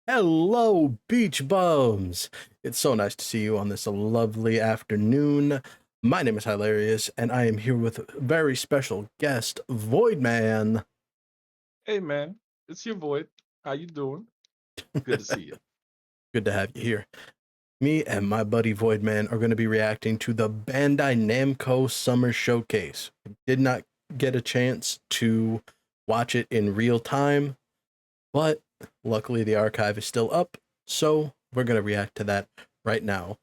Hello, beach bums! It's so nice to see you on this lovely afternoon. My name is Hilarious, and I am here with a very special guest, Voidman. Hey man, it's your boy. How you doing? Good to see you. Good to have you here. Me and my buddy Voidman are going to be reacting to the Bandai Namco Summer Showcase. Did not get a chance to watch it in real time, but luckily the archive is still up, so we're going to react to that right now.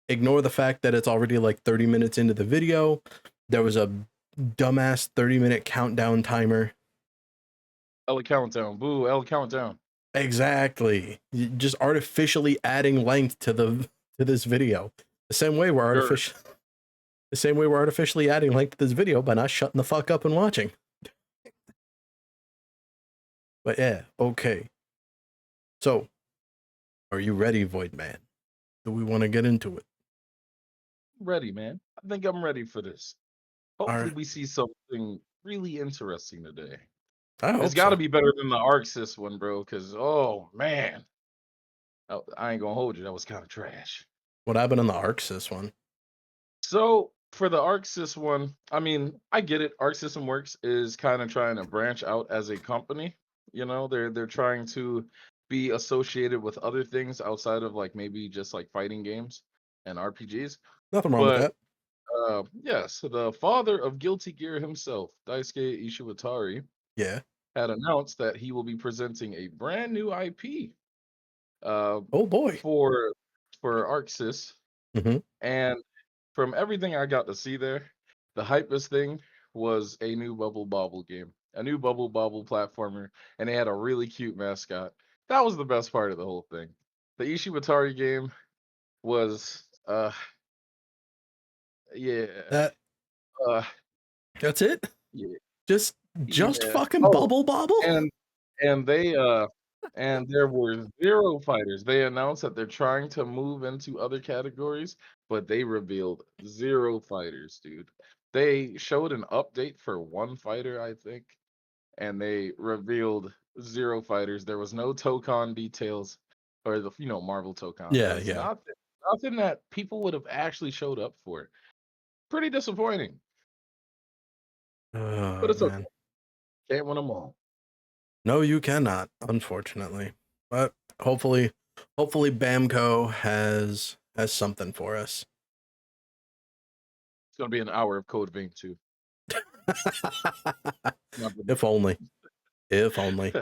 Ignore the fact that it's already like 30 minutes into the video. There was a dumbass 30-minute countdown timer. Ella Countdown. Boo, Ella Countdown. Exactly. Just artificially adding length to this video. The same way we're artificially adding length to this video by not shutting the fuck up and watching. But yeah, okay. So, are you ready, Voidman? Do we want to get into it? Ready, man. I think I'm ready for this. Hopefully Alright. we see something really interesting today. I It's hope got to so. be better than the Arxis one, bro, because, oh, man. I ain't going to hold you. That was kind of trash. What happened in the Arxis one? So, for the Arxis one, I mean, I get it. Arc System Works is kind of trying to branch out as a company. You know, they're trying to be associated with other things outside of like maybe just like fighting games and RPGs. Nothing wrong with But that. yes, the father of Guilty Gear himself, Daisuke Ishiwatari, Yeah. had announced that he will be presenting a brand new IP uh, Oh boy. for Arxis. Mm-hmm. And from everything I got to see there, the hypest thing was a new Bubble Bobble game, a new Bubble Bobble platformer, and they had a really cute mascot. That was the best part of the whole thing. The Ishiwatari game was, yeah, That uh, that's it? yeah, Just yeah. fucking Oh, bubble bobble? and they and there were zero fighters. They announced that they're trying to move into other categories, but they revealed zero fighters, dude. They showed an update for one fighter, I think, and they revealed zero fighters. There was no Tokon details or the Marvel Tokon. There Yeah, was yeah. nothing that people would have actually showed up for. Pretty disappointing, but Oh it's okay. man. Can't win them all. No, you cannot, unfortunately. But hopefully Bamco has something for us. It's gonna be an hour of Code Vein too. If only. If only.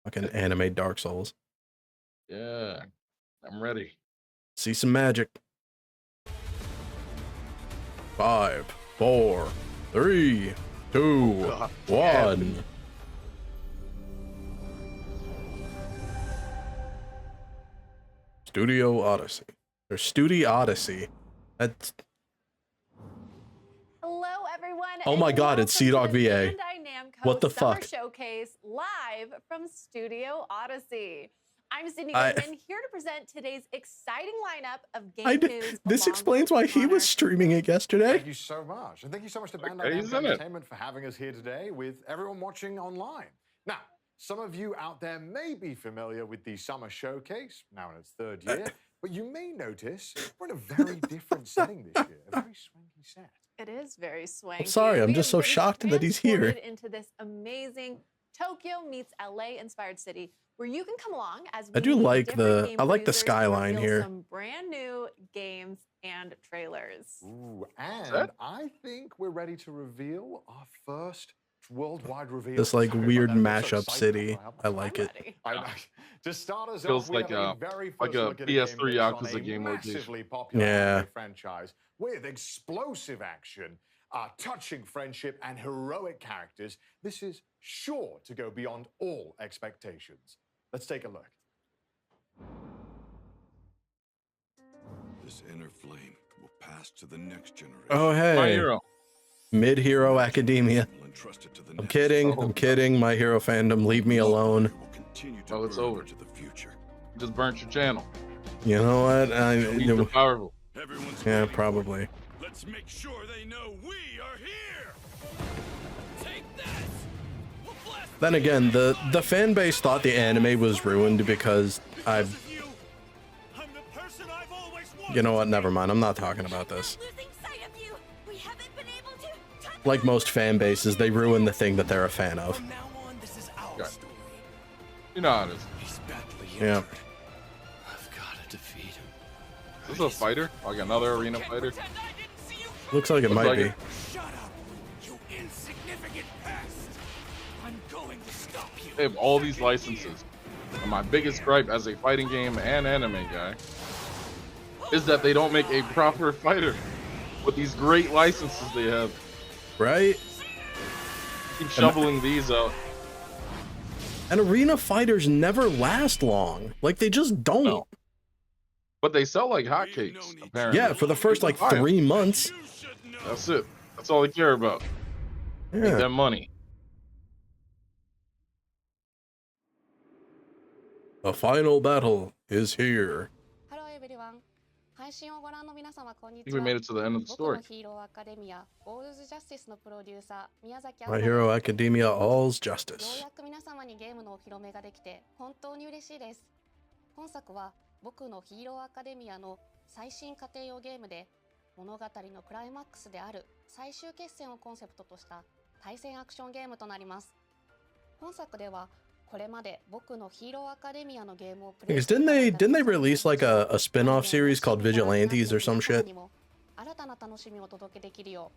Fucking anime Dark Souls. Yeah, I'm ready. See some magic. 5, 4, 3, 2, God, 1. Studio Odyssey. Or Studio Odyssey. That's Hello, everyone. Oh my God, it's Sea Dog VA. Bandai Namco What the Summer fuck? Showcase live from Studio Odyssey. I'm Sydney I- Goodman, here to present today's exciting lineup of game news. This along explains with why he was Monarch. streaming it yesterday. Thank you so much. And thank you so much to Bandai he's Namco in it. Entertainment for having us here today with everyone watching online. Now, some of you out there may be familiar with the Summer Showcase, now in its third year, but you may notice we're in a very different setting this year, a very swanky set. It is very swanky. I'm sorry, I'm We just have so been shocked that he's here. transported into this amazing Tokyo meets LA inspired city where you can come along as I do meet like different the game I like the producers and skyline reveal here. some brand new games and trailers. Ooh, and I think we're ready to reveal our first worldwide reveal. This like Sorry about weird that, I'm so mashup excited. city. I I like it. Ready. To start us Feels off, we like have a very like first a look at a game PS3 based on Yakuza a game location. massively popular Yeah. anime franchise with explosive action, touching friendship, and heroic characters. This is sure to go beyond all expectations. Let's take a look. This inner flame will pass to the next generation. Oh My hey, hero. Mid-Hero Academia. Entrusted to the I'm next. kidding. Oh, I'm kidding. My Hero fandom, leave me alone. Will continue to Oh, it's burn over. into the future. You just burnt your channel. You know what? You're powerful. Everyone's Yeah, waiting for it. probably. Let's make sure they know we are here. Take this. We'll blast Then again, the fan base thought the anime was ruined because you know what? Never mind. I'm not talking about this. Like most fan bases, they ruin the thing that they're a fan of. Okay. You know how it is. Yeah. I've got to defeat him. Is this a fighter? Like another arena fighter? Looks like it might be. Shut up, you insignificant pest. I'm going to stop you. They have all these licenses. And my biggest gripe as a fighting game and anime guy is that they don't make a proper fighter with these great licenses they have. Right? Keep shoveling these out. And arena fighters never last long. Like, they just don't. No. But they sell like hotcakes, apparently. Yeah, for the first like 3 months. That's it. That's all they care about. Make Yeah. that money. The final battle is here. Hello everyone. 配信をご覧の皆様こんに I ち think we は。 made it to the end of the 僕の story. ヒーローアカデミアオールズジャスティスのプロデューサー宮崎 My 明 Hero です。 Academia All's よう Justice. やく皆様にゲームのお披露目ができて本当に嬉しいです。本作は僕のヒーローアカデミアの最新家庭用ゲームで物語のクライマックスである最終決戦をコンセプトとした対戦アクションゲームとなります。本作ではこれまで僕のヒーローアカデミアのゲームをプレイ Because didn't they release like a spin-off series called Vigilantes or some shit? 新たな楽しみをお届けできるよ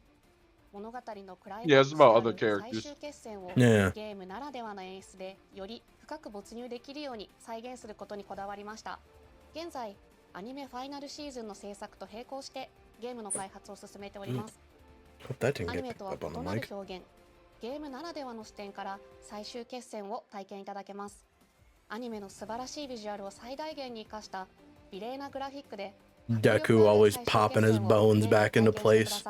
う物語のクライ Yeah, マ it's ックス about であ other る最 characters. 終決戦を Yeah. ゲームならではの演出でより深く没入できるように再現することにこだわりました。現在アニメファイナルシーズンの制作と並行してゲームの開発を進めております。 Hope that didn't アニ get メ picked とは up on 異 the なる mic. 表現、ゲームならではの視点から最終決戦を体験いただけます。アニメの素晴らしいビジュアルを最大限に生かした美麗なグラフィックで Deku always popping his bones back into place.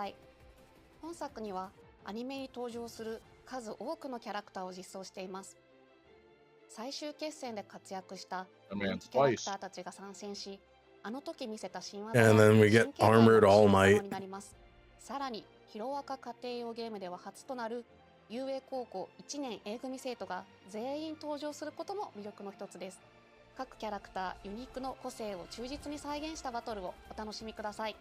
本作にはアニメに登場する数多くのキャラクターを実装しています。最終決戦で活躍した人気キャラクターたちが参戦し、あの時見せた新技 And then we get Armored All Might. になります。さらにヒロアカ家庭用ゲームでは初となる遊泳高校1年 A 組生徒が全員登場することも魅力の一つです。各キャラクターユニークの個性を忠実に再現したバトルをお楽しみください。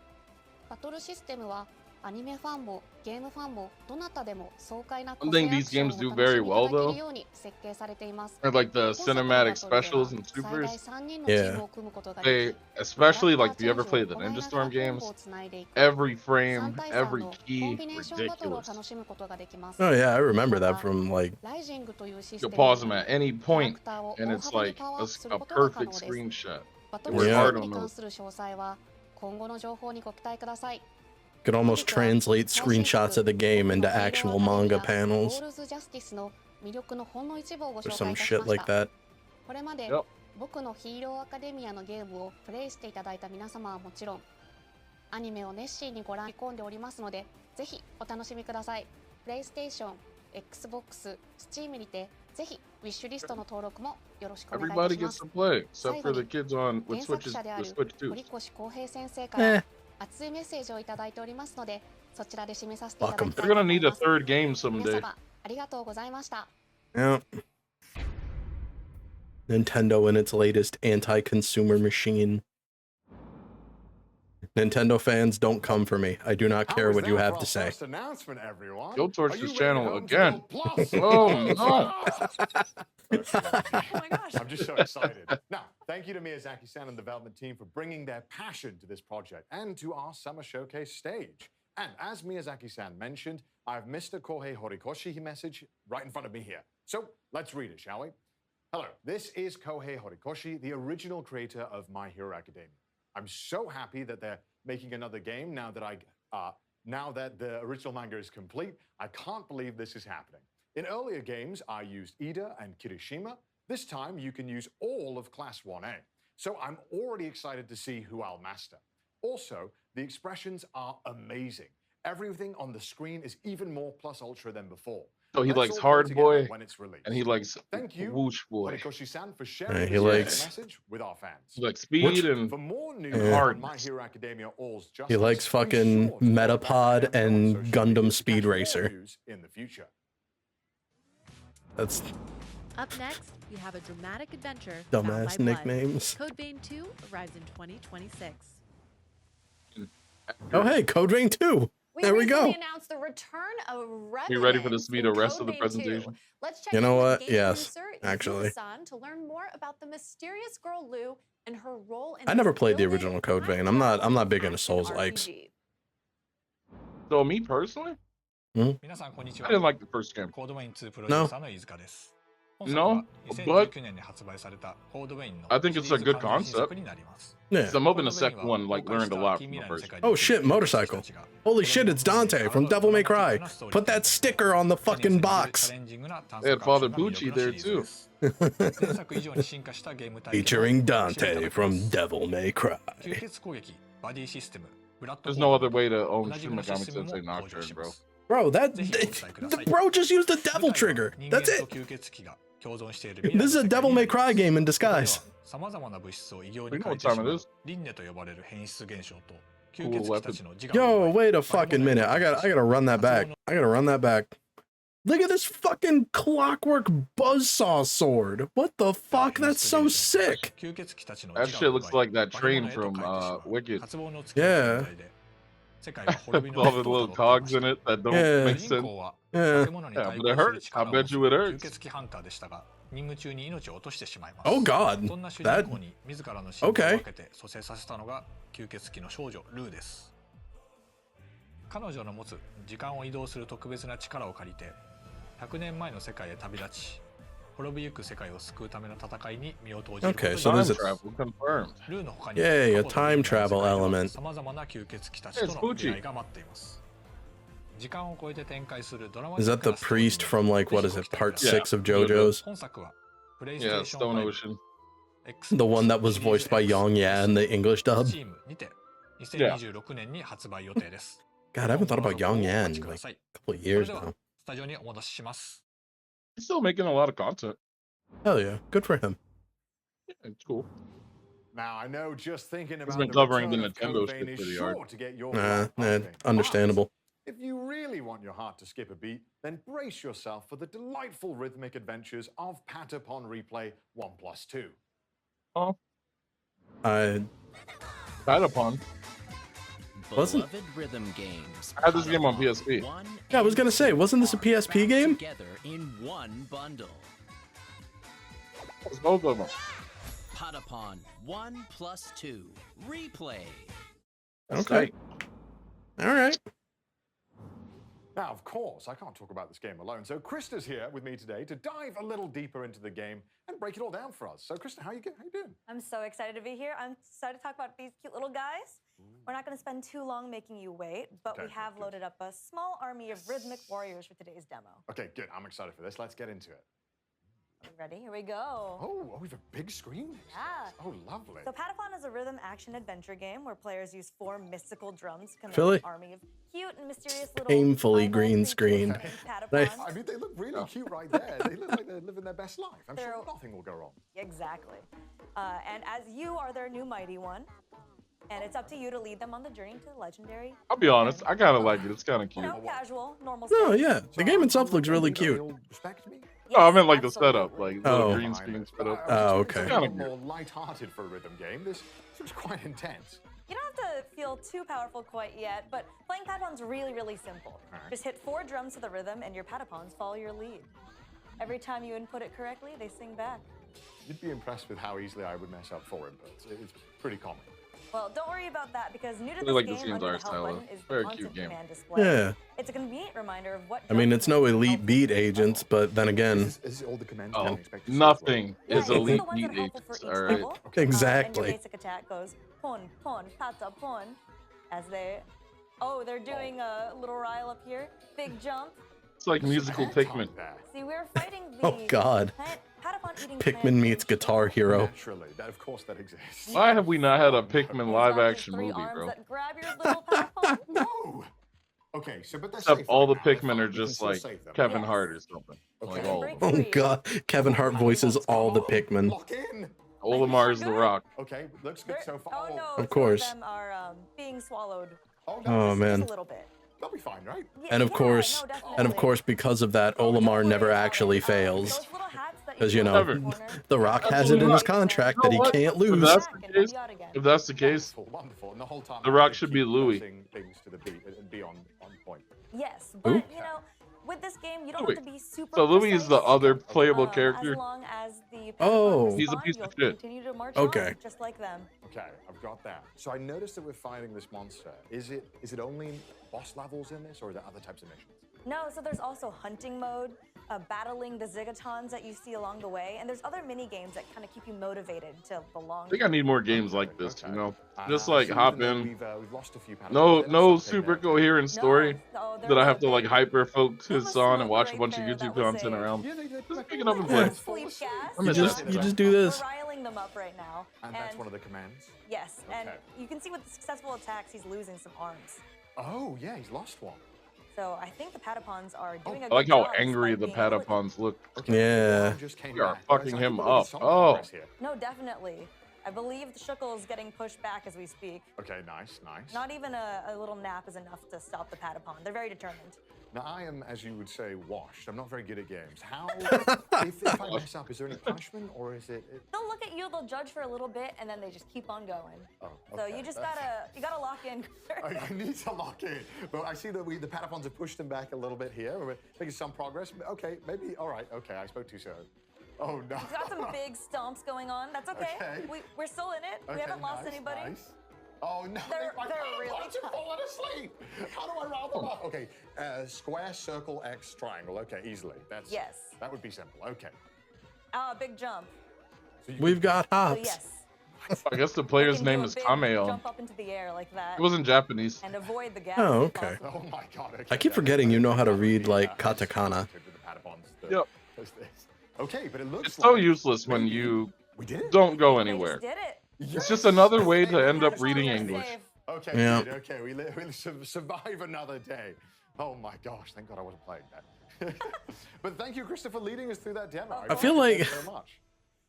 バトルシステムはアニメファンもゲームファンもどなたでも爽快な個 One 性 thing アク these ションを games do お very 楽しみい well ただけ though るように設計されています。 are like the 本作の cinematic バトルでは specials and 最大 supers. 3人のチームを組むことがで They き、 especially like if you ever played the Ninja Storm games, every frame, 3対 every 3のコン key, ビネーションバトルを ridiculous. 楽しむことができます。 Oh yeah, I remember that from like ライジングというシス You テ can ム pause them at any キャラ point クターを and 大 it's 幅に like パワー a, アップする a ことが可 perfect 能です。 screenshot. バトル It シ was ス hard テム on に関 those. する詳細は今後の情報にご期待ください。 could almost translate screenshots of the game into actual manga オ panels ールズジャスティスの魅力のほんの一部をご or 紹介 some いたし shit まし like た。 that. これまで Yep. 僕のヒーローアカデミアのゲームをプレイしていただいた皆様はもちろん、アニメを熱心にご覧込んでおりますので、ぜひお楽しみください。プレイステーション、Xbox、Steam にてぜひウィッシュリストの登録もよろしくお願いいた Everybody しま gets す。 to play except for the kids on 原 with 作 Switches, 者であ the る Switch 2. 堀越康平先生から Eh, 熱いメッセージをいただいておりますので、そちらで締めさせていただ Fuck 'em. きた They're いと gonna 思い need a ます。 third game 皆 someday. 様ありがとうございました。 yeah. Nintendo and its latest anti-consumer machine. Nintendo fans, don't come for me. I do not How care was what you that have for to our say. first announcement, everyone? Go torch Are you this ready to channel go to again. Gold Plus? Oh no! Oh my gosh. I'm just so excited. Now, thank you to Miyazaki-san and the development team for bringing their passion to this project and to our summer showcase stage. And as Miyazaki-san mentioned, I have Mr. Kohei Horikoshi message right in front of me here. So let's read it, shall we? Hello, this is Kohei Horikoshi, the original creator of My Hero Academia. I'm so happy that they're making another game now that the original manga is complete. I can't believe this is happening. In earlier games, I used Ida and Kirishima. This time, you can use all of Class 1A. So I'm already excited to see who I'll master. Also, the expressions are amazing. Everything on the screen is even more plus ultra than before. So he Let's likes all play Hard together Boy when it's released. and he likes Thank you, Whoosh Boy. Horikoshi-san, for sharing he this likes- message with our fans. He likes Speed and For more news Yeah. on My Hero Academia All's Justice, He likes be fucking sure to follow Metapod Bandai Namco on and social Gundam media to Speed catch more Racer. news in the future. That's Up next, we have a dramatic adventure. dumbass Bound by Blood. nicknames. Code Vein 2 arrives in 2026. Oh, hey, Code Vein 2. There we go. recently announced the return of You ready for Revenant this to be in the rest Code of the Vein 2. presentation? Let's check You in know with what? game Yes, producer actually. Yuzu-san to learn more about the mysterious girl Lou and her role in I never this played the gilded original Code Vein. time I'm not travel big into action Souls-likes. RPG. So me personally,皆さんこんにち I は。 didn't like the first game. コードウェイン2プロデューサーの飯塚です。本作 No, は but 2019年に発売されたコードウェインの I think シ it's リ a ーズ good 完全新 concept. 作になります。 Yeah. So I'm hoping the second one like learned a lot from the first. Oh shit, motorcycle. Holy shit, it's Dante from Devil May Cry. Put that sticker on the fucking box. They had Father Bucci there too. Featuring Dante from Devil May Cry. There's no other way to own Shin Megami Tensei Nocturne, bro. Bro, the bro just used the devil trigger. That's it. This is a Devil May Cry game in disguise. We know what time it is. Cool weapon. Yo, wait a fucking minute. I gotta run that back. I gotta run that back. Look at this fucking clockwork buzzsaw sword. What the fuck? That's so sick. That shit looks like that train from Wicked. Yeah. With all the little cogs in it that don't Yeah. make sense. Yeah. Yeah, but it hurts. I bet you it hurts. Oh god. That okay. 彼女の持つ時間を移動する特別な力を借りて100年前の世界へ旅立ち滅びゆく世界を救うための戦いに身を投じること Okay, に so Time there's a travel confirmed. ルーの他に Yay, a 過去と time 現在の世 travel 界では element. 様々な吸血鬼たちとの出会いが待っています時間を超えて展開するドラマ Is that the priest from like what is it, part Yeah. 6 of JoJo's? 本作は Yeah, Stone Ocean. The one that was voiced by Yong Ya in the English dub? チームにて2026年に発売予定です God, I haven't thought about Yong Ya in お待ちく like ださい a couple of それ years では now. スタジオにお戻しします He's still making a lot of content. Hell yeah, good for him. Yeah, it's cool. Now, I know just thinking about been the covering the return of Nintendo Code shit Vein is pretty sure hard. to get your Nah, blood pumping. understandable. But if you really want your heart to skip a beat, then brace yourself for the delightful rhythmic adventures of Patapon Replay 1+2. Oh, I Patapon. Wasn't- Beloved rhythm games. I had this game on PSP. Yeah, I was gonna say, wasn't this a PSP game? Together in one bundle. It's both of them. Patapon 1+2 Replay. Okay. All right. Now, of course, I can't talk about this game alone, so Krista's here with me today to dive a little deeper into the game and break it all down for us. So, Krista, how you doing? I'm so excited to be here. I'm excited to talk about these cute little guys. We're not going to spend too long making you wait, but we Okay, have good. loaded up a small army of rhythmic warriors for today's demo. Okay, good. I'm excited for this. Let's get into it. You ready? Here we go. Oh, we have a big screen. Yeah. Oh, lovely. So Patapon is a rhythm action adventure game where players use 4 mystical drums to command Philly? an army of cute and mysterious little Painfully primal green creatures screened. named Nice. Patapons. I mean, they look really cute right there. They look like they're living their best life. I'm sure They're- nothing will go wrong. Exactly. And as you are their new mighty one, and it's up to you to lead them on the journey to the legendary. I'll be honest, I kind of like it. It's kind of You cute. know, casual, normal Oh stuff. yeah, the game itself looks really Do they cute. all respect me? No, I Yes, meant like the setup, absolutely. like little Oh. green screen setup. Oh, It's okay. a Kinda little more light-hearted for a rhythm game. This seems quite intense. You don't have to feel too powerful quite yet, but playing Patapon's really, really simple. Alright. Just hit 4 drums to the rhythm and your Patapons follow your lead. Every time you input it correctly, they sing back. You'd be impressed with how easily I would mess up for him, but it's pretty common. Well, don't worry about that because new to I this like game, this game's under the art help style, button though. is the Very constant cute game. command display. Yeah. It's a convenient reminder of what. I mean, it's no drums elite helpful beat for each agents, level. but then again, Is this all the commands you Oh, can expect to see as well? nothing Yeah, is it's the elite ones beat that are helpful for agents. each All right. level. And exactly. your basic attack goes pon, pon, pata, pon, as they. Oh, they're doing a little rile up here. Big jump. It's like musical Airtime Pikmin. there. See, we're fighting the. Oh, God. Patapon eating Pikmin plant meets creature. Guitar Hero. Naturally, of course that exists. Why have we not had a Pikmin He's live got these action 3 movie, arms bro? that grab your little Patapon. No. Okay, so but that's Except safe all the right now. They're Pikmin fine. are We can just still like save them. Kevin Yes. Hart or something. Okay. Like all of Break them. Oh free. god, Kevin Hart voices all the Pikmin. Lock in. Olimar's the Rock. Okay, looks good so far. Oh no! Of some course. Of them are being swallowed. Oh, Oh Just man. a little bit. They'll be fine, right? And of Yeah, course, no, and of definitely. course, because of that, Oh, don't Olimar worry never about it. actually fails. Those little hats that Because, you you put know, in Never. the corner, The Rock has Absolutely it in not. his contract You that know he what? can't If lose. that's back the and help case, you out again. if that's the case, Wonderful, wonderful. And the whole time The I Rock did should keep be Louis. pressing things to the beat and be on point. Yes, Who? but you know, with this game, you don't Louis. have to be super So Louis is the precise. other Okay. playable As character. long as the Patapon Oh. He's a respond, piece you'll of shit. continue to march Okay. on, just like them. Okay, I've got that. So I noticed that we're fighting this monster. Is it only boss levels in this, or are there other types of missions? No, so there's also hunting mode, battling the Zigatons that you see along the way, and there's other mini games that kind of keep you motivated to the long. I think I need more games like this, you know? Just I like see hop even though in. we've lost a few Patapons, No, they're not no stopping super there. coherent story No, they're that I like have to like they- hyper Leave a focus on and smoke watch a right bunch of there, YouTube that was content a- around. Yeah, they Just pick it up and Yeah. play. Sleep gas. I You miss just, that. you just do this. We're riling them up right now. And that's one of the commands? Yes, and Okay. you can see with the successful attacks, he's losing some arms. Oh, yeah, he's lost one. So I think the Patapons are doing a I good like how job angry despite the being able to- Patapons look. Okay, Yeah. one just came We are back, but fucking I him think we're making up. some Oh. progress here. No, definitely. I believe the Shuckle is getting pushed back as we speak. Okay, nice, nice. Not even a little nap is enough to stop the Patapon. They're very determined. Now, I am, as you would say, washed. I'm not very good at games. How, if I mess up, is there any punishment, or is it... They'll look at you, they'll judge for a little bit, and then they just keep on going. Oh, So okay. you just gotta lock in. I need to lock in. But I see that the Patapons have pushed them back a little bit here. We're making some progress. Okay, maybe, all right, okay, I spoke too soon. Oh, no. We've got some big stomps going on. That's okay. Okay. We're still in it. We Okay, haven't lost nice, anybody. nice. Oh, no. They're my really Patapons have tough. fallen asleep. How do I round them up? Okay, square, circle, X, triangle. Okay, easily. Yes. That would be simple. Okay. Big jump. So you We've got So hops. yes. I guess the You player's can do name a is big Kameo. Jump up into the air like that. It wasn't Japanese. And avoid the gas. Oh, if okay. possible. Oh my god. Okay, I keep forgetting you know how to read, like, katakana. Yep. Okay, but it looks It's so like useless when maybe you we did it. don't go They just anywhere. did it. It's just another way to Okay, end up Patapons reading are English. safe. Okay, Yeah. good. Okay, we'll survive another day. Oh my gosh, thank God I wasn't playing that. But thank you, Christopher, leading us through that demo. I feel like- appreciate it so much.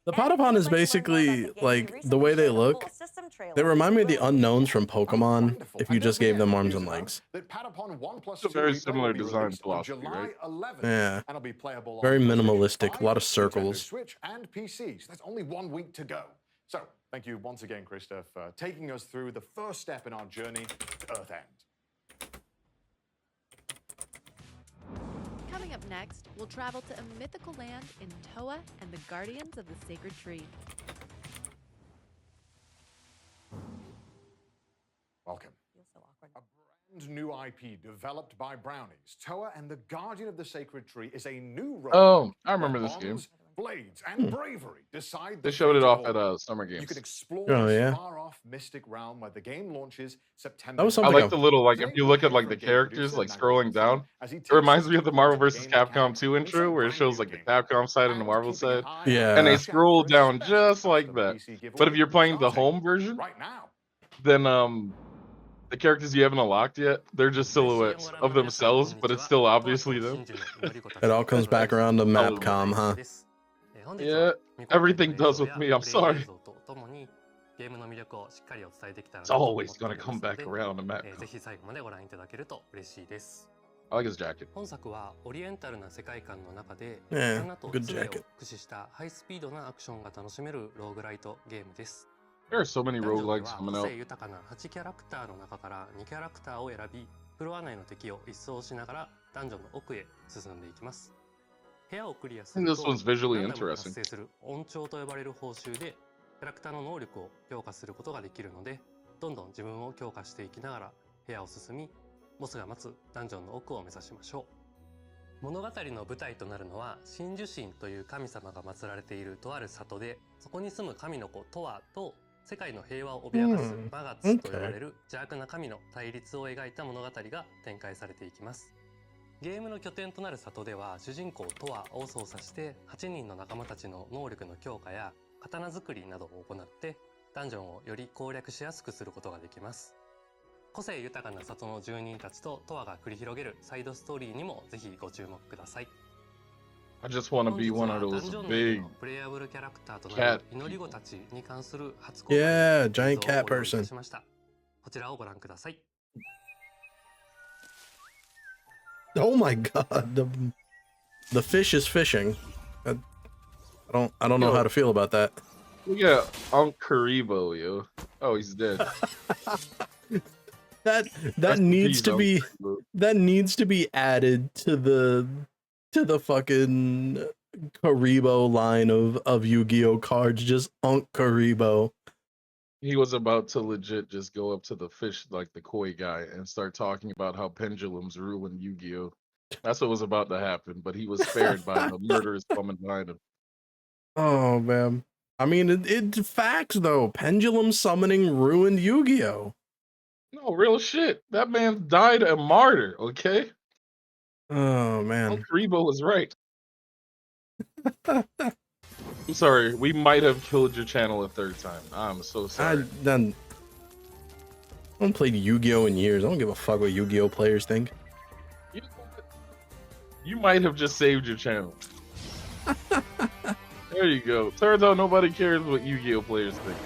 The And if Patapon you'd is like to learn more basically, about the game, like, we the way recently they showed a look, full system trailer. they remind me of the Really unknowns from Oh, Pokemon wonderful. if And you don't just gave forget, them arms user and note, legs. that Patapon 1 plus It's a 2 very replay similar will be design released on philosophy, July right? 11th, Yeah. and it'll be playable Very on PlayStation minimalistic, a 5, lot of Nintendo circles. Switch, and PC. So that's only 1 week to go. So thank you once again, Krista, for taking us through the first step in our journey to Earth End. Coming up next, we'll travel to a mythical land in Toa and the Guardians of the Sacred Tree. Welcome. Feels so awkward. A brand new IP developed by Brownies. Toa and the Guardian of the Sacred Tree is a new role. Oh, I remember where this game. bonds, blades, and bravery decide They the showed fate it of off at all. Summer You Games. can explore Oh, this yeah. far-off mystic realm where the game launches September. That was I something like I've- the little, like, if Today, you look at, we're like, here the for game characters, producer like, Nagel scrolling Wilson down. as he It takes reminds us me of the through Marvel the vs. game Capcom mechanics 2 and intro, some where it brand shows, new like, the game Capcom side and the and Marvel keeping an side. eye out Yeah. And they watch out scroll for a down special just like custom that. PC But if giveaway you're playing the starting home version, right now. then the characters you haven't unlocked yet, they're just silhouettes of themselves, but it's still obviously them. It all comes back around to Probably. Mapcom, huh? Yeah, everything does with me, I'm sorry. It's always gonna come back around to Mapcom. ぜひ最後までご覧いただけると嬉しいです。 I like his jacket. 本作はオリエンタルな世界観の中で Yeah, 刀と good 杖を jacket. 駆使したハイスピードなアクションが楽しめるローグライトゲームです There are so many ダンジョンで roguelikes は coming 個 out. 性豊かな8キャラクターの中から2キャラクターを選びフロア内の敵を一掃しながらダンジョンの奥へ進んでいきます部屋をクリアす I る think と this one's visually ランダムに発 interesting. 生する音調と呼ばれる報酬でキャラクターの能力を強化することができるのでどんどん自分を強化していきながら部屋を進みボスが待つダンジョンの奥を目指しましょう物語の舞台となるのは真珠神という神様が祀られているとある里でそこに住む神の子トワと世界の平和を脅かすマガツと呼ばれる邪悪な神の対立を描いた物語が展開されていきますゲームの拠点となる里では主人公トワを操作して8人の仲間たちの能力の強化や刀作りなどを行ってダンジョンをより攻略しやすくすることができます個性豊かな里の住人たちとトワが繰り広げるサイドストーリーにもぜひご注目ください I just want to be one of ダ those ンジョン内 big のプレイヤブルキャラクターとな cat る祈り子たちに関する初公開 Yeah, の giant 映像を cat ご用意いた person. しましたこちらをご覧ください Oh my god, the fish is fishing. I don't know Yo. how to feel about that. Look at Unc Karibo, yo. Oh, he's dead. That Rest in needs peace, to Unc be Karibo. that needs to be added to the fucking Karibo line of Yu-Gi-Oh cards. Just Unc Karibo. He was about to legit just go up to the fish, like the koi guy, and start talking about how pendulums ruin Yu-Gi-Oh. That's what was about to happen, but he was spared by the murderous woman behind him. Oh man. I mean, it's facts though. Pendulum summoning ruined Yu-Gi-Oh. No, real shit. That man died a martyr, okay? Oh man. Unc Karibo was right. I'm sorry, we might have killed your channel a third time. I'm so sorry. I haven't played Yu-Gi-Oh in years. I don't give a fuck what Yu-Gi-Oh players think. You might have just saved your channel. There you go. Turns out nobody cares what Yu-Gi-Oh players think.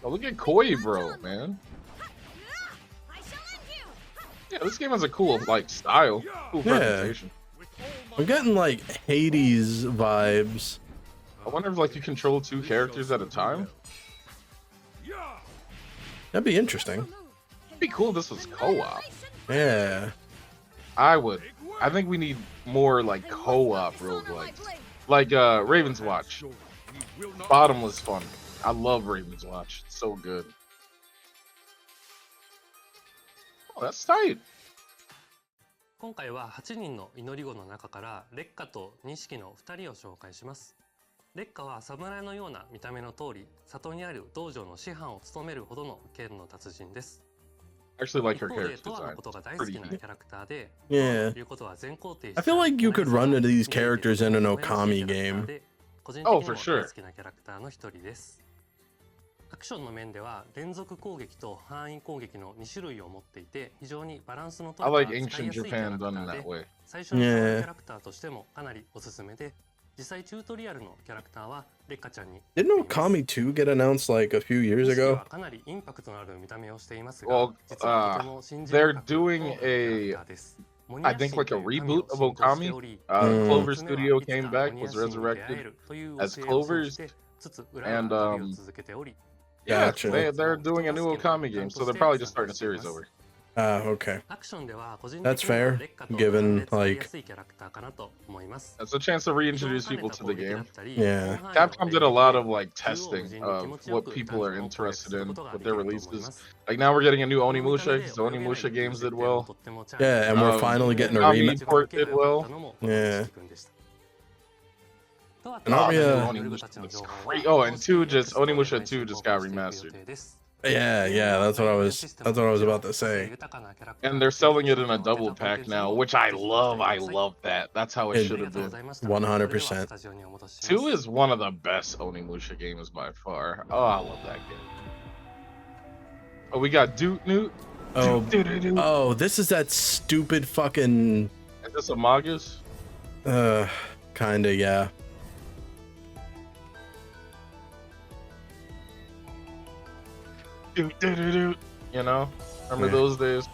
Oh, look at Koi Bro, man. Yeah, this game has a cool like style, cool presentation. I'm getting like Hades vibes. I wonder if like you control 2 characters at a time. That'd be interesting. It'd be cool if this was co-op. Yeah. I think we need more like co-op roguelikes. Like Raven's Watch. Bottomless fun. I love Raven's Watch. It's so good. Oh, that's tight. 今回は8人の祈り子の中から烈火と錦の2人を紹介します。烈火は侍のような見た目の通り、里にある道場の師範を務めるほどの剣の達人です。 Actually like her 一方で character トアの design. ことが大好きなキャラクターで、 Yeah. ということは全肯定 I feel like you could run into these characters in an Okami game. 個人的に Oh, も for 大 sure. 好きなキャラクターの一人です。アクションの面では連続攻撃と範囲攻撃の2種類を持っていて非常にバランスの I 取れ like た使い ancient やすいキャラ Japan クタ done in ー that で way. 最初に触るキャラクターとしてもかなりおすすめで実際チュートリアルのキャラクターはレッカちゃんに Didn't Okami 2 get announced like a few years 意識 ago? はかなりインパクトのある見た目をしていますが Well, 実はとても信じら they're れなく doing 多くのキャラクター a です I think like a reboot of Okami. Clover Studio came back, was resurrected as Clovers, and yeah, Gotcha. they're doing a new Okami game, so they're probably just starting a series over. Okay. That's fair, given like It's a chance to reintroduce people to the game. Yeah. Capcom did a lot of like testing of what people are interested in with their releases. Like now we're getting a new Onimusha, because the Onimusha games did well. Yeah, and we're finally getting a Okami remake. port did well. Yeah. And Oh, aren't we, man, Onimusha looks great. Oh, and Onimusha 2 just got remastered. Yeah, that's what I was about to say. And they're selling it in a double pack now, which I love. I love that. That's how it should have been. 100%. 2 is one of the best Onimusha games by far. Oh, I love that game. Oh, we got Doot Newt. Oh, this is that stupid fucking. Is this a Magus? Kinda, yeah. You know, remember those days?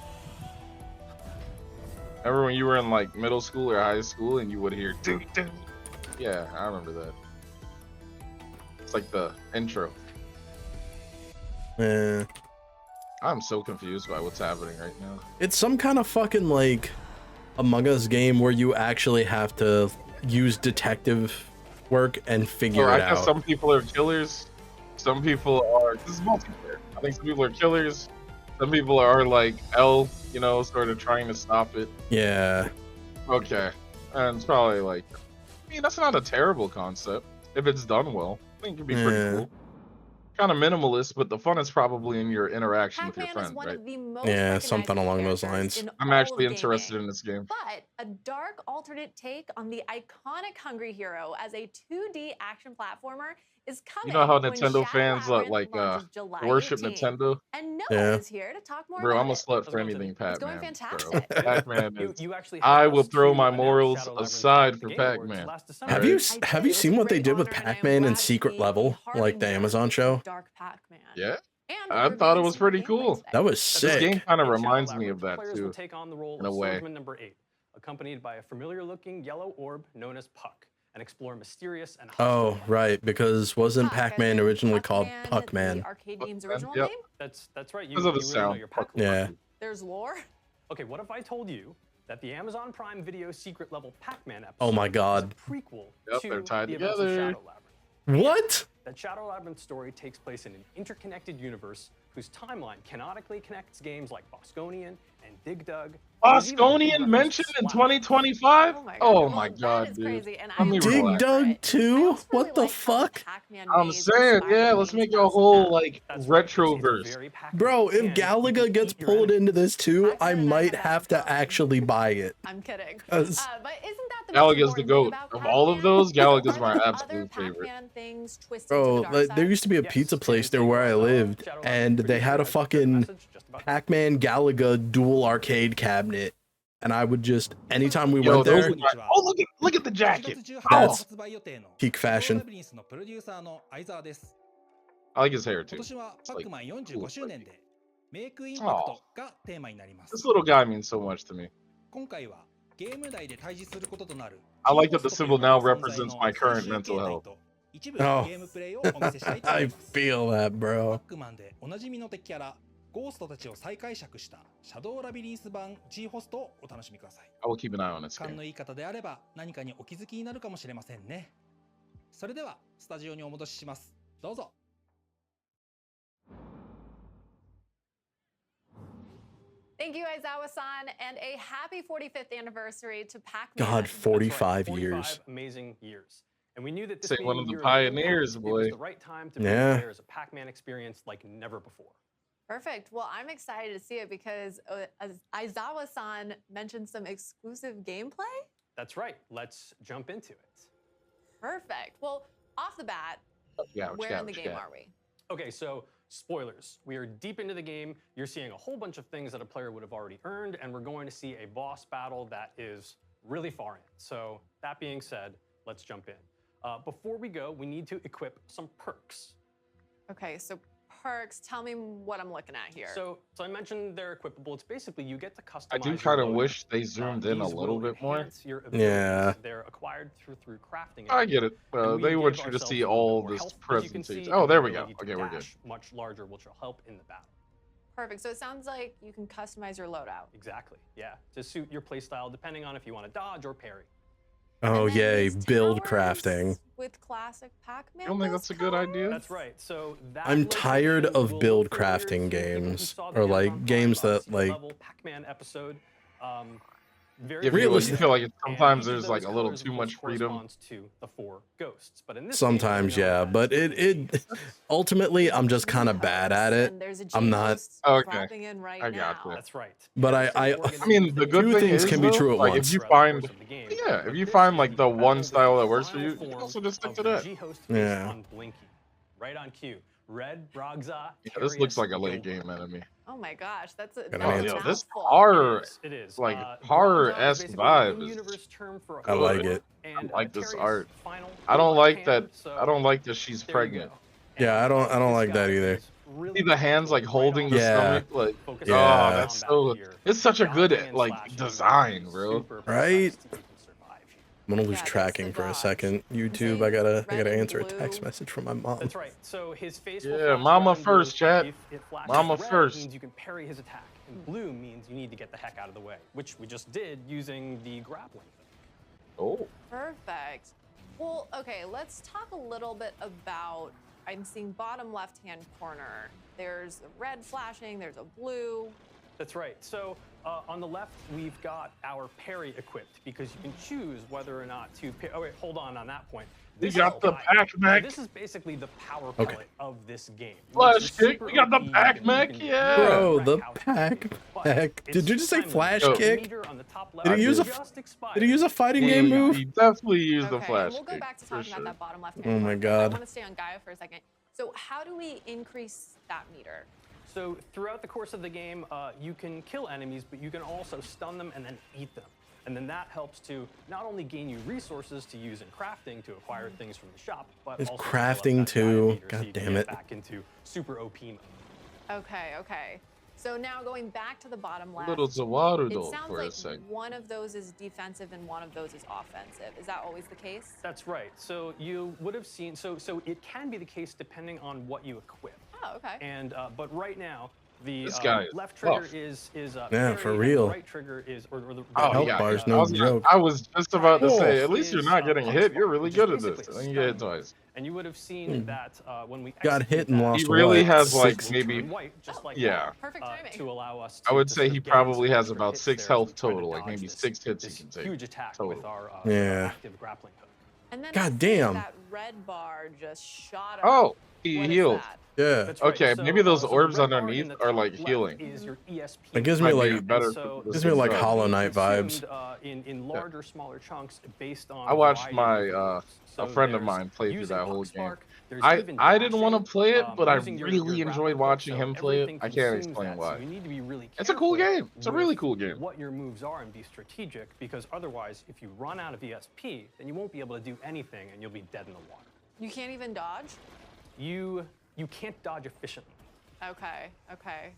Remember when you were in like middle school or high school and you would hear doot doot? Yeah, I remember that. It's like the intro. Yeah. I'm so confused by what's happening right now. It's some kind of fucking like Among Us game where you actually have to use detective work and figure it I guess out. some people are killers. Some people are. This is multiplayer. I think some people are killers. Some people are like L, you know, sort of trying to stop it. Yeah. Okay. And it's probably like, I mean, that's not a terrible concept if it's done well. I think it could be pretty cool. Kind of minimalist, but the fun is probably in your interaction with your friends, right? Yeah, something along those lines. I'm actually interested in this game. But a dark alternate take on the iconic Hungry Hero as a 2D action platformer is coming. You know how when Nintendo fans Labyrinth like launches July worship 18th. Nintendo? And Noah Yeah. is here to talk more Bro, about I'm a it. slut for anything It's going Pac-Man. fantastic. Pac-Man is. I will throw my morals aside for Pac-Man. Have you seen what they did with Pac-Man in Secret Level, like the Amazon show? Dark Pac-Man. Yeah. And I we're thought it reviewing was some more pretty gameplay cool. today. That was This sick. game kind of In Shadow reminds me Labyrinth, of that players will too. take on the role in of a way. Swordsman number 8, accompanied by a familiar-looking yellow orb known as Puck, and explore mysterious and hostile Oh, environments. right, because wasn't Puck, as Pac-Man in originally called Puckman, Puckman? the arcade game's Puckman, original yep. name? That's right. You Because of the really know sound. your Pac. Yeah. There's lore? Okay, what if I told you that the Amazon Prime Video secret level Pac-Man episode Oh my God. is a prequel Yep, to they're tied the events of together. Shadow Labyrinth? What? That Shadow Labyrinth story takes place in an interconnected universe whose timeline canonically connects games like Bosconian and Dig Dug. Bosconian mentioned in 2025? Oh my god. Oh Well, my that god, is dude. crazy, and Let me I'm Dig relax. Dug I 2? also really What the like how fuck? Pac-Man I'm maze saying, inspired yeah, let's games make a past whole that. like That's right, it's retroverse. very Pac-Man, Bro, and if you Galaga can gets eat your pulled enemies. into this too, I Pac-Man and might have have fun. to actually buy it. I'm kidding. 'Cause- But isn't that the most Galaga's the important thing goat. about Of all of Pac-Man? those, Galaga's Are my there absolute other favorite. Pac-Man things twisted to Bro, the dark like, side? there used to be a Yes, pizza place there Timothy where I Gallo, lived, Shadow and Labyrinth they had a producer, has shared fucking message just about that. Pac-Man Galaga dual arcade cabinet, and I would just anytime we Yo, went those there, are my, oh look at the jacket. that's Oh, peak fashion. I like his hair too. 今年は It's like パックマン cool, 45周 like- 年でメイクインパクトがテーマになります This little guy means so much to me. 今回はゲーム内で対峙することとなる I like that the キーボ symbol ストという now 存在 represents の my current 最終 mental 形態 health. と一部 Oh. ゲームプレイをお見せしたいと思 I います feel that, パ bro. ックマンでおなじみの敵キャラゴーストたちを再解釈したシャドウラビリンス版 G ホストをお楽しみください I will keep an eye on this 勘 game. のいい方であれば何かにお気づきになるかもしれませんねそれではスタジオにお戻ししますどうぞ Thank you, Aizawa-san, and a happy 45th anniversary to Pac-Man. God, That's right, 45 45 years. amazing years. And we knew that this Say being one the of the year pioneers, It was boy. the right time to bring Yeah. players a Pac-Man experience like never before. Perfect. Well, I'm excited to see it because Aizawa-san mentioned some exclusive gameplay. That's right. Let's jump into it. Perfect. Well, off the bat, Yeah, what you where got, in the what you game got? are we? Okay, so spoilers. We are deep into the game. You're seeing a whole bunch of things that a player would have already earned, and we're going to see a boss battle that is really far in. So that being said, let's jump in. Before we go, we need to equip some perks. Okay, so perks. Tell me what I'm looking at here. So I mentioned they're equipable. It's basically you get to customize. I do your kind of loadout. wish they zoomed in a These little will bit more. enhance your abilities. Yeah. They're acquired through crafting. I get it. And we They want give you to ourselves see a little bit all more this health. As you can presentation. see, Oh, there we the go. ability to Okay, we're good. dash much larger, which will help in the battle. Perfect. So it sounds like you can customize your loadout. Exactly. Yeah. To suit your playstyle, depending on if you want to dodge or parry. Oh And then yay, these build towers crafting. with classic Pac-Man. You don't think those that's a good idea? That's right. So that I'm tired location of will build look familiar to crafting people who games, saw the or like Amazon games Prime, that Secret like Level Pac-Man episode. Very Yeah, Realistic. you feel like And sometimes each of there's like those a little colors, of too course, much freedom. corresponds to the 4 ghosts. But in this sometimes, game, they're yeah, known but as it ultimately I'm just kind of bad at it. And there's a I'm not- G-Host Okay, dropping in right I now. gotcha. That's right. But Yeah, so I we're gonna I mean, use the good Two thing things is, can be though, true at like once. if you throughout the find, course of the game. yeah, if But you this find is like the one battle style with that the works for final you, you can form also just stick of to the that. G-Host based Yeah. on Blinky. Right on cue. Red, Brogza, Yeah, this looks Carius, like a late Gilbert. game enemy. Oh my gosh, that's a, Gonna that's a answer. Yo, this mouthful. horror, It is. like Brogza is horror-esque basically an vibe is. in-universe term for a I like hunter, it. and, I like this Carius' art. final I don't robot like that. hand, so I don't like that she's there you pregnant. go. Yeah, I And, don't this like that guy either. is really See the hands like comfortable right holding off the Yeah. stomach, like Focus Yeah. on oh, that's combat so. here. It's such a good Dodging and like slashing design, is bro. super Right? precise to even survive here. I'm gonna lose Yeah, that's tracking the for a dodge. second. YouTube, See, I gotta red and answer a blue. text message from my mom. That's right. So his face will Yeah, flash mama red and blue. first, chat. If it flashes Mama red, first. It means you can parry his attack, and blue means you need to get the heck out of the way, which we just did using the grappling hook. Oh, Perfect. Well, okay, let's talk a little bit about, I'm seeing bottom left-hand corner. There's a red flashing, there's a blue. That's right. So on the left, we've got our parry equipped because you can choose whether or not to. Oh wait, hold on that point. we This got is the why- Pac-Mech. This is basically the power Okay. pellet of this game. Flash Which is kick, super we got the OP. You Pac-Mech, can yeah. Bro, wreck the house Pac-Mech. but Did you just say it's flash timely. kick? Meter on the top Did he left use a just expired. Did he use a fighting He- game move? He definitely used the Okay, flash and we'll go kick, back to for talking sure. about that bottom left-hand Oh my corner. I God. want to stay on Gaia for a second. So how do we increase that meter? So throughout the course of the game, you can kill enemies, but you can also stun them and then eat them. And then that helps to not only gain you resources to use in crafting to acquire things from the shop, but It's also crafting level up that Gaia too. meter so God you can damn get it. back into super OP mode. Okay. So now going back to the bottom A left, little Zawaru it though sounds for a like second. one of those is defensive and one of those is offensive. Is that always the case? That's right. So you would have seen. So it can be the case depending on what you equip. Oh, okay. And but right now the This guy is left trigger tough. is Yeah, parry, for and real. the right trigger is or the Oh health yeah, bar's I no was joke. I was just about to say, at least you're is, not getting puck hit. spark, You're really which is good at this. basically And you get hit stun. twice. And you would have seen that when we Got execute hit and that, lost He really what? has like Six. will maybe turn white, just like yeah. that, Perfect timing. to allow us I to, would to say sort he of get in some probably has extra about hits 6 there as we health try to total, like dodge maybe this- 6 hits this he can take. huge attack total. with our Yeah. active grappling hook. And then God I see damn. that red bar just shot up. Oh, he What is healed. that? Yeah. That's right. Okay, So, maybe those so the orbs red bar in underneath the are top like left healing. is your ESP. It gives me Might like be better so for gives me like the Hollow being Knight vibes. consumed, in larger, smaller chunks based on. I watched a variety of my different moves. a So friend of there's mine play through using that whole puck game. spark, there's I even didn't want to dashing, play it, but I using your really enjoyed grappling hook, watching so him play it. everything I can't consumes explain that, why. So you need to be really It's a careful cool game. It's a really with cool game. what your moves are and be strategic, because otherwise, if you run out of ESP, then you won't be able to do anything and you'll be dead in the water. You can't even dodge? You can't dodge efficiently. Okay.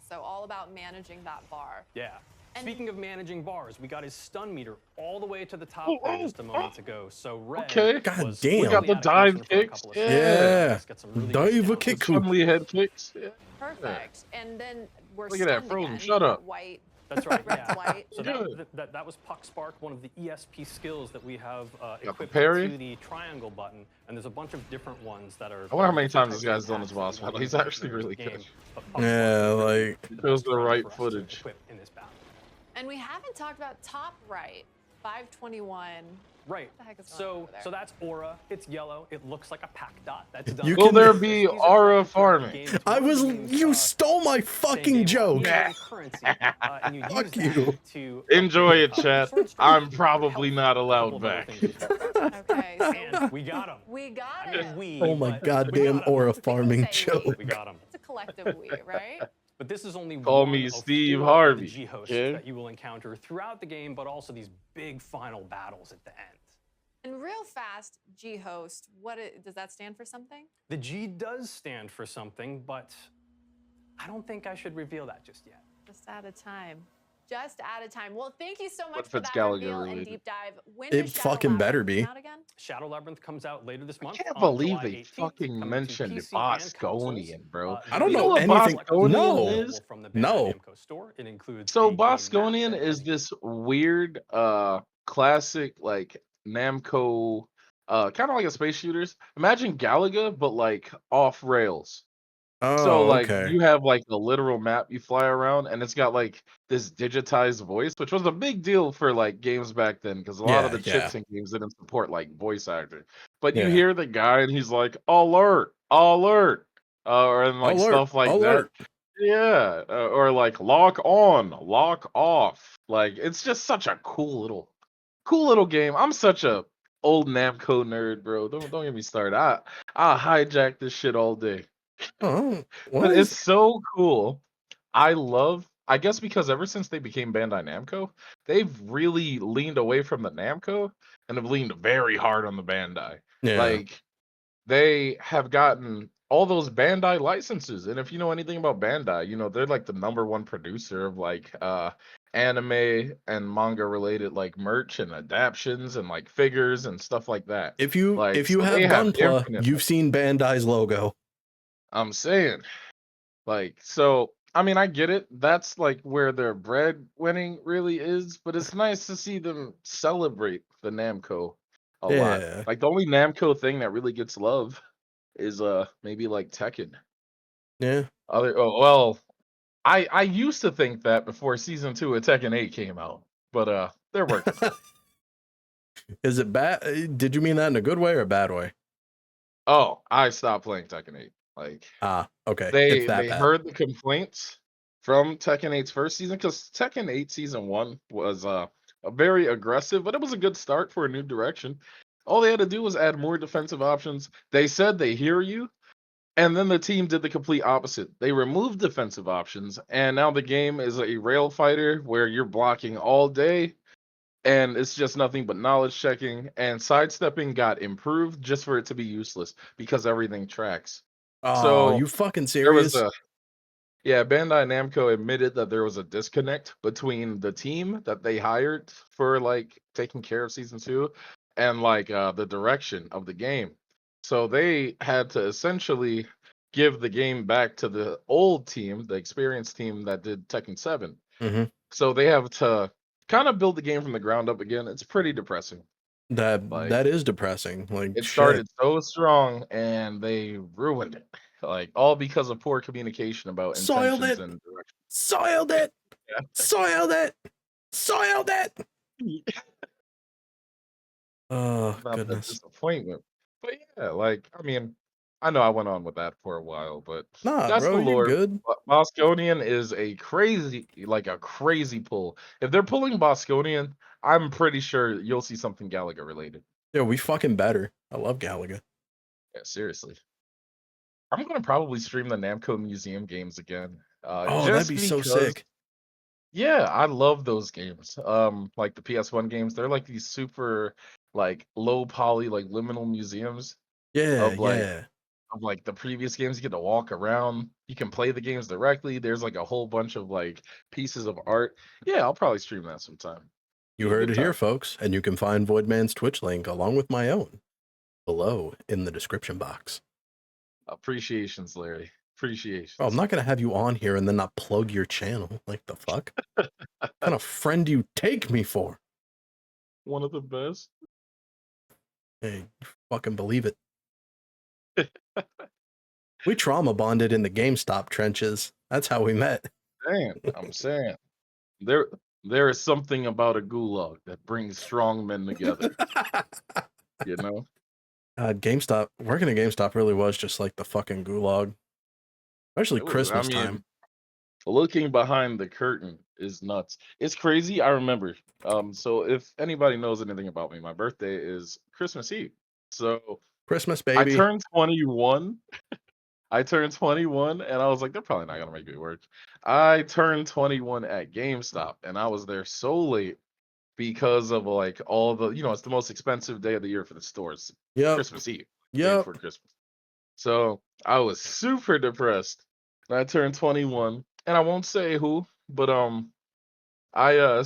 So all about managing that bar. Yeah. And- Speaking of managing bars, we got his stun meter all the way to the top there just a moment ago. So red Okay. God was damn. We got really the out of commission dive for a kicks. couple of Yeah. seconds. Yeah. Get some really good Dive damage. kick. The friendly head kicks. Yeah. Perfect. And then we're Look at that, stunned Frozen, again. shut That up. White. That's right. Red's Yeah. white. So Good. that was Puck Spark, one of the ESP skills that we have the equipped parry. to the triangle button, and there's a bunch of different ones that are. I wonder how many different times this types guy's of done his attacks that boss we will battle. He's use actually in this really game, good. but Puck Spark Yeah, is really like- He the shows best the friend right for us to footage. equip in this battle. And we haven't talked about top right. 521. Right. What the heck is going on So over there? so that's aura. It's yellow. It looks like a pack dot. That's done. You Will can- there be These are aura technically farming? games- one I of the was games, you stole my fucking joke. in-game currency, and you use Fuck that you. to Enjoy upgrade, it, chat. sword strength, I'm probably health, not a allowed couple of other back. things as well. Okay, so And we got him. we got I it. mean, Oh my but goddamn we got 'em. aura can farming say joke. We got him. It's a collective we, right? But this is only Call one me of Steve 4 Harvey, of the G hosts okay? that you will encounter throughout the game, but also these big final battles at the end. And real fast, G host. Does that stand for something? The G does stand for something, but I don't think I should reveal that just yet. Just out of time. Just out of time. Well, thank you so much What if for it's that Gallagher reveal and related? deep dive. When It does Shadow fucking better Labyrinth be. come out again? Shadow Labyrinth comes out later this month. I can't on believe July they 18th, fucking coming to mentioned PC and consoles. Bosconian, bro. I don't You know what anything- Bosconian No. is? From the No. Bandai Namco store. It includes So a game map Bosconian that is has- this weird classic like Namco kind of like a space shooters. Imagine Galaga but like off rails. Oh, So like okay. you have like a literal map you fly around and it's got like this digitized voice, which was a big deal for like games back then because a lot of Yeah, the chips in games didn't support like voice actor. But you Yeah. hear the guy and he's like alert, alert, and like Alert, stuff like alert. that. Yeah, or like lock on, lock off. Like it's just such a cool little game. I'm such a old Namco nerd, bro. Don't get me started. I hijack this shit all day. Oh, But what? it's so cool. I guess because ever since they became Bandai Namco, they've really leaned away from the Namco and have leaned very hard on the Bandai. Yeah. Like they have gotten all those Bandai licenses. And if you know anything about Bandai, you know they're like the #1 producer of like anime and manga related like merch and adaptions and like figures and stuff like that. If you Like, if you so have they have Gunpla, infinite- you've seen Bandai's logo. I'm saying, like, so I mean, I get it. That's like where their bread winning really is, but it's nice to see them celebrate the Namco a lot. Yeah. Like the only Namco thing that really gets love is maybe like Tekken. Yeah. I used to think that before season 2 of Tekken 8 came out, but they're working on it. Is it bad? Did you mean that in a good way or a bad way? Oh, I stopped playing Tekken 8. Like Okay. they it's that bad. heard the complaints from Tekken 8's first season because Tekken 8 season 1 was a very aggressive, but it was a good start for a new direction. All they had to do was add more defensive options. They said they hear you, and then the team did the complete opposite. They removed defensive options, and now the game is a rail fighter where you're blocking all day, and it's just nothing but knowledge checking, and sidestepping got improved just for it to be useless because everything tracks. Oh, So you fucking there was serious? Yeah, Bandai Namco admitted that there was a disconnect between the team that they hired for like taking care of season 2 and like the direction of the game. So they had to essentially give the game back to the old team, the experienced team that did Tekken 7. Mm-hmm. So they have to kind of build the game from the ground up again. It's pretty depressing. Like That is depressing. Like it shit. started so strong and they ruined it. Like all because of poor communication about Soiled intentions it. and direction. Soiled it. Yeah. Soiled it. Soiled it. Oh About that goodness. disappointment. But yeah, like I mean, I know I went on with that for a while, but Nah, that's bro, the you're lore. good. Bosconian is a crazy, like a crazy pull. If they're pulling Bosconian, I'm pretty sure you'll see something Galaga related. Yeah, we fucking better. I love Galaga. Yeah, seriously. I'm gonna probably stream the Namco Museum games again. Oh, that'd Just be so because sick. yeah, I love those games. Like the PS1 games, they're like these super like low poly, like liminal museums Yeah, of yeah. the previous games. You get to walk around, you can play the games directly. There's like a whole bunch of like pieces of art. Yeah, I'll probably stream that sometime. You Be a heard good it here, time. folks, and you can find Voidman's Twitch link along with my own below in the description box. Appreciations, Larry. Bro, I'm Appreciations. not gonna have you on here and then not plug your channel. Like the fuck? What kind of friend do you take me for? One of the best. Hey, fucking believe it. We trauma bonded in the GameStop trenches. That's how we met. I'm saying there is something about a gulag that brings strong men together. You know? GameStop, working at GameStop really was just like the fucking gulag. Especially It was, I Christmas mean, time. looking behind the curtain is nuts. It's crazy. I remember. So if anybody knows anything about me, my birthday is Christmas Eve. So Christmas, I baby. turned 21. I turned 21 and I was like, they're probably not gonna make me work. I turned 21 at GameStop and I was there so late because of like all the, it's the most expensive day of the year for the stores. Yep. Christmas Eve, day Yep. before Christmas. So I was super depressed. And I turned 21, and I won't say who, but I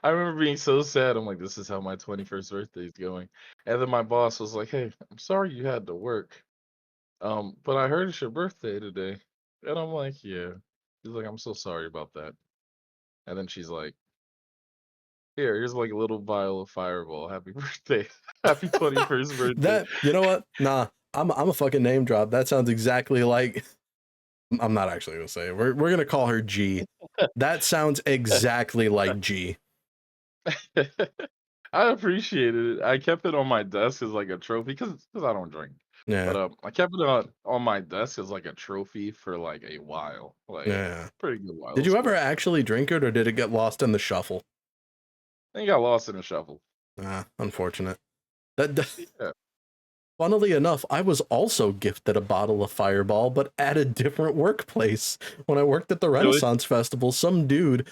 I remember being so sad. I'm like, this is how my 21st birthday is going. And then my boss was like, hey, I'm sorry you had to work. But I heard it's your birthday today. And I'm like, yeah. She's like, I'm so sorry about that. And then she's like, here's like a little vial of Fireball. Happy birthday. Happy 21st birthday. That, you know what? Nah, I'm a fucking name drop. That sounds exactly like I'm not actually gonna say it. We're gonna call her G. That sounds exactly like G. I appreciated it. I kept it on my desk as like a trophy because I don't drink. Yeah. But I kept it on my desk as like a trophy for like a while. Like Yeah. pretty good while. Did It was you ever cool. actually drink it or did it get lost in the shuffle? I think I got lost in the shuffle. Ah, unfortunate. Yeah. Funnily enough, I was also gifted a bottle of Fireball, but at a different workplace. When I worked at the Really? Renaissance Festival, some dude,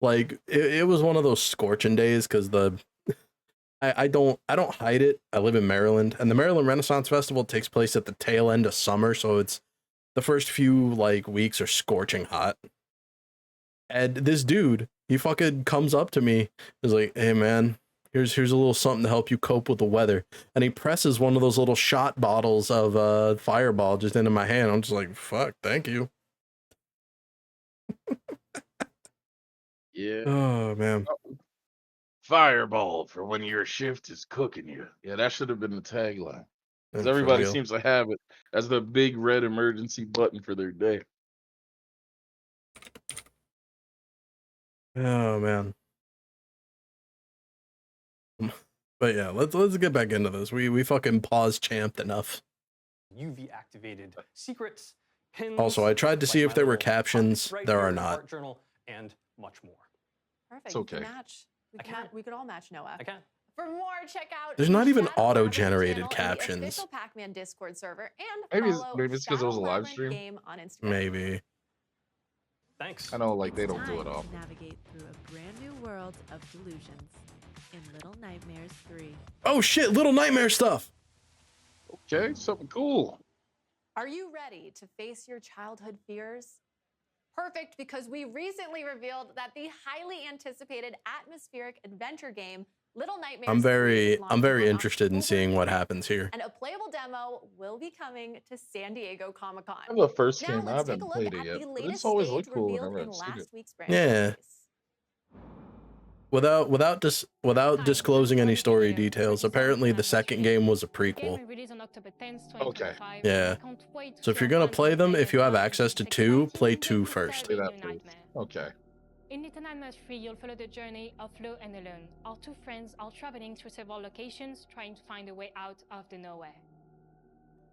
like, it was one of those scorching days because I don't hide it. I live in Maryland, and the Maryland Renaissance Festival takes place at the tail end of summer, so it's the first few like weeks are scorching hot. And this dude, he fucking comes up to me, is like, "Hey man, here's a little something to help you cope with the weather." And he presses one of those little shot bottles of Fireball just into my hand. I'm just like, "Fuck, thank you." Yeah. Oh man. Fireball for when your shift is cooking you. Yeah, that should have been the tagline. Because For everybody real. seems to have it as the big red emergency button for their day. Oh man. But yeah, let's get back into this. We fucking pause champed enough. UV activated secrets, pins. Also, I tried to like see if my there were little captions. right There here are in the not. art journal, and much more. Perfect. It's You okay. can match. I can. We could all match Noah. I can. For more, check out. There's the not even Shadow Labyrinth auto-generated channel and captions. The official Pac-Man Discord server, and Maybe it's follow maybe it's because it was a Shadow live Labyrinth stream. game on Instagram. Maybe. Thanks. I know like they It's don't do it time often. to navigate through a brand new world of delusions in Little Nightmares 3. Oh shit, Little Nightmare stuff. Okay, something cool. Are you ready to face your childhood fears? Perfect, because we recently revealed that the highly anticipated atmospheric adventure game Little Nightmares I'm 3 is very launching on interested in seeing what October 18th, happens here. and a playable demo will be coming to San Diego Comic-Con. I have the first Now game. I let's take a haven't look played it at yet, the but it's latest always stage looked cool revealed whenever in I've seen it. last week's branch Yeah. Without disclosing any story details, apparently the second game was a prequel. Okay. Yeah. So if you're gonna play them, if you have access to 2, play 2 first. Play that first. Okay. In Little Nightmares 3, you'll follow the journey of Flo and Alone. Our two friends are traveling through several locations, trying to find a way out of the nowhere.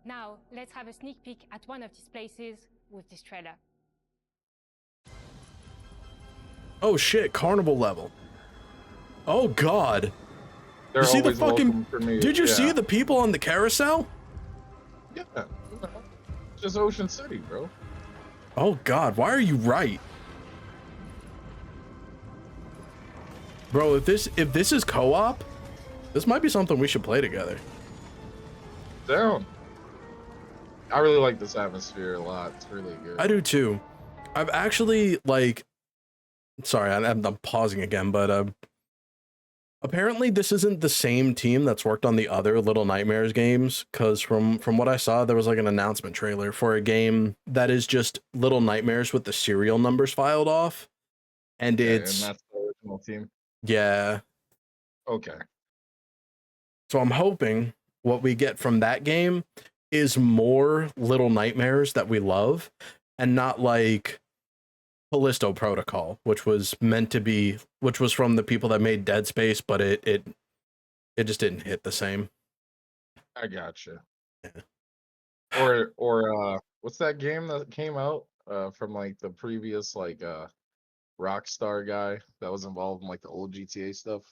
Now, let's have a sneak peek at one of these places with this trailer. Oh shit, carnival level. Oh god. They're you see the always welcome for me. Did you see Yeah. the people on the carousel? Yeah. It's just Ocean City, bro. Oh god, why are you right? Bro, if this is co-op, this might be something we should play together. Down. I really like this atmosphere a lot. It's really good. I do too. I've actually sorry, I'm pausing again, but apparently this isn't the same team that's worked on the other Little Nightmares games, because from what I saw, there was like an announcement trailer for a game that is just Little Nightmares with the serial numbers filed off, and Yeah, it's and that's the original team. yeah. Okay. So I'm hoping what we get from that game is more Little Nightmares that we love, and not like Callisto Protocol, which was meant to be, which was from the people that made Dead Space, but it just didn't hit the same. I gotcha. Yeah. Or what's that game that came out from like the previous Rockstar guy that was involved in like the old GTA stuff?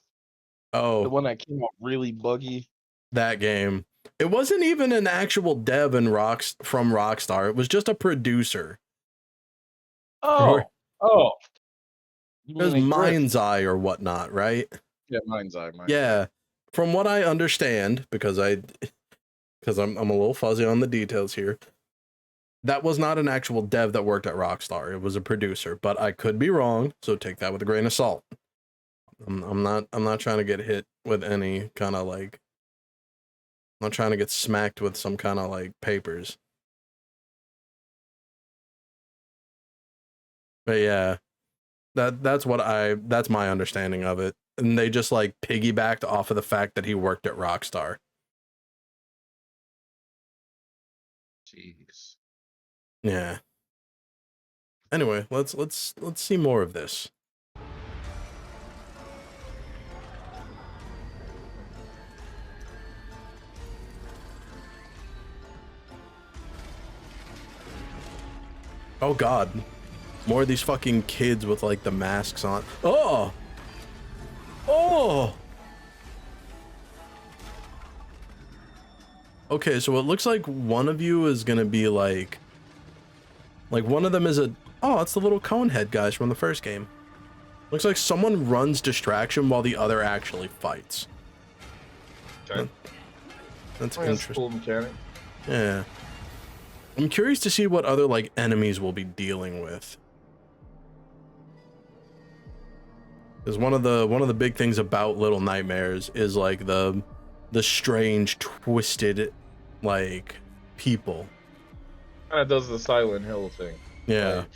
The Oh, one that came out really buggy. that game. It wasn't even an actual dev from Rockstar. It was just a producer. Oh. You It was mean a grift? Mind's Eye or whatnot, right? Yeah, Mind's Eye. Yeah. From what I understand, because I'm a little fuzzy on the details here, that was not an actual dev that worked at Rockstar. It was a producer, but I could be wrong, so take that with a grain of salt. I'm not trying to get hit with any kind of like, I'm not trying to get smacked with some kind of like papers. But yeah, that's my understanding of it. And they just like piggybacked off of the fact that he worked at Rockstar. Jeez. Yeah. Anyway, let's see more of this. Oh god. More of these fucking kids with like the masks on. Oh! Oh! Okay, so it looks like one of you is gonna be like one of them is it's the little Conehead guys from the first game. Looks like someone runs distraction while the other actually fights. Okay. That's That's interesting. cool mechanic. Yeah. I'm curious to see what other like enemies we'll be dealing with. Because one of the big things about Little Nightmares is like the strange, twisted, like people. Kind of does the Silent Hill thing. Yeah. Like,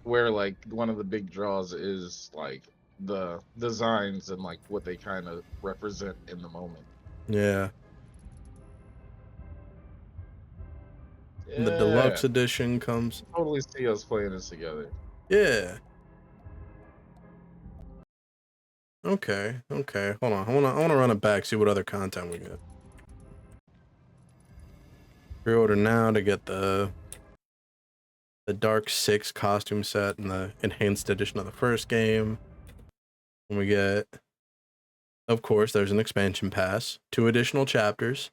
where like one of the big draws is like the designs and like what they kind of represent in the moment. Yeah. And the deluxe edition comes. Totally see us playing this together. Yeah. Okay. Hold on. I want to run it back, see what other content we got. Pre-order now to get the Dark 6 costume set and the enhanced edition of the first game. And we get, of course, there's an expansion pass, 2 additional chapters,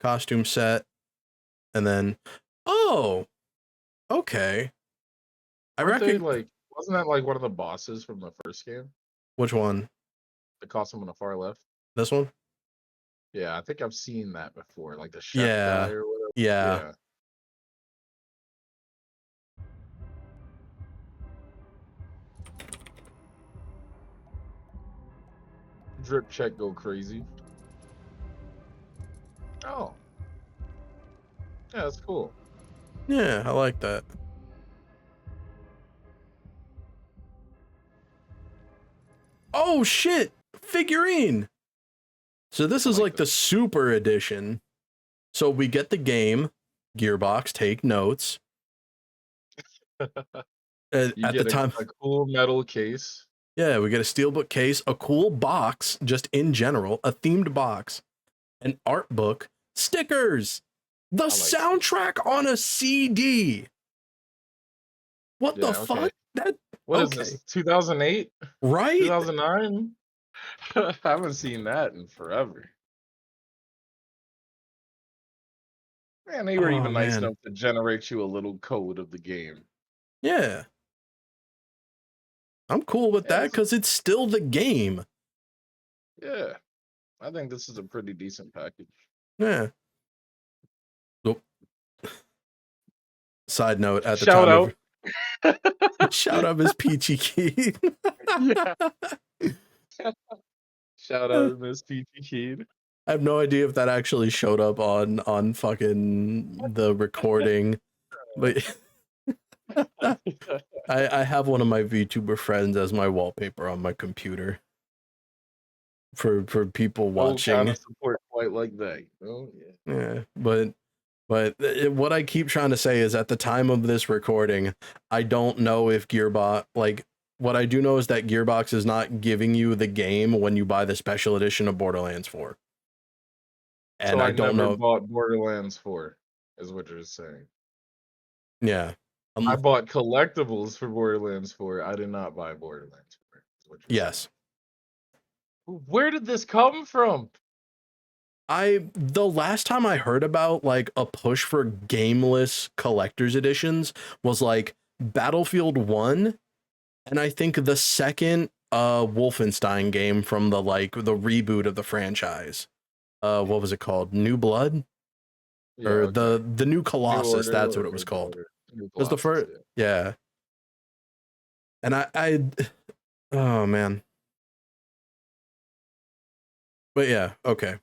costume set, and then okay. I reckon like wasn't that like one of the bosses from the first game? Which one? The costume on the far left. This one? Yeah, I think I've seen that before, like the chef Yeah. guy or whatever. Yeah. drip check go crazy. Oh. Yeah, that's cool. Yeah, I like that. Oh shit! Figurine! So this is like the super edition. So we get the game, Gearbox, take notes. At the time, a cool metal case. Yeah, we get a steelbook case, a cool box, just in general, a themed box, an art book, stickers, the soundtrack on a CD. What the fuck? What is this? 2008? Right? 2009? I haven't seen that in forever. Man, they were even nice enough to generate you a little code of the game. Yeah. I'm cool with that because it's still the game. Yeah. I think this is a pretty decent package. Yeah. Oh. Side note, at the Shout time out. of shout out Miss Peachy Keen. Yeah. Shout out Miss Peachy Keen. I have no idea if that actually showed up on fucking the recording, but I have one of my VTuber friends as my wallpaper on my computer for people watching. Kind of support quite like that. Oh yeah. Yeah, but what I keep trying to say is at the time of this recording, I don't know if Gearbox, like, what I do know is that Gearbox is not giving you the game when you buy the special edition of Borderlands 4. And so I don't never know. Bought Borderlands 4, is what you're saying. Yeah. I bought collectibles for Borderlands 4. I did not buy Borderlands 4. Is what you're yes. Saying. Where did this come from? The last time I heard about like a push for gameless collector's editions was like Battlefield 1, and I think the second Wolfenstein game from the reboot of the franchise. What was it called? New Blood? Yeah, or okay. the New Colossus, New that's Order, what it was called. New Was the Colossus, first yeah. And I oh man. But yeah, okay.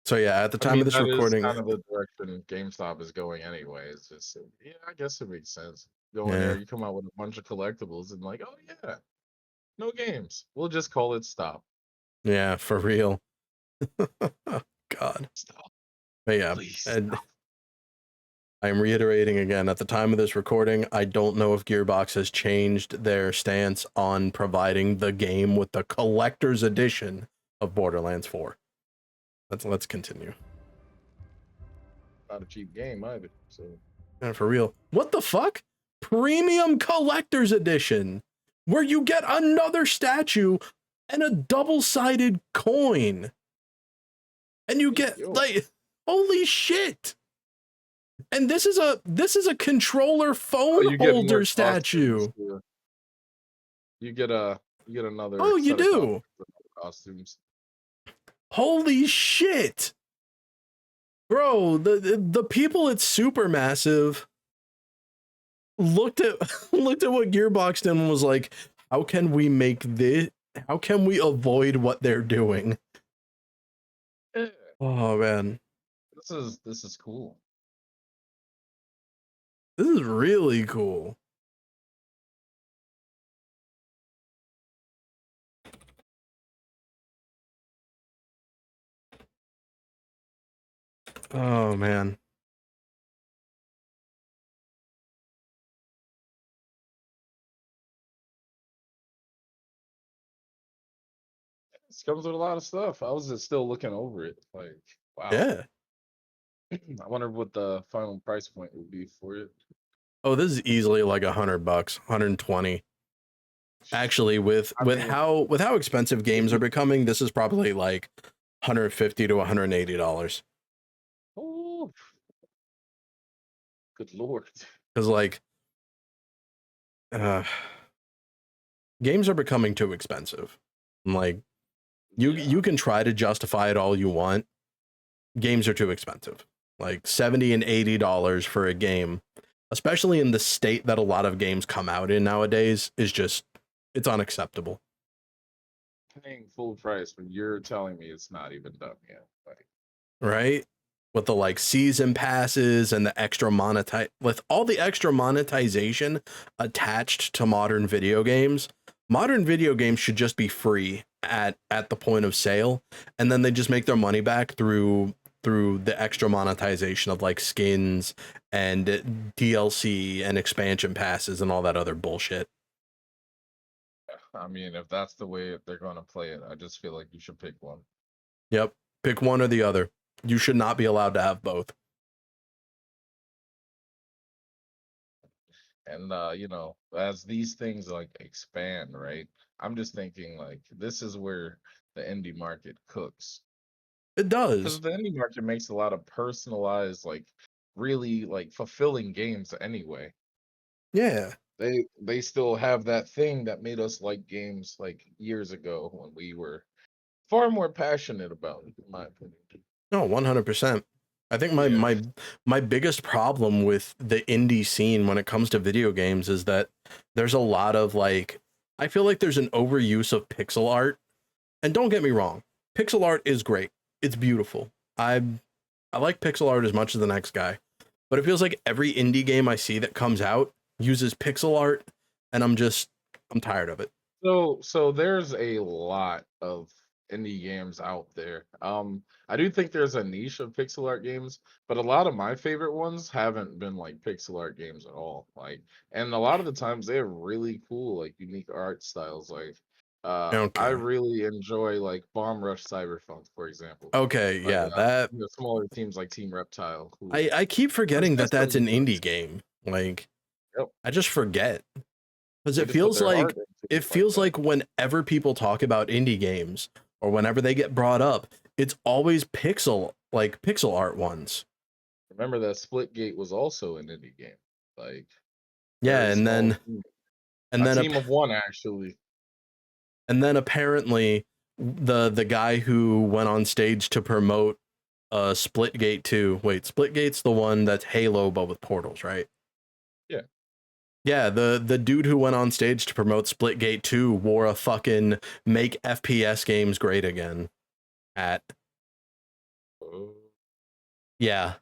So yeah, at the time of this recording, kind of the direction GameStop is going anyway. It's just yeah, I guess it makes sense. Go in Yeah. there, you come out with a bunch of collectibles, and like, oh yeah, no games. We'll just call it stop. yeah, for real. God. Stop. But yeah, Please and stop. I'm reiterating again, at the time of this recording, I don't know if Gearbox has changed their stance on providing the game with the collector's edition of Borderlands 4. Let's continue. Not a cheap game either. So And for real, what the fuck? Premium collector's edition, where you get another statue and a double-sided coin. And you get like, holy shit. And this is a controller phone holder statue. You get another. Oh, you set of do. costumes. Holy shit. Bro, the people at Supermassive looked at what Gearbox did and was like, how can we make this? How can we avoid what they're doing? Oh man. This is cool. This is really cool. Oh man. This comes with a lot of stuff. I was just still looking over it. Like, wow. Yeah. I wonder what the final price point would be for it. Oh, this is easily like $100, 120. Actually, with how expensive games are becoming, this is probably like $150 to $180. Oh, good lord! Because like, games are becoming too expensive. Like, you can try to justify it all you want. Games are too expensive. Like $70 and $80 for a game, especially in the state that a lot of games come out in nowadays, is just, it's unacceptable. paying full price when you're telling me it's not even done yet. Like, right? With the like season passes and the extra with all the extra monetization attached to modern video games should just be free at the point of sale, and then they just make their money back through the extra monetization of like skins and DLC and expansion passes and all that other bullshit. I mean, if that's the way they're going to play it, I just feel like you should pick one. Yep, pick one or the other. You should not be allowed to have both. And you know, as these things like expand, right? I'm just thinking like this is where the indie market cooks. It Because does. the indie market makes a lot of personalized, like really like fulfilling games anyway. Yeah. They still have that thing that made us like games like years ago when we were far more passionate about it, in my opinion. No, 100%. I think Yeah. my biggest problem with the indie scene when it comes to video games is that there's a lot of like, I feel like there's an overuse of pixel art. And don't get me wrong, pixel art is great. It's beautiful. I like pixel art as much as the next guy. But it feels like every indie game I see that comes out uses pixel art, and I'm tired of it. So there's a lot of indie games out there. I do think there's a niche of pixel art games, but a lot of my favorite ones haven't been like pixel art games at all. Like, and a lot of the times they have really cool, like unique art styles. Like, I Okay. really enjoy like Bomb Rush Cyberpunk, for example. Okay, But yeah, that you know, smaller teams like Team Reptile, who I keep their forgetting that that's systems an are indie game. Like, yep, I just forget. Because they just put their heart into it it like feels that. like whenever people talk about indie games or whenever they get brought up, it's always pixel art ones. Remember that Splitgate was also an indie game, like Yeah, very small team. and A then team of one actually. apparently the guy who went on stage to promote Splitgate 2. Wait, Splitgate's the one that's Halo but with portals, right? Yeah. Yeah, the dude who went on stage to promote Splitgate 2 wore a fucking make FPS games great again hat. Oh. Yeah.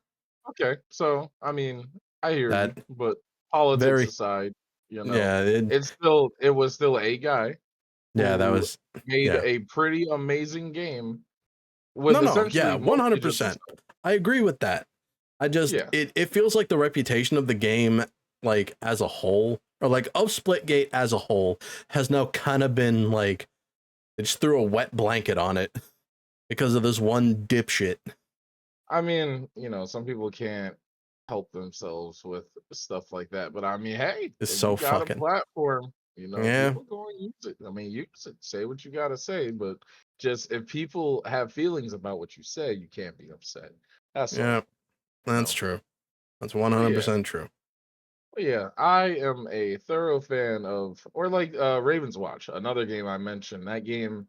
Okay, so I mean, I hear you, That but politics very aside, you know, yeah, it was still a guy yeah, that who was made yeah. a pretty amazing game with No, yeah, essentially mostly just 100%. himself. I agree with that. I just Yeah. it feels like the reputation of the game like as a whole or like of Splitgate as a whole has now kind of been like they just threw a wet blanket on it because of this one dipshit. I mean, you know, some people can't help themselves with stuff like that, but I mean, hey, It's if so you got a fucking platform, you know, yeah. people go and use it. I mean, use it, say what you gotta say, but just if people have feelings about what you say, you can't be upset. That's Yeah, all. You that's know? true. That's But yeah. 100% true. But yeah, I am a thorough fan of, or like Raven's Watch, another game I mentioned. That game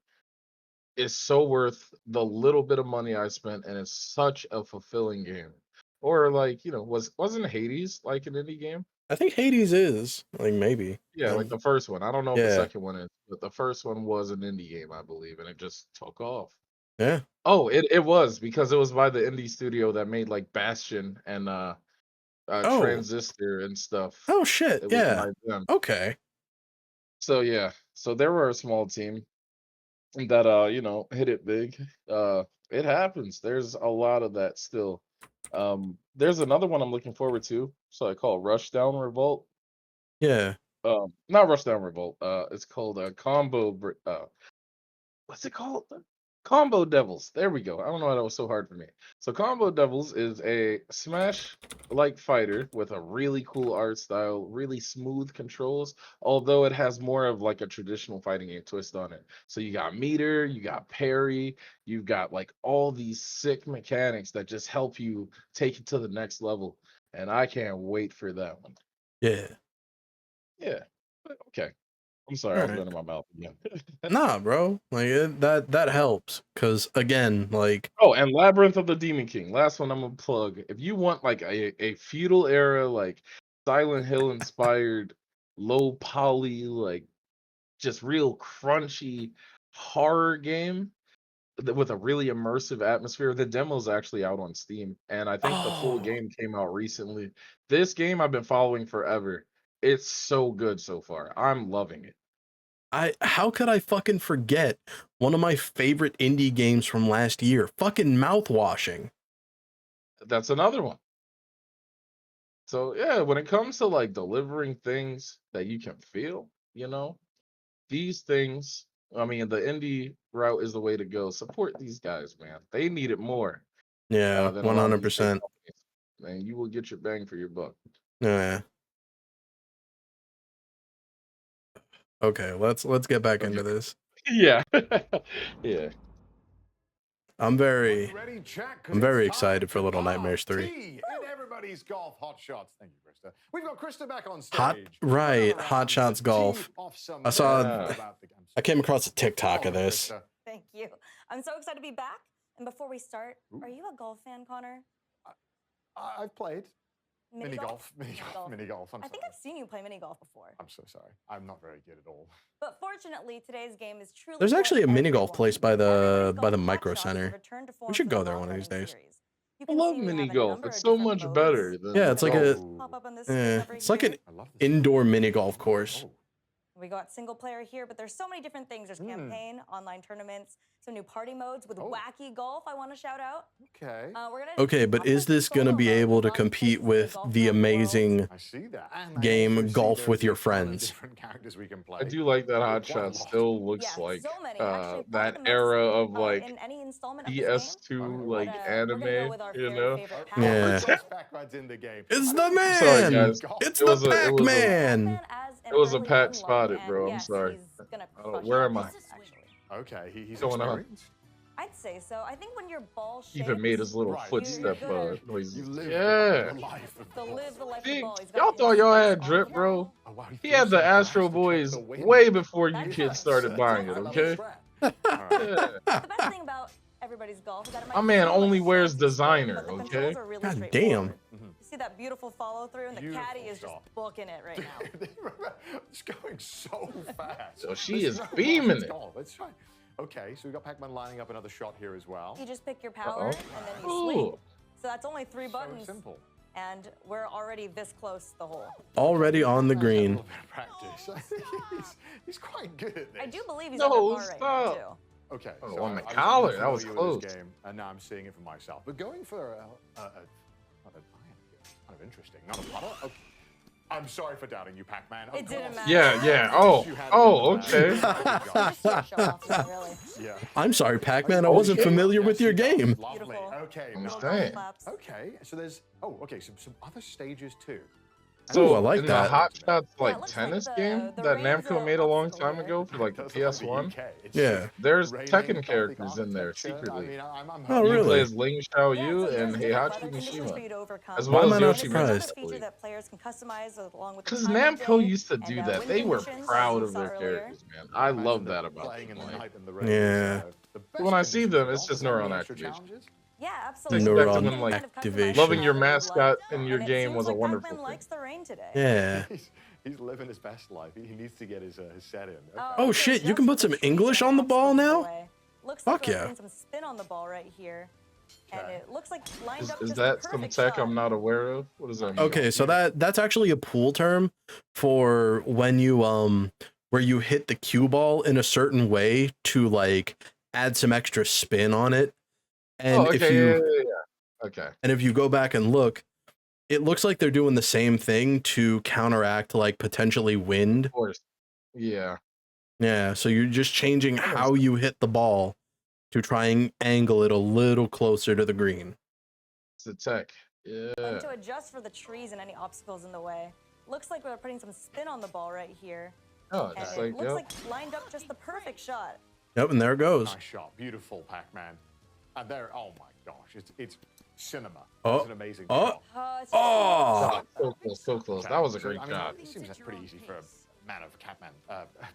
is so worth the little bit of money I spent, and it's such a fulfilling game. Or like, you know, wasn't Hades like an indie game? I think Hades is like maybe. Yeah, like the first one. I don't know if the Yeah. second one is, but the first one was an indie game, I believe, and it just took off. Yeah. Oh, it was because it was by the indie studio that made like Bastion and Oh. Transistor and stuff. Oh shit. It was Yeah. by them. Okay. So yeah, so there were a small team that you know, hit it big. It happens. There's a lot of that still. There's another one I'm looking forward to. So I call Rushdown Revolt. Yeah. Not Rushdown Revolt. It's called what's it called? Combo Devils. There we go. I don't know why that was so hard for me. So Combo Devils is a Smash like fighter with a really cool art style, really smooth controls, although it has more of like a traditional fighting game twist on it. So you got meter, you got parry, you've got like all these sick mechanics that just help you take it to the next level. And I can't wait for that one. Yeah. Yeah. Okay. I'm sorry, All I was right. running my mouth again. Nah, bro. Like that helps cuz again, like Oh, and Labyrinth of the Demon King. Last one I'm gonna plug. If you want like a feudal era, like Silent Hill inspired, low poly, like just real crunchy, horror game with a really immersive atmosphere. The demo's actually out on Steam, and I think the full Oh, game came out recently. This game I've been following forever. It's so good so far. I'm loving it. how could I fucking forget one of my favorite indie games from last year? Fucking Mouthwashing. That's another one. So yeah, when it comes to like delivering things that you can feel, these things, I mean, the indie route is the way to go. Support these guys, man. They need it more Yeah, than a lot of these big 100%. companies. Man, you will get your bang for your buck. Yeah. Okay, let's get back into this. Yeah. Yeah. I'm very Ready, chat, 'cause I'm very it's time excited for to Little Nightmares 3. party in everybody's golf hot shots. Thank you, Krista. We've got Krista back on stage. Hot Shots Golf. I saw I came across a TikTok of this. Thank you. I'm so excited to be back. And before we start, are you a golf fan, Connor? I've played Mini golf? mini golf. I think I've seen you play mini golf before. I'm so sorry. I'm not very good at all. But fortunately, today's game is truly. There's actually a mini golf place by the Micro Shots Center. return to form We should for the go there one of long-running these days. series. You I can love see we mini have a golf. number It's of so different much modes. better than Yeah, it's like a Pop up on this screen over it's like an here. indoor mini golf course. We got single player here, but there's so many different things. There's campaign, online tournaments, some new party modes with wacky golf. I want to shout out. Okay. We're gonna Okay, but is this going to be able to compete with the amazing game Golf with Your Friends? I do like that Hot Shot still looks like that era of like PS2 like anime, Yeah. It's the man. Sorry, guys. It's It the was a- it was a- Pac-Man. It was a pack spotted, bro. I'm sorry. Where am I? Okay, he's Going on. experienced. I'd say so. I think when your ball shakes, Even made his little Right. footstep You noises. live Yeah. the life of to live the life of See, the ball. He's y'all got thought y'all had drip, bro. Oh, wow, He had the feels so Astro fast to Boys get the win. way before you That's kids right. started buying it, I love okay? his rap. All right. Yeah. The best thing about everybody's golf is that it might My man feel like only a wears fancy sport, designer, but the okay? controls are really God straightforward. damn. You see that beautiful follow through, and the Beautiful caddy is just shot. booking it right now. It's going so fast. So she There's is no rush, beaming it's it. golf. Let's try. Okay, so we got Pac-Man lining up another shot here as well. You just pick your power, Uh-oh. and then you swing. Ooh. So that's only 3 So buttons, simple. and we're already this close to the hole. Already on the A green. little bit of practice. he's quite good at this. I do believe he's No, on the par right now, stop. too. Okay. Oh, so on the I was collar, familiar that was with close. this game, and now I'm seeing it for myself. But going for an iron here, it's kind of interesting. Not a putter. Okay. I'm sorry for doubting you, Pac-Man. It didn't matter. Yeah. Okay. Yeah. I'm sorry, Pac-Man. I wasn't familiar with your game. Lovely. Beautiful. Okay. Understand. Okay. So there's okay. Some other stages too. So Ooh, I like in that. the Hot Shots Yeah, it like looks tennis like game the that reins Namco are made a long obstacle time here. ago for like the Does look like the PS1, UK. It's Yeah. there's raining Tekken Gothic characters in there architecture. secretly. I mean, I'm Oh, You really? play as Ling Xiao Yeah, Yu so there's and different Heihachi weather conditions for you Mishima, to overcome. as Why well am as I not Yoshi There's another surprised? feature that players can customize along with the Because time of Namco day used to and, do wind that. They were conditions, as proud you of saw their earlier. characters, man. I imagine love them that about playing in the them. night in the rain. Yeah. So the But when I best see conditions them, for it's golf, just is there any neuron extra activation. challenges? Yeah, I absolutely. expect Neuron them like activation. loving your however you'd mascot like. in your And it game seems was a like wonderful Pac-Man thing. likes the rain today. Yeah. He's living his best life. He needs to get his set in. Okay. Oh shit, you can put some English on the ball now? Looks Fuck like we're yeah. putting some spin on the ball right here. And Okay. it looks like lined Is, up is just that the some perfect tech shot. I'm not aware of? What does that mean? Okay, so that's actually a pool term for when you where you hit the cue ball in a certain way to like add some extra spin on it. And Oh, if okay, you yeah. Okay. and if you go back and look, it looks like they're doing the same thing to counteract like potentially wind. Of course. Yeah. Yeah, so you're just changing how you hit the ball to try and angle it a little closer to the green. It's the tech. Yeah. And to adjust for the trees and any obstacles in the way. Looks like we're putting some spin on the ball right here. Oh, And just it like, looks yep. like lined up just the perfect shot. Yep, and there it goes. Nice shot. Beautiful, Pac-Man. And there, oh my gosh, it's cinema. Oh. It's an amazing Oh. shot. It's Oh! So close, so close. Okay, That was a so, great I mean, shot. It seems that's pretty easy for a man of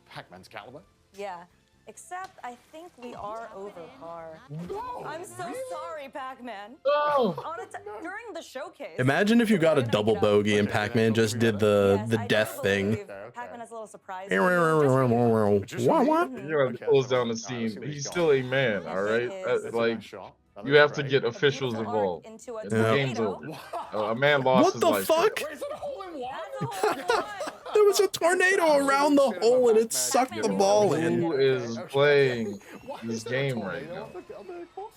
Pac-Man's caliber. Yeah. Except I think we are over par. No, I'm so sorry, Pac-Man. No. During the showcase. Imagine if you got a double bogey and Okay, Pac-Man just did the I do death thing. believe Pac-Man has a little surprise. for you. Just for me? What? You're gonna have to close down the scene. He's still a man, all right? Is- That's a Like nice shot. That you looks have to great. get officials beautiful arc involved, into a and the game's tornado. over. A man lost What his the life. fuck? Wait, is that a hole in one? That's a hole in one. There was a tornado around the hole and it sucked the ball in. Who is playing this game right now?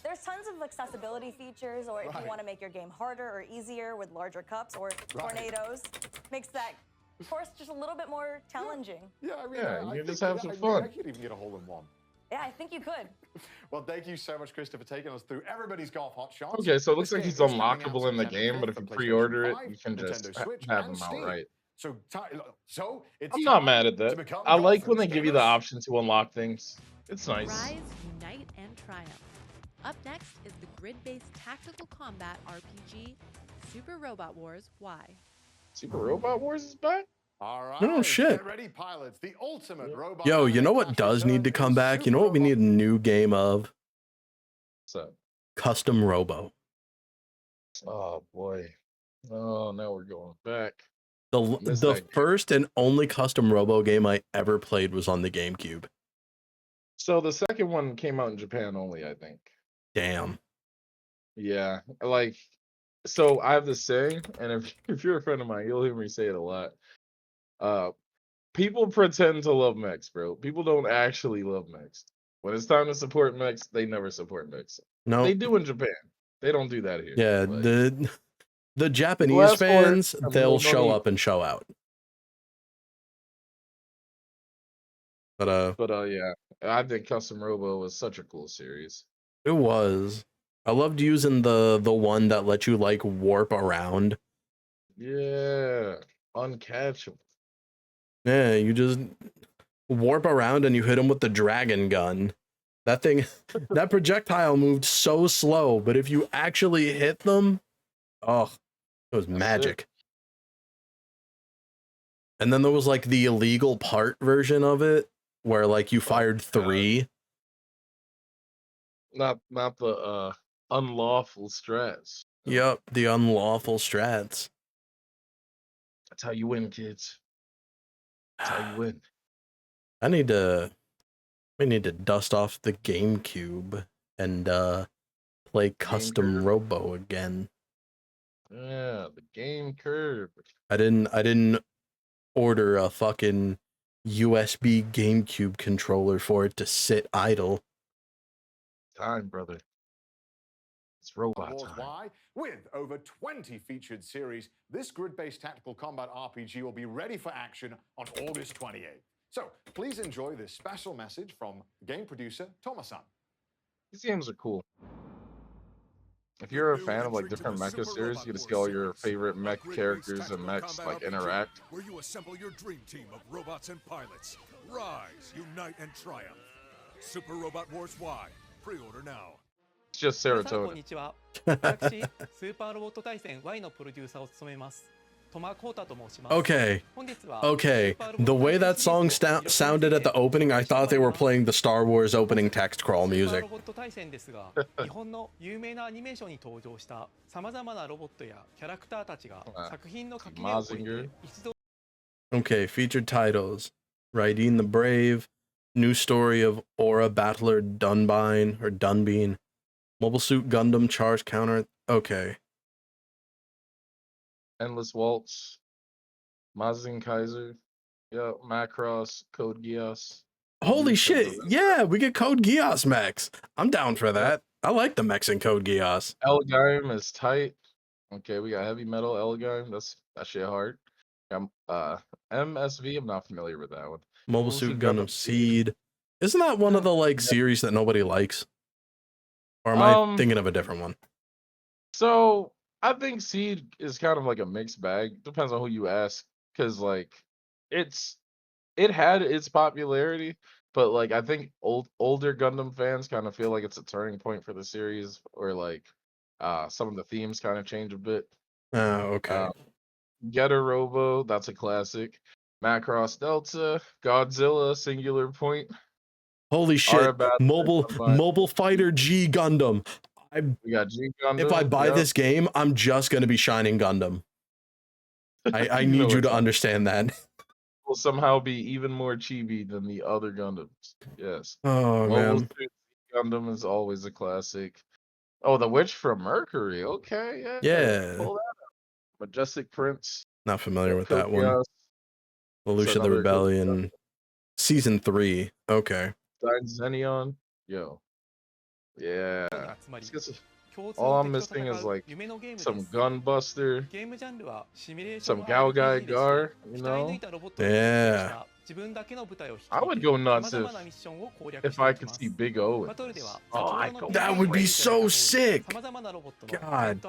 There's tons of accessibility features, or if you want to make your game harder or easier with larger cups or tornadoes, makes that course just a little bit more challenging. Yeah, I mean, Yeah, I you think just have that- some I fun. could even get a hole in one. Yeah, I think you could. Well, thank you so much, Christopher, for taking us through everybody's golf hot shots. Okay, so it looks This like he's game is coming out unlockable in the September game, but 5th if you for pre-order PlayStation it, 5, you can just Nintendo Switch, have and them Steam. outright. So it's I'm not time mad at to that. become I like when they golfers, give you the gamers. option to unlock things. It's nice. Rise, unite, and triumph. Up next is the grid-based tactical combat RPG, Super Robot Wars Y. Super Robot Wars is back? All right. Oh, shit. Get ready, pilots. The ultimate robot. Yo, you know what anime does clash need to returns come in back? You know what we Super need a new game of? So, Custom Robo. oh boy. Oh, now we're going back. The Missed the that game. first and only Custom Robo game I ever played was on the GameCube. So the second one came out in Japan only, I think. Damn. Yeah, like, so I have this saying, and if you're a friend of mine, you'll hear me say it a lot. People pretend to love mechs, bro. People don't actually love mechs. When it's time to support mechs, they never support mechs. No. They do in Japan. They don't do that here. Yeah, Like, the Japanese ask for it, fans, and we they'll don't show need up and show out. But yeah, I think Custom Robo was such a cool series. it was. I loved using the one that let you like warp around. Yeah, uncatchable. Yeah, you just warp around and you hit him with the dragon gun. That thing, that projectile moved so slow, but if you actually hit them, oh, it was magic. And then there was like the illegal part version of it where like you fired 3. Not the unlawful strats. Yep, the unlawful strats. That's how you win, kids. That's how you win. We need to dust off the GameCube and play Custom Robo again. Yeah, the game curve. I didn't order a fucking USB GameCube controller for it to sit idle. Time, brother. It's robot Wars time. Y. With over 20 featured series, this grid-based tactical combat RPG will be ready for action on August 28th. So please enjoy this special message from game producer Thomas-san. These games are cool. If you're a fan of like different mecha series, you get to see all your favorite mech characters and mechs like interact. Where you assemble your dream team of robots and pilots. Rise, unite, and triumph. Super Robot Wars Y. Pre-order now. It's just 皆さんこん serotonin. にちは。私、スーパーロボット対戦 Y のプロデューサーを務めます。トマコータと申します。 Okay. 本日は Okay. The way that song sounded at the opening, I thought they were playing the Star Wars opening text crawl スーパー music. ロボット対戦ですが、日本の有名なアニメーションに登場したさまざまなロボットやキャラクターたちが作品の垣根を越えて一度 Okay, featured titles. Raideen the Brave, New Story of Aura Battler Dunbine or Dunbean, Mobile Suit Gundam Charge Counter. Okay. Endless Waltz, Mazin Kaiser, yeah, Macross, Code Geass. Holy shit. Yeah, we get Code Geass mechs. I'm down for that. I like the mechs in Code Geass. Elgime is tight. Okay, we got Heavy Metal Elgime. That shit hard. MSV, I'm not familiar with that one. Mobile Suit Gundam Seed. Isn't that one of the like series that nobody likes? Or am I thinking of a different one? So I think Seed is kind of like a mixed bag. Depends on who you ask. Cause like it had its popularity, but like I think older Gundam fans kind of feel like it's a turning point for the series, or like some of the themes kind of change a bit. Okay. Getter Robo, that's a classic. Macross Delta, Godzilla, Singular Point. Holy shit! Arbiter, Mobile Fighter G Gundam. We got G Gundam. If I buy yep. this game, I'm just gonna be shining Gundam. I You need know you it's to understand that. will somehow be even more chibi than the other Gundams. Yes. Oh Mobile man. Suit Gundam is always a classic. Oh, the Witch from Mercury. Okay, yeah. Yeah. Pull that up. Majestic Prince. Not familiar with that one. Kokias. Lelouch of the another Kokias. Rebellion. Season 3. Okay. Xenion. Yo. Yeah. Let's get some- All I'm missing is like some Gunbuster, some Galgai Gar, you know? Yeah. I would go nuts if I could see Big O. That would be so sick. God.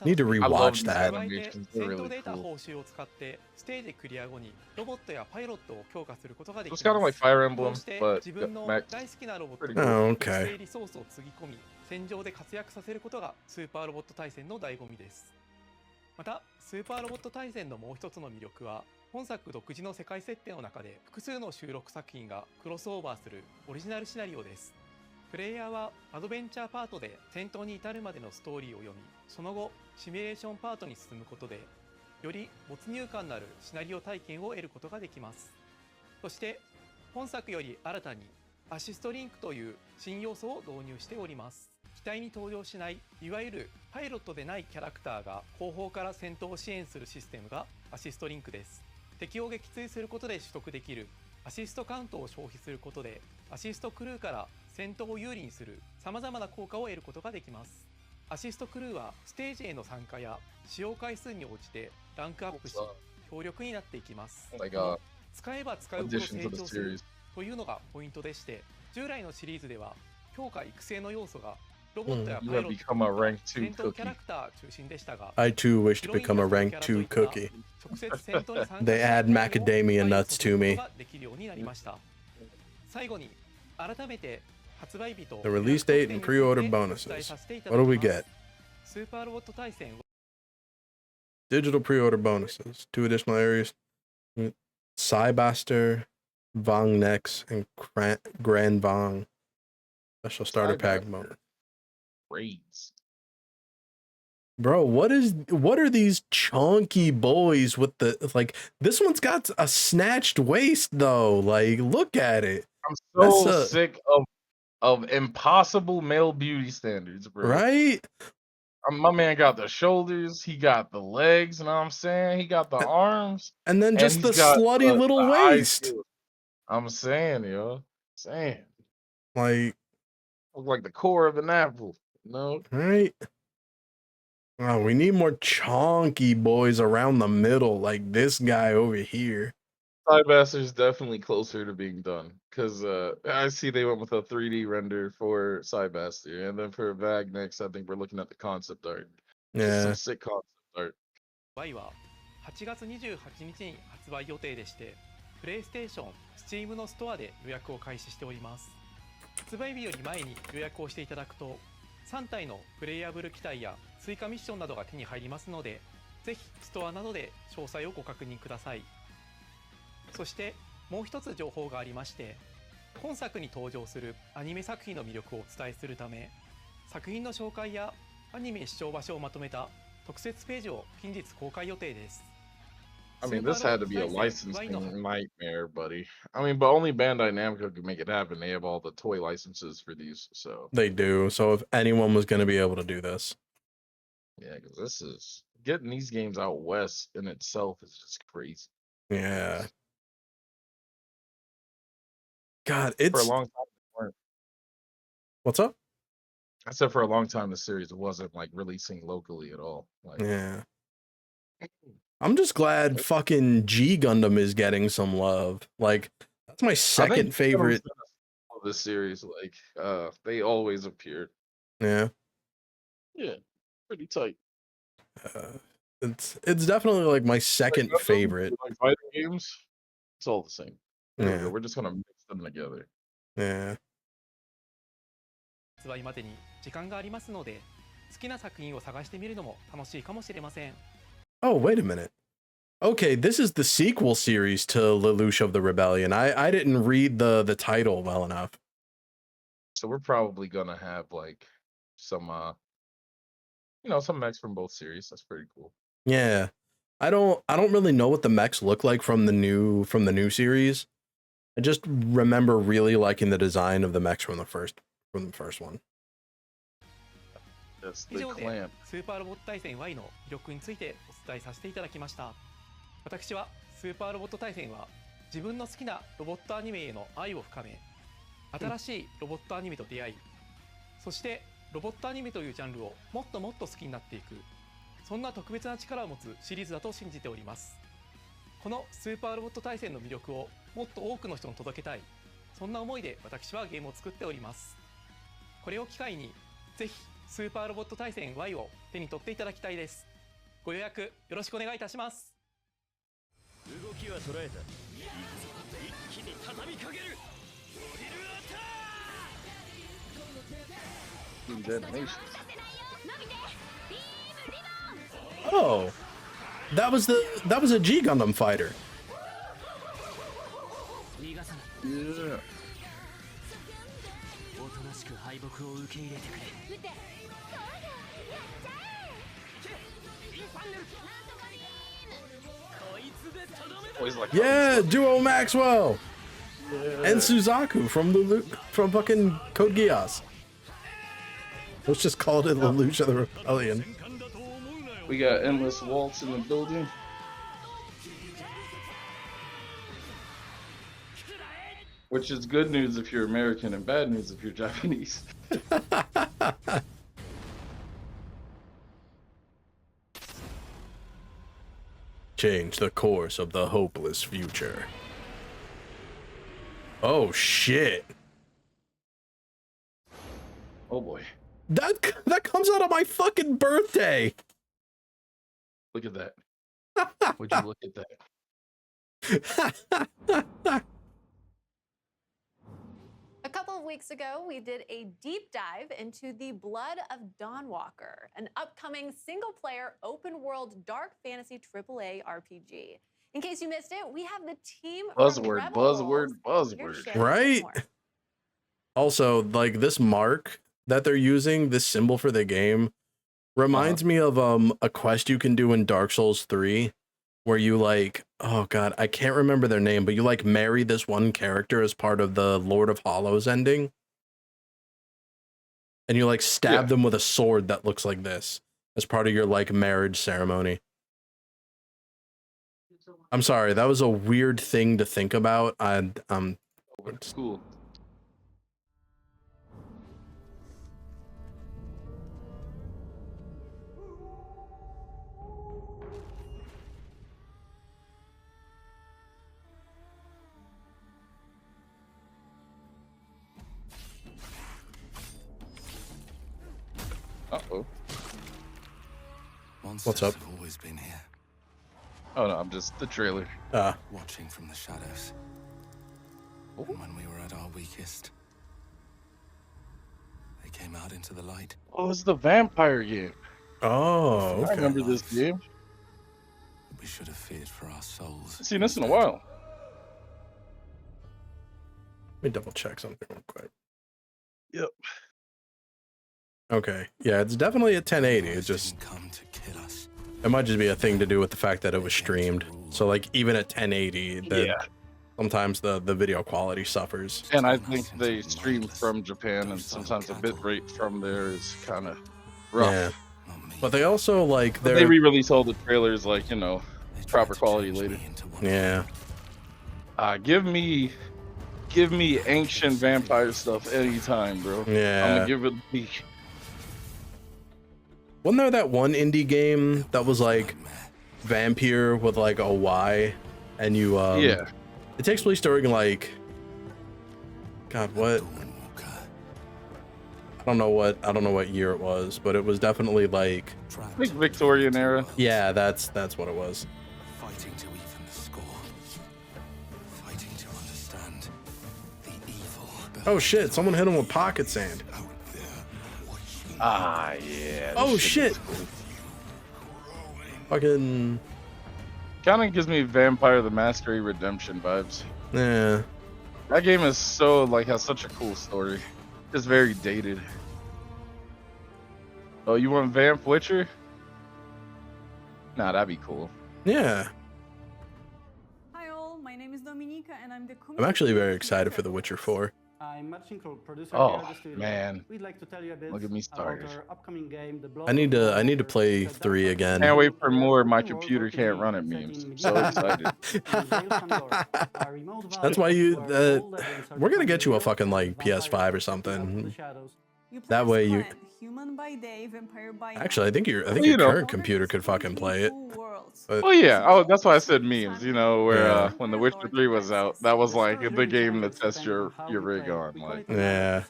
Need to rewatch that. Animations. They're really cool. It's kind of like Fire Emblem, but mech. Pretty cool. Oh, okay. 戦場で活躍させることがスーパーロボット対戦の醍醐味です。またスーパーロボット対戦のもう一つの魅力は本作独自の世界設定の中で複数の収録作品がクロスオーバーするオリジナルシナリオです。プレイヤーはアドベンチャーパートで戦闘に至るまでのストーリーを読み、その後シミュレーションパートに進むことでより没入感のあるシナリオ体験を得ることができます。そして本作より新たにアシストリンクという新要素を導入しております。機体に登場しないいわゆるパイロットでないキャラクターが後方から戦闘を支援するシステムがアシストリンクです。敵を撃墜することで取得できるアシストカウントを消費することでアシストクルーから戦闘を有利にする様々な効果を得ることができます。アシストクルーはステージへの参加や使用回数に応じてランクアップし強力になっていきます。使えば使うほど成長するというのがポイントでして、従来のシリーズでは強化育成の要素がロボットやパイロット、戦闘キャラクター中心でしたが、I too wish to become a rank 2 cookie. They add macadamia nuts to me. 最後に改めて発売日と The release date and pre-order bonuses. What do we get? スーパーロボット対戦 Digital pre-order bonuses. 2 additional areas. Cybaster, Vong Nex, and Grand Vong. Special starter pack mode. Raids. Bro, what are these chunky boys with the like? This one's got a snatched waist though. Like, look at it. I'm so sick of impossible male beauty standards, bro. Right? My man got the shoulders, he got the legs, you know what I'm saying? He got the arms. And then just the slutty little waist. I'm saying, yo. Saying. Like, look like the core of an apple, you know? Right? Oh, we need more chunky boys around the middle, like this guy over here. Cybaster's definitely closer to being done because I see they went with a 3D render for Cybaster, and then for Vag next, I think we're looking at the concept art. Yeah. Some sick concept art. は8月28日に発売予定でして、プレイステーション、Steam のストアで予約を開始しております。発売日より前に予約をしていただくと、3体のプレイヤブル機体や追加ミッションなどが手に入りますので、ぜひストアなどで詳細をご確認ください。そしてもう一つ情報がありまして、本作に登場するアニメ作品の魅力をお伝えするため、作品の紹介やアニメ視聴場所をまとめた特設ページを近日公開予定です。I mean, this had to be a licensing nightmare, buddy. I mean, but only Bandai Namco could make it happen. They have all the toy licenses for these, so. They do. So if anyone was going to be able to do this. Yeah, because this is getting these games out west in itself is just crazy. Yeah. God, it's for a long time. They weren't. What's up? I said for a long time the series wasn't like releasing locally at all. Like, yeah. I'm just glad fucking G Gundam is getting some love. Like, that's my second favorite. This series, like, they always appeared. Yeah. Yeah, pretty tight. It's definitely like my second favorite. Like fighting games, it's all the same. Yeah. We're just gonna mix them together. Yeah. 発売までに時間がありますので、好きな作品を探してみるのも楽しいかもしれません。Oh, wait a minute. Okay, this is the sequel series to Lelouch of the Rebellion. I didn't read the title well enough. So we're probably gonna have like some some mechs from both series. That's pretty cool. Yeah. I don't really know what the mechs look like from the new series. I just remember really liking the design of the mechs from the first one. That's 以 the 上で clamp. スーパーロボット対戦 Y の魅力についてお伝えさせていただきました。私はスーパーロボット対戦は自分の好きなロボットアニメへの愛を深め、新しいロボットアニメと出会い、そしてロボットアニメというジャンルをもっともっと好きになっていく、そんな特別な力を持つシリーズだと信じております。このスーパーロボット対戦の魅力をもっと多くの人に届けたい、そんな思いで私はゲームを作っております。これを機会にぜひスーパーロボット対戦 Y を手に取っていただきたいです。ご予約よろしくお願いいたします。動きは捉えた。一気に畳みかける。ドリルアタック。 Detonation. Oh, that was a G Gundam fighter. Yeah. おとなしく敗北を受け入れてくれ。Always like Yeah, Duo Maxwell and Suzaku from fucking Code Geass. Let's just call it Lelouch of the Rebellion. We got Endless Waltz in the building. Which is good news if you're American and bad news if you're Japanese. Change the course of the hopeless future. Oh shit. Oh boy. That comes out of my fucking birthday. Look at that. Would you look at that? A couple of weeks ago, we did a deep dive into The Blood of Dawnwalker, an upcoming single-player open-world dark fantasy AAA RPG. In case you missed it, we have the team from Buzzword, Rebel buzzword, Wolves here to buzzword. share a bit Right? more. Also, like this mark that they're using, this symbol for the game, reminds me of a quest you can do in Dark Souls 3 where you like, oh god, I can't remember their name, but you like marry this one character as part of the Lord of Hollows ending. And you like stab them with a sword that looks like this as part of your like marriage ceremony. I'm sorry, that was a weird thing to think about. It's cool. Uh-oh. What's up? Have always been here, Oh no, I'm just the trailer. watching from the shadows. And when we were at our weakest, they came out into the light. Oh, it's the vampire game. Oh, I remember this game. We should have feared for our souls. I've seen this in a while. Let me double check something real quick. Yep. Okay, yeah, it's definitely a 1080. It just it might just be a thing to do with the fact that it was streamed. So like even at 1080, sometimes the video quality suffers. And I think they stream from Japan, and sometimes the bit rate from there is kind of rough. Yeah. But they also like But they re-release all the trailers like, you know, proper quality later. Yeah. Give me ancient vampire stuff anytime, bro. Yeah. I'm gonna give it a peek. Wasn't there that one indie game that was like Vampire with like a Y, and you Yeah. it takes place during like, God, what? I don't know what year it was, but it was definitely like Like Victorian era. Yeah, that's what it was. Fighting to even the score. Fighting to understand the evil. Oh shit, someone hit him with pocket sand. Ah, yeah. Oh shit. Fucking Kind of gives me Vampire the Masquerade Redemption vibes. yeah. That game is so like has such a cool story. It's very dated. Oh, you want Vamp Witcher? Nah, that'd be cool. Yeah. Hi all, my name is Dominika and I'm the I'm actually very excited for The Witcher 4. I'm Marcin, producer Oh, here at the studio. man. We'd like to tell you a bit Look at me about started. our upcoming game, The Blood I need to play 3 again. Can't wait for more. My computer can't run it memes. So excited. That's why you we're gonna get you a fucking like PS5 or something. That way you human by day, vampire by actually I think your You know. current computer could fucking play it. But, Well, yeah. Oh, that's why I said memes. You know, where Yeah. when The Witcher 3 was out, that was like the game to test your rig on. Like, yeah.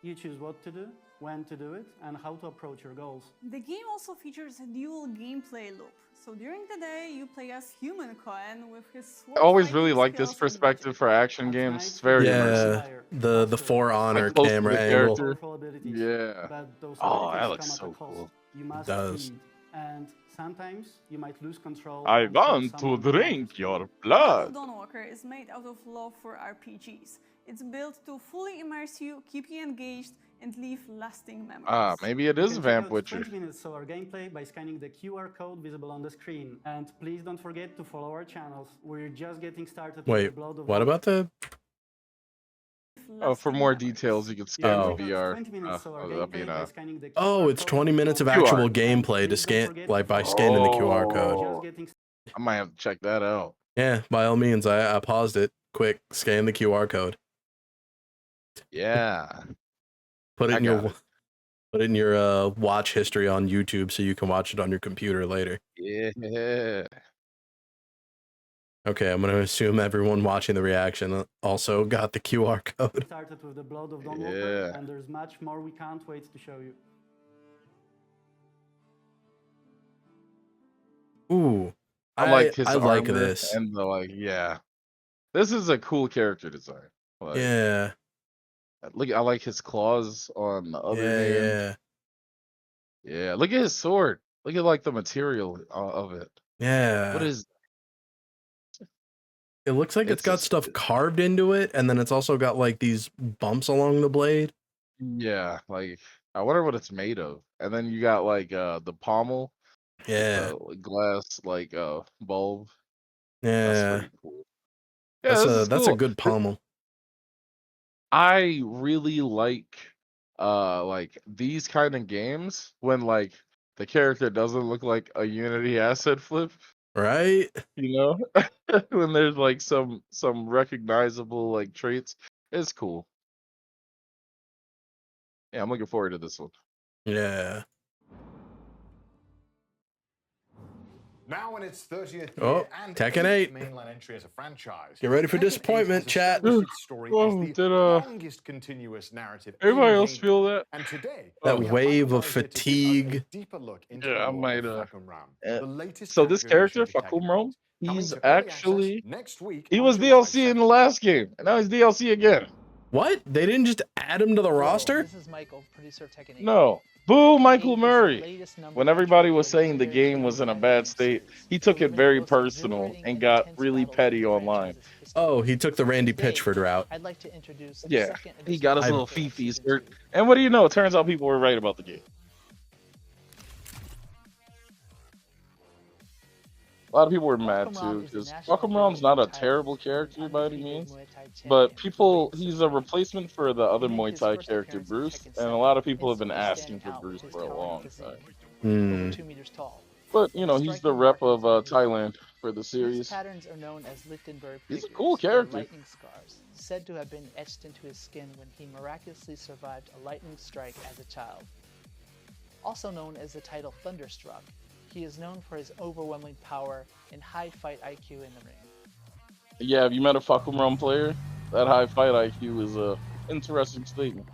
You choose what to do, when to do it, and how to approach your goals. The game also features a dual gameplay loop. So during the day, you play as human Cohen with his sword I always fighting really like this skills and perspective for action games. It's very immersive. Yeah, the For Honor Like close to camera the angle. character. Yeah. Oh, that looks so cool. It does. And sometimes you might lose control. I and kill want to someone drink your Blood blood. of Dawnwalker is made out of love for RPGs. It's built to fully immerse you, keep you engaged, and leave lasting memories. Ah, maybe it You is can check Vamp out Witcher. 20 minutes of our gameplay by scanning the QR code visible on the screen. And please don't forget to follow our channels. We're just getting started with The Wait, Blood of what about the Oh, for more details, you can scan Oh. the VR. 20 minutes of our I gameplay mean, by scanning the Oh, it's 20 minutes of QR. actual gameplay to scan like by scanning the QR code. I might have to check that out. Yeah, by all means, I paused it. Quick, scan the QR code. Yeah. Put it I in your got it. put it in your watch history on YouTube so you can watch it on your computer later. Yeah. Okay, I'm gonna assume everyone watching the reaction also got the QR code. Started with The Blood of Dawnwalker, Yeah. and there's much more we can't wait to show you. Ooh, I like his I like armor this. and the yeah. This is a cool character design. Like, Yeah, look, I like his claws on the other yeah, hand. yeah, Yeah, look at his sword. Look at like the material of it. yeah. What is? It looks like it's got stuff carved into it, and then it's also got like these bumps along the blade. Yeah, like I wonder what it's made of. And then you got like the pommel, Yeah, glass like bulb. That's yeah. pretty cool. Yeah, this is That's a cool. good pommel. I really like these kind of games when like the character doesn't look like a Unity asset flip, Right? you know? When there's like some recognizable like traits. It's cool. Yeah, I'm looking forward to this one. Yeah. Now in its 30th year Oh, and Tekken 8th 8. mainline entry as a franchise. Get ready for Tekken 8 disappointment, has chat. established its story Whoa, as the did longest continuous narrative in everybody else gaming. feel that? And today, That we have wave of analyzed it to give us a fatigue. deeper look into Yeah, the I lore might of Fakum Ram, the latest so this category character, addition to Tekken Fakum Ram, 8, coming he's to early access actually next week he on was July DLC in the last game, and now he's DLC again. What? They didn't just add him to the roster? This is Michael, producer of Tekken 8. No. Boo, Michael 8 is the Murray. latest number When of everybody entry was for the saying the legendary game was in a Tekken bad game state, series, he took it delivering the very most personal exhilarating and and got intense really battles petty in the online. franchise's history. Oh, he took the Randy Today, Pitchford route. I'd like to introduce the Yeah, second he edition got his of little Tekken Fifi Season skirt. 2. And what do you know? It turns out people were right about the game. A lot of people were mad too, because Fakum Ram's not a terrible character by any means, but he's a replacement for the other Muay Thai character Bruce, and a lot of people have been asking for Bruce for a long time. Over 2 meters tall. But you know, he's the rep of Thailand for the These series. patterns are known as Lichtenberg He's a figures, cool or character. lightning scars, said to have been etched into his skin when he miraculously survived a lightning strike as a child. Also known as the title Thunderstruck, he is known for his overwhelming power and high fight IQ in the ring. Yeah, have you met a Fakum Ram player? That high fight IQ is a interesting statement.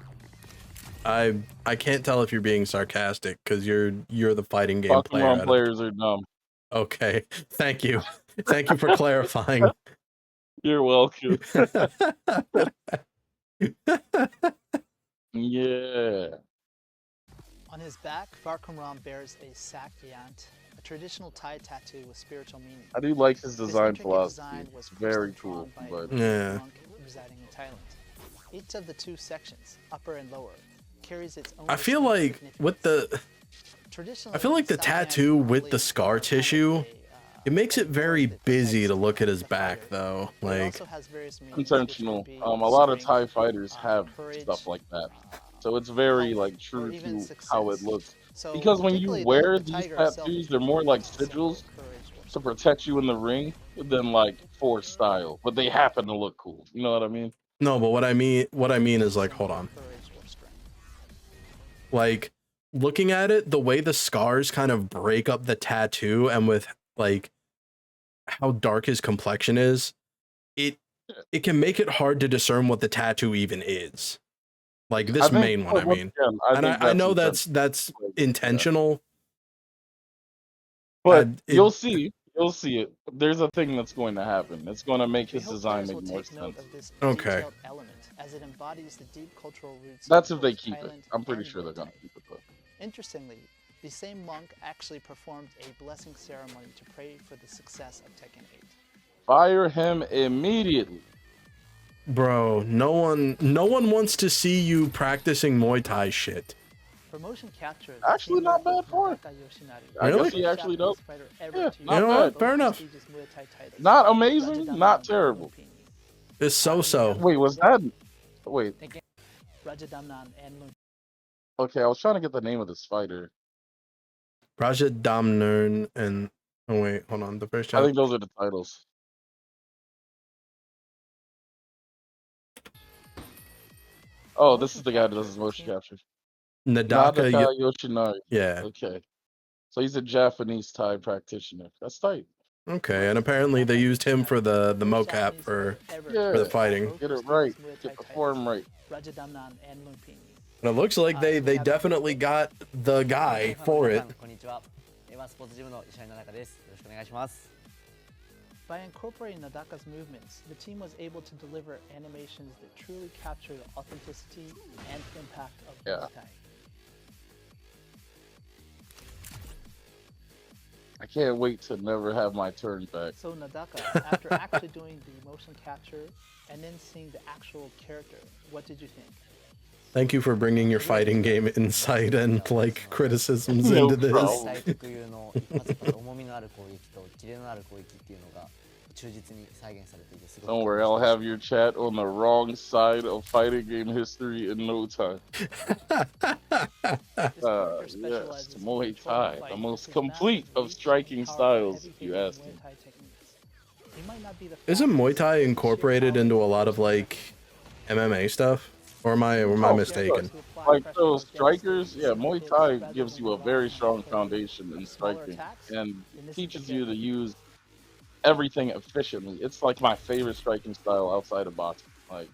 I can't tell if you're being sarcastic because you're the fighting game Fakum player. Ram players are dumb. Okay, thank you. Thank you for clarifying. You're welcome. Yeah. On his back, Fakum Ram bears a sak yant, a traditional Thai tattoo with spiritual meaning. I do like his This design intricate philosophy. design was Very personally cool, drawn by a but Yeah. monk residing in Thailand. Each of the two sections, upper and lower, carries its own. I feel like with the tattoo with the scar tissue, it makes it very busy to look at his back though. Like Intentional. A lot of TIE fighters have stuff like that. So it's very like true to how it looks. Because when you wear these tattoos, they're more like sigils to protect you in the ring than like for style. But they happen to look cool. You know what I mean? no, but what I mean is like, hold on. Like looking at it, the way the scars kind of break up the tattoo and with like how dark his complexion is, it can make it hard to discern what the tattoo even is. Like this main one, I mean. And I know that's intentional. But you'll see it. There's a thing that's going to happen. It's going to make his design make more sense. Okay. As it embodies the deep cultural roots. That's if they keep it. I'm pretty sure they're going to keep it though. Interestingly, the same monk actually performed a blessing ceremony to pray for the success of Tekken 8. Fire him immediately. Bro, no one wants to see you practicing Muay Thai shit. For motion capture, actually not bad for it. I Really? guess he actually does. Yeah, You know what? Fair enough. Not amazing, not terrible. It's so-so. Wait, was that? Wait. Rajadamnan and Okay, I was trying to get the name of this fighter. Raja Damnern and oh wait, hold on. The first I think those are the titles. Oh, this is the guy that does his motion capture. Nadaka Yoshinari. Yeah. Okay. So he's a Japanese Thai practitioner. That's tight. Okay, and apparently they used him for the mocap for the fighting. Get it right. Get the form right. And it looks like they definitely got the guy for it. By incorporating Nadaka's movements, the team was able to deliver animations that truly capture the authenticity and impact of Muay Thai. I can't wait to never have my turn back. So Nadaka, after actually doing the motion capture and then seeing the actual character, what did you think? Thank you for bringing your fighting game insight and like criticisms into this. Don't worry, I'll have your chat on the wrong side of fighting game history in no time. Yes, Muay Thai, the most complete of striking styles, if you ask me. Isn't Muay Thai incorporated into a lot of like MMA stuff? Or am I mistaken? Like those strikers, yeah, Muay Thai gives you a very strong foundation in striking and teaches you to use everything efficiently. It's like my favorite striking style outside of boxing. Like,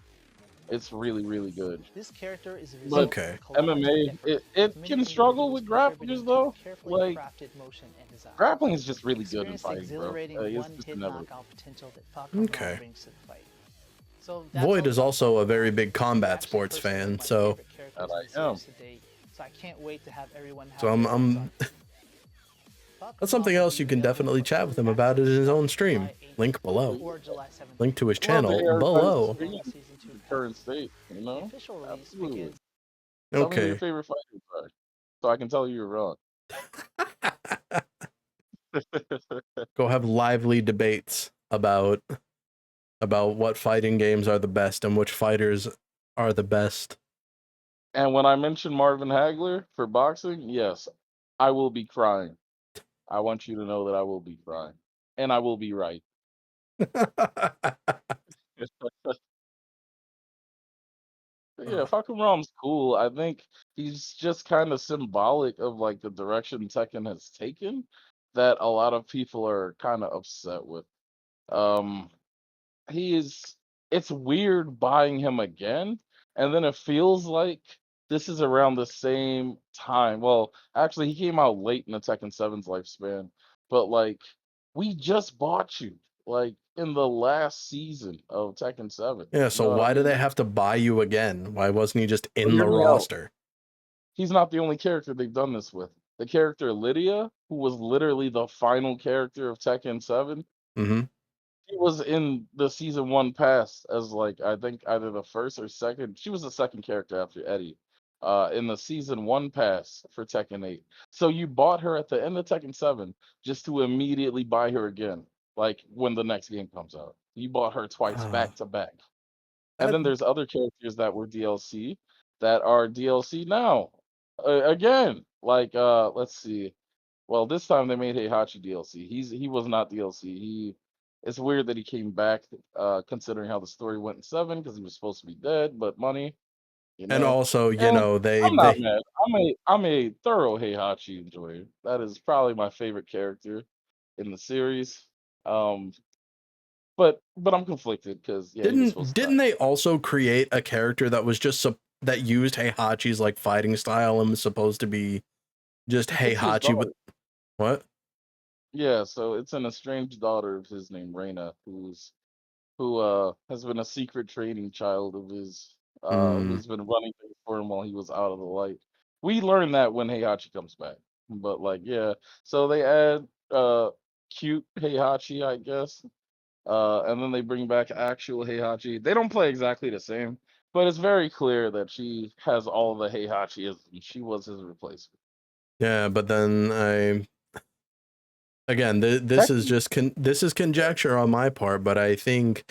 it's really, really good. This character is but MMA, it can struggle with grapplers though. Like, grappling is just really good in fighting, bro. It's just inevitable. Okay. Void is also a very big combat sports fan, so I am. So I can't wait to have everyone have so I'm that's something else you can definitely chat with him about in his own stream. Link below. Link to his channel below. Current state, you know? Absolutely. Okay. Tell me your favorite fighters are, so I can tell you you're wrong. Go have lively debates about what fighting games are the best and which fighters are the best. And when I mention Marvin Hagler for boxing, yes, I will be crying. I want you to know that I will be crying. And I will be right. Yeah, Fakum Ram's cool. I think he's just kind of symbolic of like the direction Tekken has taken that a lot of people are kind of upset with. It's weird buying him again, and then it feels like this is around the same time. Well, actually, he came out late in the Tekken 7's lifespan, but like we just bought you like in the last season of Tekken 7. Yeah, so why do they have to buy you again? Why wasn't he just in the roster? He's not the only character they've done this with. The character Lydia, who was literally the final character of Tekken 7, She was in the season 1 pass as, like, I think either the first or second she was the second character after Eddie, in the season 1 pass for Tekken 8. So you bought her at the end of Tekken 7 just to immediately buy her again, like, when the next game comes out. You bought her twice back to back. And That then there's other characters that were DLC that are DLC now. Again, like, let's see. Well, this time they made Heihachi DLC. He was not DLC. It's weird that he came back, considering how the story went in 7 because he was supposed to be dead, but money, you and know. also, you And know, I'm not mad. I'm a thorough Heihachi enjoyer. That is probably my favorite character in the series. Um, but I'm conflicted because yeah, he was supposed to die. didn't they also create a character that was just that used Heihachi's like fighting style and was supposed to be just It's his Heihachi with daughter. what? Yeah, so it's an estranged daughter of his named Reina, who has been a secret training child of his, Mm. who's been running things for him while he was out of the light. We learn that when Heihachi comes back. But like, yeah. So they add cute Heihachi, I guess. And then they bring back actual Heihachi. They don't play exactly the same, but it's very clear that she has all the Heihachiisms. She was his replacement. Yeah, but then again, this is Tekken, just this is conjecture on my part, but I think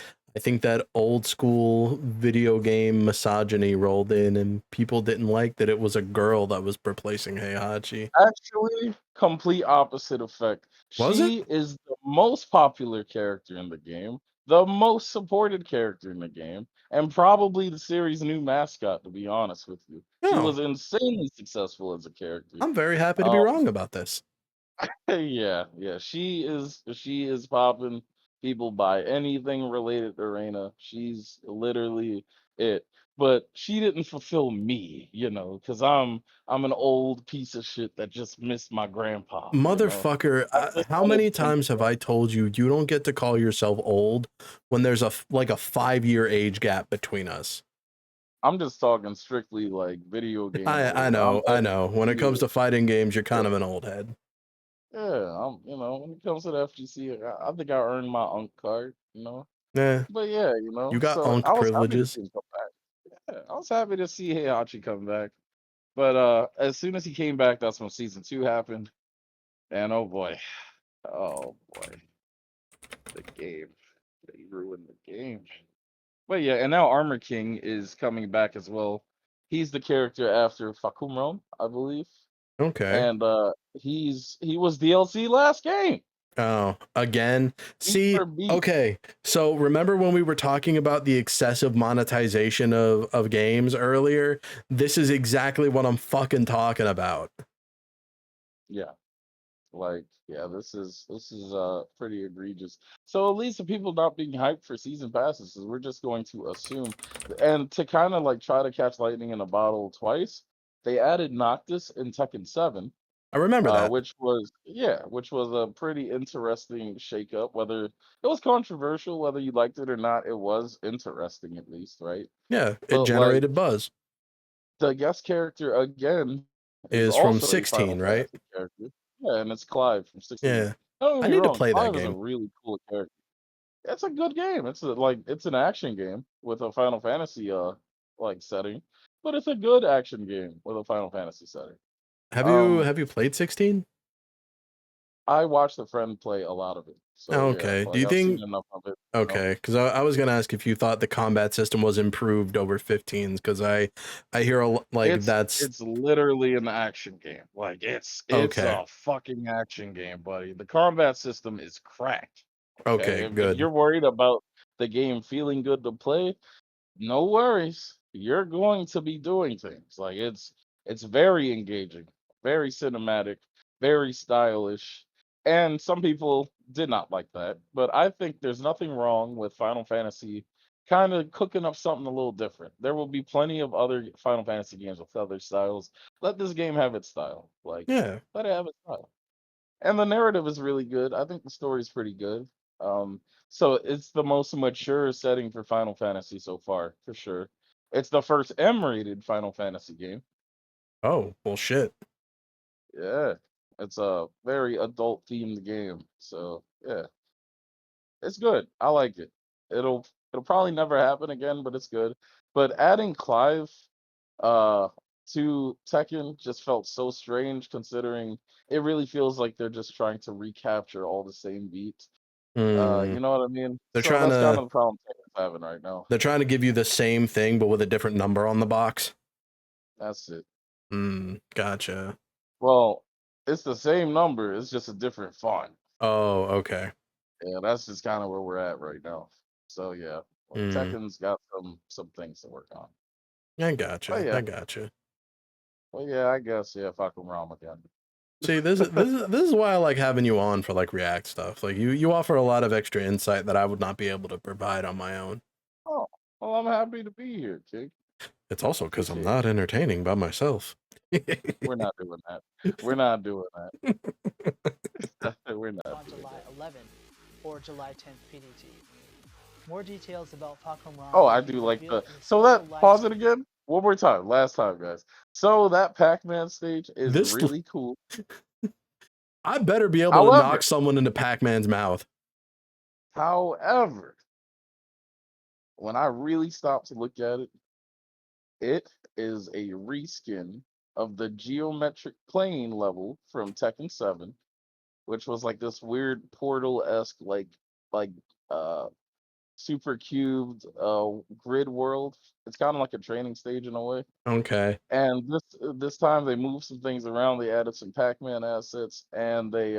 that old school video game misogyny rolled in, and people didn't like that it was a girl that was replacing Heihachi. actually, complete opposite effect. Was it? She is the most popular character in the game, the most supported character in the game, and probably the series' new mascot, to be honest with you. She No, was insanely successful as a character. I'm very happy to be Um, wrong about this. yeah, she is popping. People buy anything related to Reina. She's literally it. But she didn't fulfill me, because I'm an old piece of shit that just missed my grandpa. Motherfucker, I just how wanted many times have I told you you don't get to call yourself old when there's like a 5-year age gap between us? I'm just talking strictly like video game I related. I'm know, I know. When it comes FGC. to fighting games, you're Yeah, kind of an old head. yeah, when it comes to the FGC, I think I earned my UNC card. Yeah, But yeah, you got so unk I was happy to privileges. see him come back. Yeah, I was happy to see Heihachi come back. But as soon as he came back, that's when season 2 happened. And oh boy, the game. They ruined the game. But yeah, and now Armor King is coming back as well. He's the character after Fakumron, I believe. Okay. And he was DLC last game. Oh, again. Beat See, for beat. okay. So remember when we were talking about the excessive monetization of games earlier? This is exactly what I'm fucking talking about. Yeah. Like, yeah, this is pretty egregious. So at least the people not being hyped for season passes is we're just going to assume, and to kind of like try to catch lightning in a bottle twice, they added Noctis in Tekken 7, I remember that. which was a pretty interesting shakeup. Whether it was controversial, whether you liked it or not, it was interesting at least, right? Yeah, it But like generated buzz. the guest character again is Is from also a Final 16, right? Fantasy character. Yeah, and it's Clive from 16. Yeah. Don't I get me need to wrong, play that Clive is a game. really cool character. It's a good game. It's an action game with a Final Fantasy like setting, but it's a good action game with a Final Fantasy setting. Um, Have you played 16? I watched a friend play a lot of it, so yeah, Okay. Do like you I've seen think enough of it. okay, because I was gonna ask if you thought the combat system was improved over 15's, because I hear like It's that's it's literally an action game. Like it's okay. a fucking action game, buddy. The combat system is cracked. Okay, Okay, if good. you're worried about the game feeling good to play, no worries. You're going to be doing things. Like it's very engaging, very cinematic, very stylish. And some people did not like that, but I think there's nothing wrong with Final Fantasy kind of cooking up something a little different. There will be plenty of other Final Fantasy games with other styles. Let this game have its style. Like Yeah. let it have its style. And the narrative is really good. I think the story's pretty good. So it's the most mature setting for Final Fantasy so far, for sure. It's the first M-rated Final Fantasy game. Oh, well shit. Yeah, it's a very adult themed game. So yeah, It's good. I like it. It'll probably never happen again, but it's good. But adding Clive uh to Tekken just felt so strange considering it really feels like they're just trying to recapture all the same beats. You Mm. know what I mean? They're So trying that's kind to of the problem Tekken's having right now. they're trying to give you the same thing but with a different number on the box. That's it. Gotcha. Well, it's the same number, it's just a different font. Oh, okay. Yeah, that's just kind of where we're at right now. So yeah, well, Tekken's got some things to work on. I Oh gotcha. yeah. I gotcha. Well, yeah, I guess yeah, fuck around again. See, this is why I like having you on for like React stuff. Like you offer a lot of extra insight that I would not be able to provide on my own. Oh, well, I'm happy to be here, Jake. It's also because I'm Appreciate not entertaining by myself. We're not doing that. We're not doing that. We're not On doing July that. 11th or July 10th PDT. More details about Falcon Rom Oh, will I be do like revealed the in a so special that live pause it stream. again one more time. Last time, guys. So that Pac-Man stage is This really cool. I better be able to knock However, someone into Pac-Man's mouth. however, when I really stopped to look at it, it is a reskin of the geometric plane level from Tekken 7, which was like this weird portal-esque like uh super cubed grid world. It's kind of like a training stage in a way. Okay. And this time they moved some things around. They added some Pac-Man assets, and they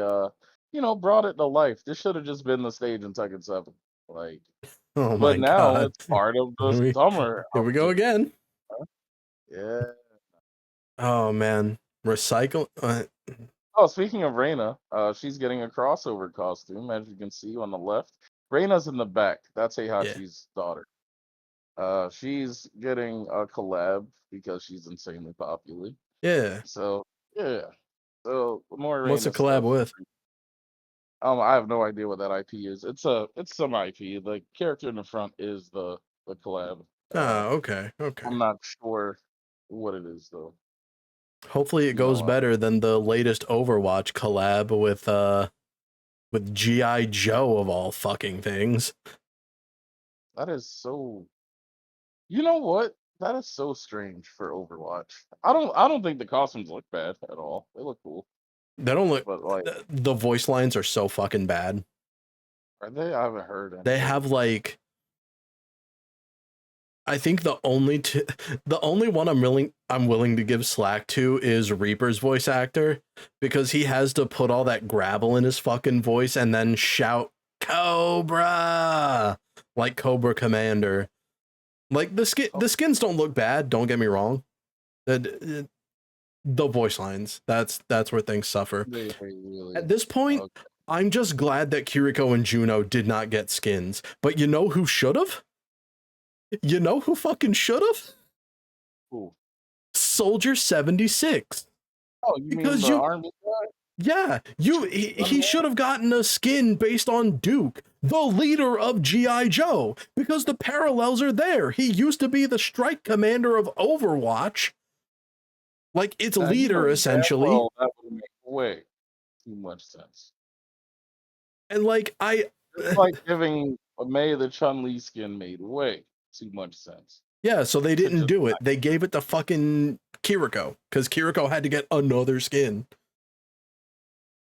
brought it to life. This should have just been the stage in Tekken 7, like. Oh But my now god. it's part of the Here summer we go update. again. Huh? Yeah. Oh man. Recycle Oh, speaking of Reina, she's getting a crossover costume, as you can see on the left. Reina's in the back. That's yeah. Heihachi's daughter. She's getting a collab because she's insanely popular. Yeah. So yeah. So more What's the Reina collab stuff. with? I have no idea what that IP is. It's some IP. The character in the front is the collab. Okay. Okay. I'm not sure what it is though. Hopefully it goes better than the latest Overwatch collab with G.I. Joe of all fucking things. That is so. You know what? That is so strange for Overwatch. I don't think the costumes look bad at all. They look cool. They don't look But like, the voice lines are so fucking bad. are they? I haven't heard any. They have like I think the only one I'm willing to give slack to is Reaper's voice actor because he has to put all that gravel in his fucking voice and then shout Cobra like Cobra Commander. Like the skins don't look bad, don't get me wrong. The voice lines, that's where things suffer. Really? At this point, Okay. I'm just glad that Kiriko and Juno did not get skins. But you know who should have? You know who fucking should have? Cool. Soldier 76. Oh, you Because mean the army guy? Yeah, he should have gotten a skin based on Duke, the leader of G.I. Joe, because the parallels are there. He used to be the strike commander of Overwatch. Like, its Now, you leader, know damn essentially. well that would make way too much sense. And like, It's like giving May the Chun-Li skin made way too much sense. Yeah, so they didn't just do it. They gave it to fucking Kiriko, because Kiriko had to get another skin.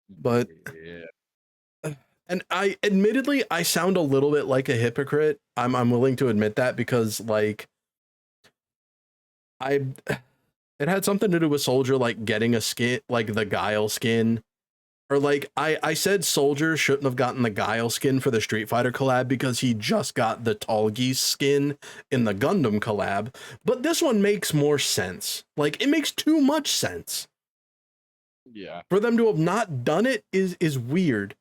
But yeah. And admittedly I sound a little bit like a hypocrite. I'm willing to admit that because like it had something to do with Soldier like getting a skin, like the Guile skin. Or like I said Soldier shouldn't have gotten the Guile skin for the Street Fighter collab because he just got the Tall Geese skin in the Gundam collab. But this one makes more sense. Like it makes too much sense. Yeah. For them to have not done it is weird.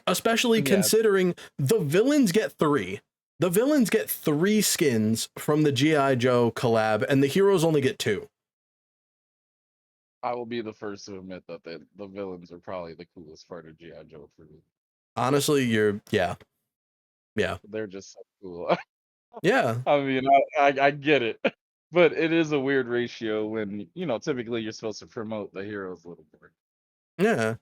Especially considering the villains get 3. The villains get 3 skins from the G.I. Joe collab, and the heroes only get 2. I will be the first to admit that the villains are probably the coolest part of G.I. Joe for me. Honestly, yeah. They're just so cool. Yeah. I mean, I get it. But it is a weird ratio when, typically you're supposed to promote the heroes a little more. Yeah.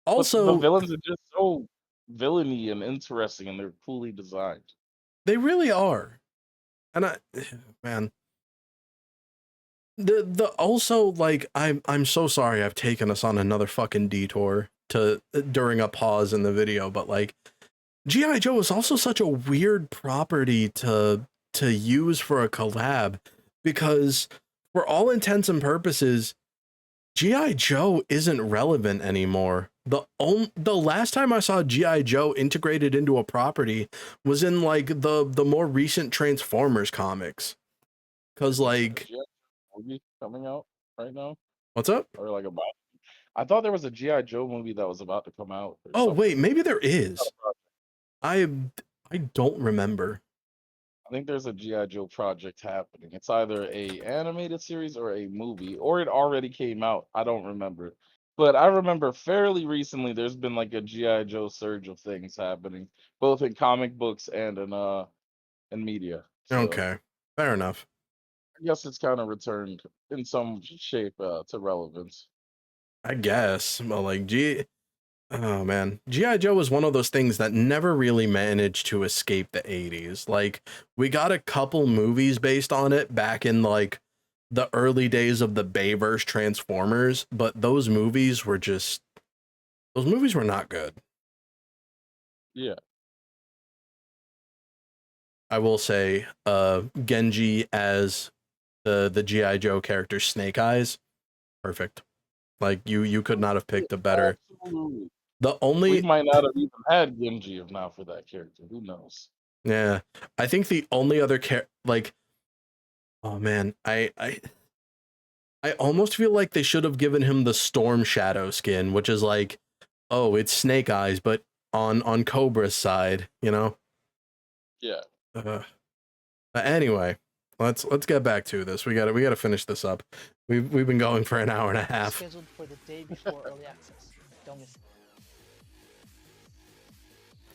But the Also, villains are just so villainy and interesting, and they're coolly designed. they really are. And man, the also like I'm so sorry I've taken us on another fucking detour to during a pause in the video, but like G.I. Joe is also such a weird property to use for a collab, because for all intents and purposes, G.I. Joe isn't relevant anymore. The last time I saw G.I. Joe integrated into a property was in like the more recent Transformers comics. Cause like, G.I. movie coming out right now, what's up? or like about. I thought there was a GI Joe movie that was about to come out or Oh wait, something. maybe there is. I don't remember. I think there's a GI Joe project happening. It's either a animated series or a movie, or it already came out. I don't remember. But I remember fairly recently there's been like a GI Joe surge of things happening, both in comic books and in media. So Okay, fair enough. I guess it's kind of returned in some shape to relevance. I guess. But like oh man, G.I. Joe was one of those things that never really managed to escape the 80s. Like, we got a couple movies based on it back in like the early days of the Bayverse Transformers, but those movies were not good. Yeah. I will say Genji as the G.I. Joe character Snake Eyes, perfect. Like you could not have picked a better. Absolutely. The We only might not have even had Genji if not for that character. Who knows? Yeah, I think the only other like, oh man, I almost feel like they should have given him the Storm Shadow skin, which is like, oh, it's Snake Eyes, but on Cobra's side, you know. Yeah. But anyway, let's get back to this. We gotta finish this up. We've been going for an hour and a half. Scheduled for the day before early access. Don't miss it.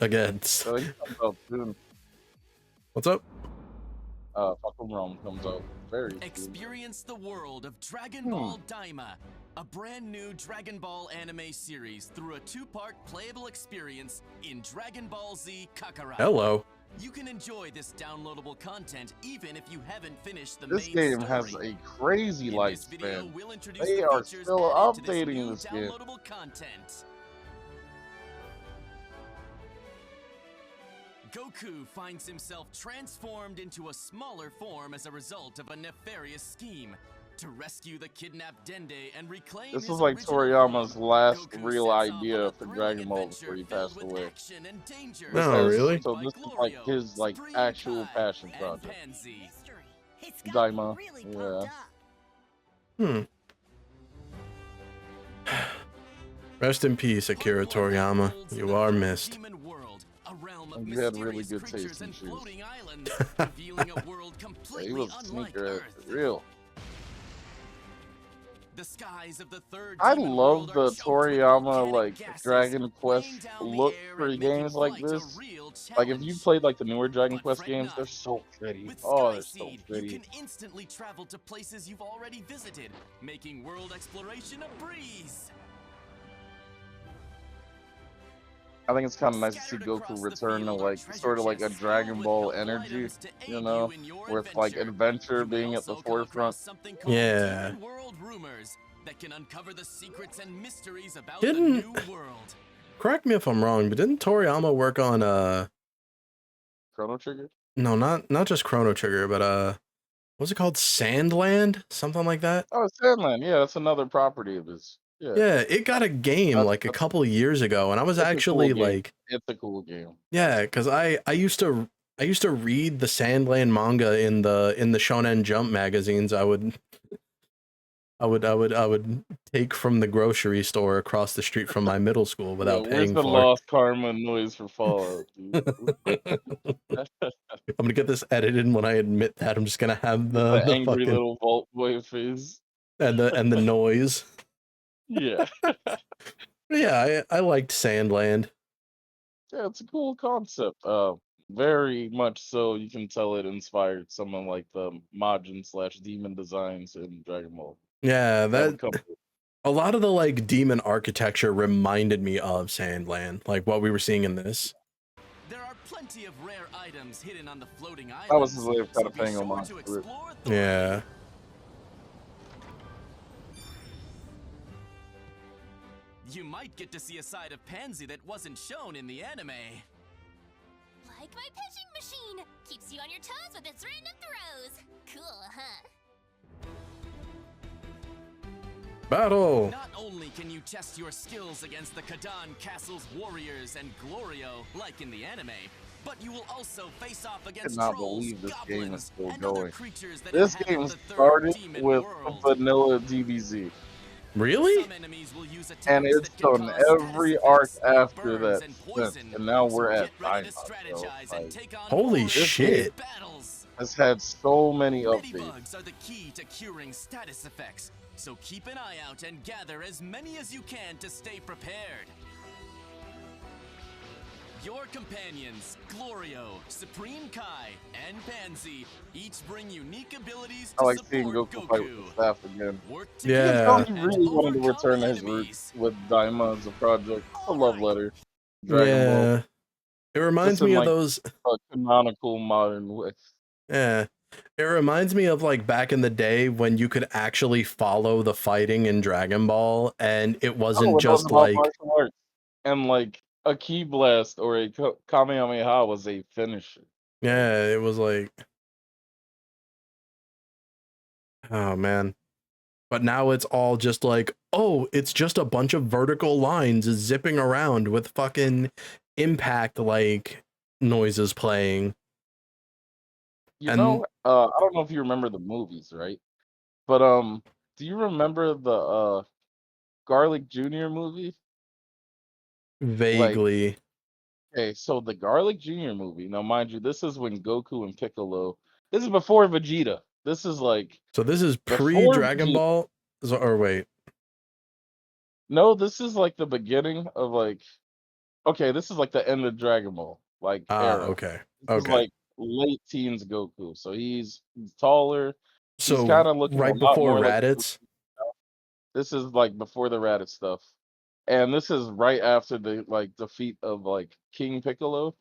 Again. So he comes out soon. What's up? Fucking Realm comes out very soon. Experience the world of Dragon Ball Daima, a brand new Dragon Ball anime series through a 2-part playable experience in Dragon Ball Z Kakarot. Hello. You can enjoy this downloadable content even if you haven't finished the This main game story. has a crazy In this video, lifespan. we'll introduce They the are features still added to this updating new this game. downloadable content. Goku finds himself transformed into a smaller form as a result of a nefarious scheme. To rescue the kidnapped Dende and reclaim This his was like original Toriyama's form, last Goku real sets off idea on a for thrilling Dragon Ball adventure before he filled passed with away. action and danger. Oh, really? So this is like his like actual passion project. Daima. Yeah. Rest in peace, Akira Toriyama. You are missed. And you had really good taste in shoes. Yeah, he was a sneaker for real. The skies of the third I demon love world the are choked with Toriyama volcanic like gases, Dragon Quest look for games like this. Like if you played like the newer Dragon Quest games, they're so pretty. With Oh, they're Sky so Seed, you pretty. can instantly travel to places you've already visited, making world exploration a breeze. I think it's kind of nice to see Goku return to like sort of like a Dragon Ball energy, you know, with like adventure being at the forefront. Yeah. World rumors that can uncover the secrets and mysteries about Didn't- the new world. Correct me if I'm wrong, but didn't Toriyama work on Chrono Trigger? No, not just Chrono Trigger, but what's it called? Sandland? Something like that? Oh, Sandland. Yeah, that's another property of his. Yeah. Yeah, it got a game like a couple of years ago, and I was It's a actually cool game. like, It's a cool game. yeah, because I used to read the Sandland manga in the Shonen Jump magazines. I would take from the grocery store across the street from my middle school without Where's paying the for lost karma noise for Fallout, dude? it. I'm gonna get this edited when I admit that. I'm just gonna have The the angry fucking little Vault Boy face. and the noise. Yeah. Yeah, I liked Sandland. Yeah, it's a cool concept. Very much so. You can tell it inspired some of like the Majin / Demon designs in Dragon Ball. Yeah, That would that come A lot of the like demon architecture reminded me of Sandland, like what we were seeing in this. There are plenty of rare items hidden on the floating That was islands, his way of so kind of be paying sure homage to to it. explore thoroughly. Yeah. You might get to see a side of Pansy that wasn't shown in the anime. Like my pitching machine! Keeps you on your toes with its random throws. Cool, huh? Battle! Not only can you test your skills against the Kadan Castle's warriors and Glorio, like in the anime, but you will also face off I against cannot trolls, believe this game is goblins, still and other going. creatures that This inhabit game the third started demon with world. vanilla DBZ. Really? Some enemies will use And attacks it's that can done cause every status arc effects like after burns that and since, poison. and now So we're get at ready to Dynamite, strategize and take on Holy more shit. battles. has had so many updates. Medibugs are the key to curing status effects, so keep an eye out and gather as many as you can to stay prepared. Your companions, Glorio, Supreme Kai, and Pansy, each bring unique abilities I to like seeing support Goku fight with Goku. the staff again. Work You can together tell Yeah. he and really wanted to overcome return to his roots with Daima as a project. It's a love letter. Dragon Ball. Yeah. It reminds Just in me of like those. a canonical modern way. Yeah. It reminds me of like back in the day when you could actually follow the fighting in Dragon Ball and it Oh, wasn't it was just about like, martial arts. And like a ki blast or a Kamehameha was a finisher. yeah, it was like, oh man. But now it's all just like, oh, it's just a bunch of vertical lines zipping around with fucking impact like noises playing. You And know, I don't know if you remember the movies, right? But do you remember the Garlic Jr. movie? Like, vaguely. okay, so the Garlic Jr. movie. Now, mind you, this is when Goku and Piccolo. This is before Vegeta. This is like So this is pre before Dragon Vegeta. Ball? Or wait. No, this is like the beginning of like. Okay, this is like the end of Dragon Ball like Ah, era. okay. This is Okay. like late teens Goku. So he's taller. He's So kind of looking a right lot before more like Raditz? this is like before the Raditz stuff. And this is right after the like defeat of like King Piccolo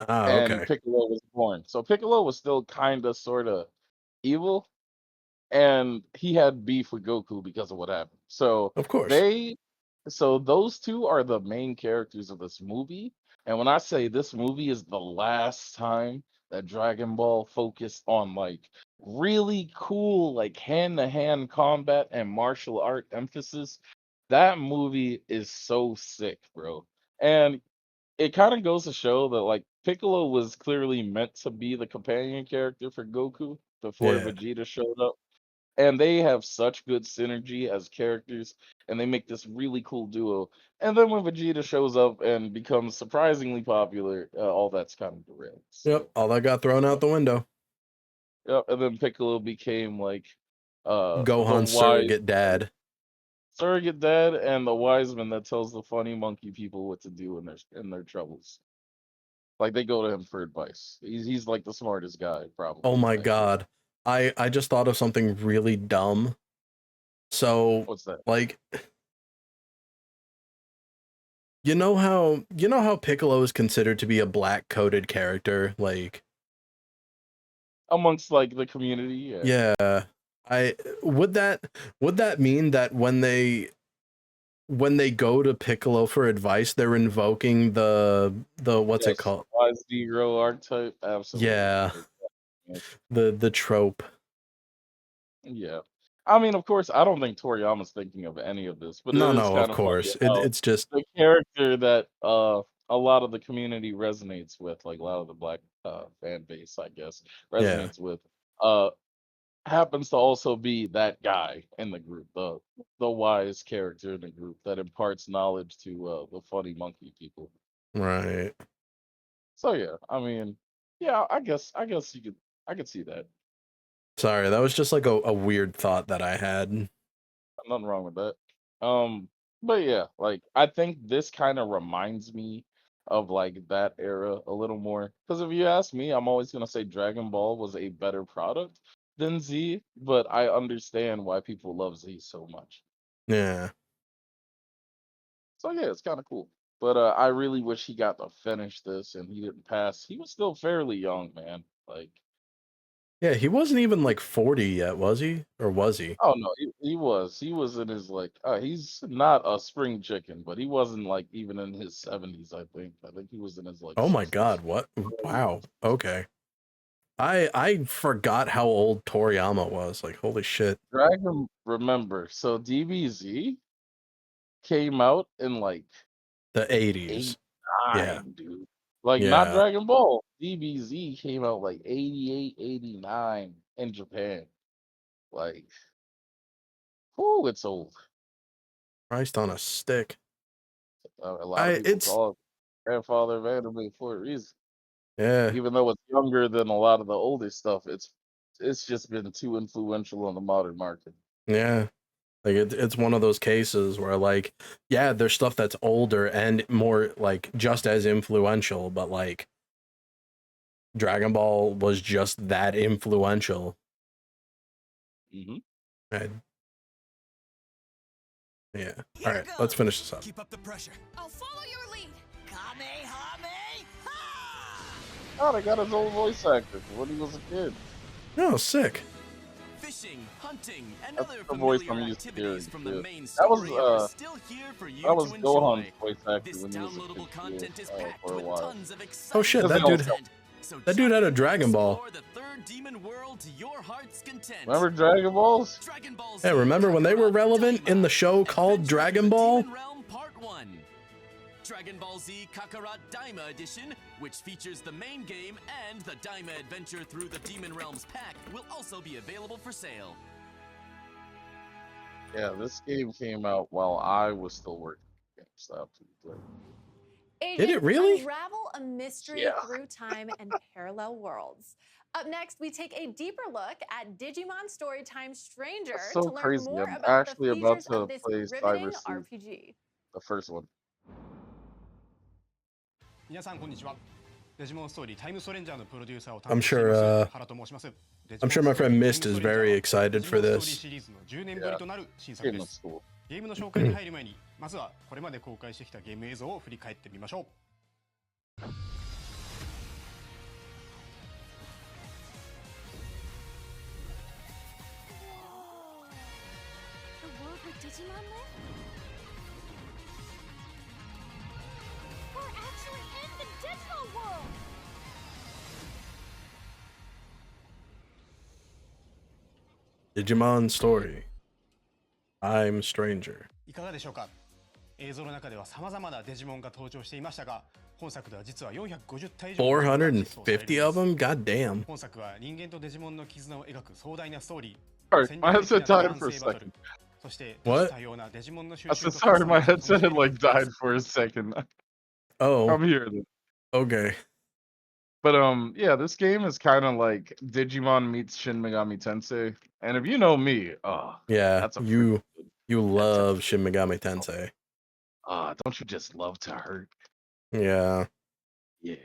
Ah, and okay. Piccolo was born. So Piccolo was still kind of sort of evil and he had beef with Goku because of what happened. So Of course. those two are the main characters of this movie. And when I say this movie is the last time that Dragon Ball focused on like really cool like hand-to-hand combat and martial art emphasis, that movie is so sick, bro. And it kind of goes to show that like Piccolo was clearly meant to be the companion character for Goku before Yeah. Vegeta showed up. And they have such good synergy as characters, and they make this really cool duo. And then when Vegeta shows up and becomes surprisingly popular, all that's kind of derailed. Yep. So, All that got thrown out the window. yeah, and then Piccolo became like the Gohan's wise surrogate dad. surrogate dad and the wise man that tells the funny monkey people what to do in their troubles. Like they go to him for advice. He's like the smartest guy probably. Oh in my that group. god. I just thought of something really dumb. So What's that? like you know how Piccolo is considered to be a black coded character? Like Amongst like the community, yeah. yeah. I would that mean that when they go to Piccolo for advice, they're invoking the what's it Yes, called? wise Negro archetype, absolutely. Yeah. Yeah. The trope. Yeah. I mean, of course, I don't think Toriyama's thinking of any of this, but it No, is no, of kind of funny course. how It's just the character that a lot of the community resonates with, like a lot of the black fan base, I guess, yeah. resonates with, uh happens to also be that guy in the group, the wise character in the group that imparts knowledge to the funny monkey people. Right. So yeah, I mean, yeah, I guess I could see that. Sorry, that was just like a weird thought that I had. Nothing wrong with that. But yeah, like I think this kind of reminds me of like that era a little more. Because if you ask me, I'm always gonna say Dragon Ball was a better product than Z, but I understand why people love Z so much. Yeah. So yeah, it's kind of cool. But I really wish he got to finish this and he didn't pass. He was still fairly young, man. Like, Yeah, he wasn't even like 40 yet, was he? Or was he? oh no, he was. He was in his like he's not a spring chicken, but he wasn't like even in his 70s, I think. I think he was in his like Oh my 60s. God, what? Wow. Okay. I forgot how old Toriyama was. Like, holy shit. Dragon remember, so DBZ came out in like The 80s. 89, Yeah. dude. Like not Yeah. Dragon Ball. DBZ came out like 88, 89 in Japan. Like, whoo, it's old. Christ on a stick. A lot of people It's call it grandfather of anime for a reason. yeah. Even though it's younger than a lot of the older stuff, it's just been too influential on the modern market. Yeah. Like it's one of those cases where like, yeah, there's stuff that's older and more like just as influential, but like Dragon Ball was just that influential. Mm-hmm. And yeah. All right, let's finish this up. Keep up the pressure. I'll follow your lead. Oh, they got his old voice actor when he was a kid. Oh, sick. Fishing, hunting, and That's other the voice familiar I'm used to activities hearing. from the Too. main That story are was still here for you that was to Gohan's enjoy. voice actor This when he was a downloadable kid content is too, packed for a with while. tons of Oh exciting shit, Because they all content. So that dude had a Dragon Ball. explore the third demon world to your heart's content. Remember Dragon Balls? Dragon Ball Hey, remember when they were relevant in the show called Dragon Ball? Demon Realm Part 1. Dragon Ball Z Kakarot Daima Edition, which features the main game and the Daima adventure through the Demon Realms pack, will also be available for sale. Yeah, this game came out while I was still working at GameStop. Agents, it really? unravel a mystery Yeah. through time and parallel worlds. Up next, we take a deeper look at Digimon Storytime Stranger That's so to learn crazy. more I'm about the actually about features to of this play riveting Cyber Sleuth, RPG. the first one. 皆さんこんにちは。デジモンストーリータイムストレンジャーのプロデューサーを I'm sure原と申します。 I'm sure my friend Mist is very excited for デジモンストーリー this. シリーズの10年ぶりとなる新作 Game で of す。 School. ゲームの紹介に入る前に、まずはこれまで公開してきたゲーム映像を振り返ってみましょう。 The world where Digimon live? We're actually in the digital world! Digimon Story. I'm Stranger. いかがでしょうか。映像の中では様々なデジモンが登場していましたが、本作では実は450体以上のデジモンが実装されています 450 of them? God damn. 本作は人間とデジモンの絆を描く壮大なストーリー。 Sorry, my headset died for a second. そして多 What? 種多様なデジモンの収 I 集 said と sorry, my 楽し headset み had を like died for a second. Oh, I'm here then. okay. But yeah, this game is kind of like Digimon meets Shin Megami Tensei. And if you know me, Yeah, that's a you love Shin Megami Tensei. don't you just love to hurt? Yeah. Yeah.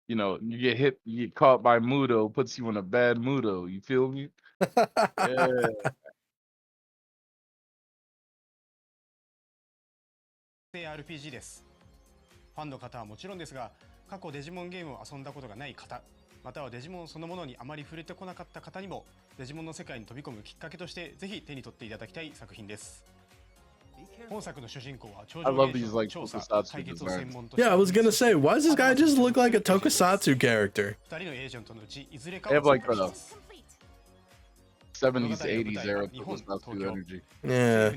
You know, you get hit, you get caught by Mudo, puts you in a bad Mudo. You feel me? Yeah. 性 RPG です。ファンの方はもちろんですが、過去デジモンゲームを遊んだことがない方、またはデジモンそのものにあまり触れてこなかった方にも、デジモンの世界に飛び込むきっかけとしてぜひ手に取っていただきたい作品です。本作の主人公は超 I 常 love 現 these 象 like の調査 tokusatsu 解決を専 designs. 門として Yeah, I was gonna say, why does this guy just look like a tokusatsu character? 2人のエージェントのうちいずれか They を have like 追加し a ます 70s, 80s era tokusatsu energy. Yeah.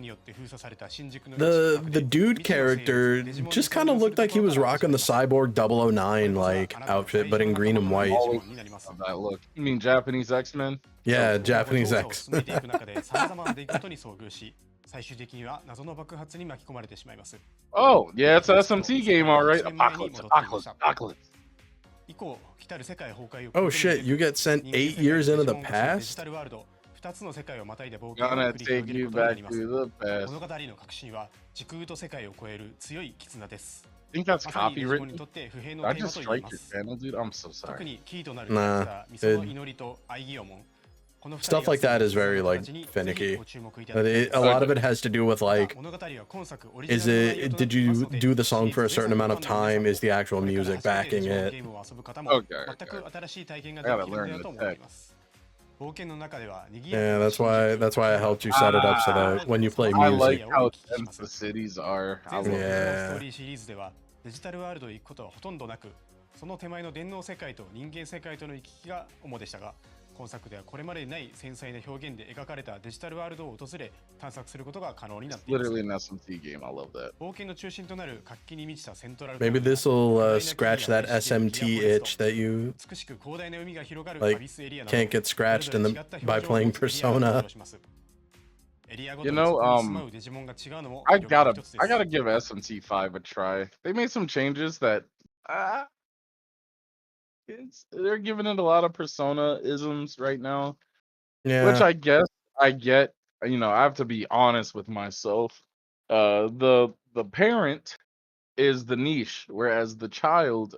The dude character just kind of looked like he was rocking the Cyborg 009 like outfit, but in green and white. Always have that look. You mean Japanese X-Men? Yeah, Japanese X. 進めていく中で様々な出来事に遭遇し、最終的には謎の爆発に巻き込まれてしまいます。 Oh, yeah, it's an SMT game, all right. Apocalypse, apocalypse, apocalypse. 以降、来たる世界崩壊を Oh shit, you get sent 8 years into the デジ past? タルワールド、2つの世界をまたいで冒険を Gonna 繰り広 take げる you ことにな back ります。 to the past. 物語の核心は時空と世界を超える強い絆です。 I think that's まさにデジモン copywritten. にとって不平の I テーマ just と言え strike ま your す。 channel, dude. I'm so 特 sorry. にキーとなるキャラクター、ミソの祈りと愛義をも。Stuff like that is very like finicky. A lot of it has to do with like, did you do the song for a certain amount of time? Is the actual music backing it? Okay. I gotta learn the text. Yeah, that's why I helped you set it up so that when you play I music. like how dense the cities are. I love Yeah. デジタルワールドへ行くことはほとんどなく、その手前の電脳世界と人間世界との行き来が主でしたが、今作ではこれまでにない繊細な表現で描かれたデジタルワールドを訪れ探索することが可能になっています。 Literally an SMT game. I love that. 冒険の中心となる活気に満ちたセントラル Maybe this will scratch that SMT itch that you 美しく広大な海が広がる like アビスエリアなど can't get scratched by playing Persona. You know, I gotta give SMT5 a try. They made some changes that they're giving it a lot of Persona isms right now. Yeah. Which I get. You know, I have to be honest with myself. The parent is the niche, whereas the child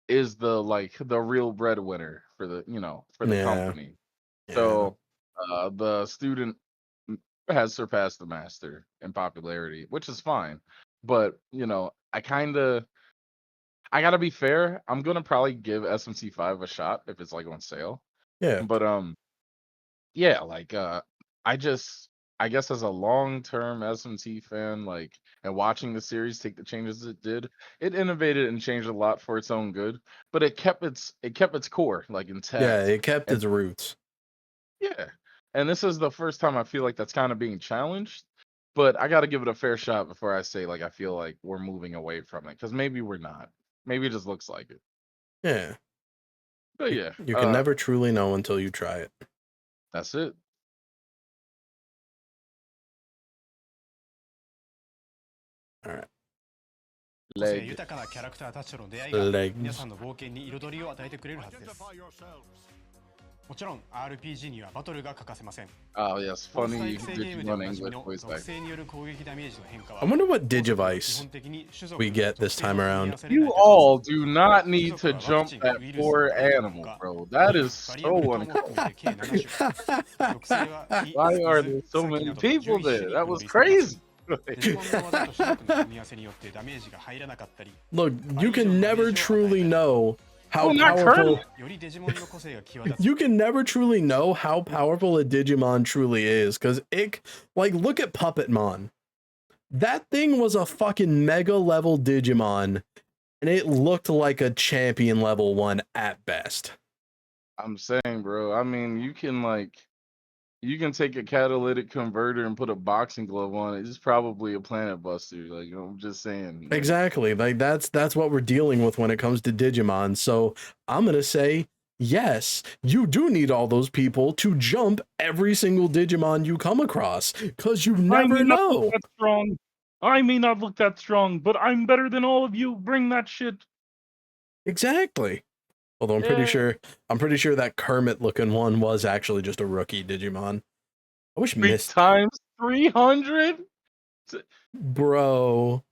is the real breadwinner for the Yeah. company. So the student has surpassed the master in popularity, which is fine. But you know, I gotta be fair. I'm gonna probably give SMT5 a shot if it's like on sale. Yeah. But yeah, like I guess as a long-term SMT fan, like, and watching the series take the changes it did, it innovated and changed a lot for its own good. But it kept its core like intact. Yeah, it kept its roots. Yeah. And this is the first time I feel like that's kind of being challenged. But I got to give it a fair shot before I say like I feel like we're moving away from it, because maybe we're not. Maybe it just looks like it. Yeah. But yeah, You can never truly know until you try it. That's it. All right. 個性豊かなキャラクターたちとの出会いが Legs. 皆さんの冒険に彩りを与えてくれるはずです。もちろん RPG にはバトルが欠かせません。 Oh yes, モンスター funny 育成ゲームでお Digimon なじみ English の voice 属 acting. 性による攻撃ダメージの変化は I wonder what Digivice we get this time around. You all do not need to jump that poor animal, bro. That is so uncomfortable. Why are there so many people there? That was crazy. Look, you can never truly know how not powerful. Currently. You can never truly know how powerful a Digimon truly is, because look at Puppetmon. That thing was a fucking mega level Digimon, and it looked like a champion level one at best. I'm saying, bro. I mean, you can take a catalytic converter and put a boxing glove on it. It's probably a planet buster. Like, I'm just saying. Exactly. Like that's what we're dealing with when it comes to Digimon. So I'm gonna say yes, you do need all those people to jump every single Digimon you come across, because you never know. I may not look that strong, but I'm better than all of you. Bring that shit. Exactly. Although I'm pretty sure that Kermit looking one was actually just a rookie Digimon. I wish 3 Mist times 300. Bro.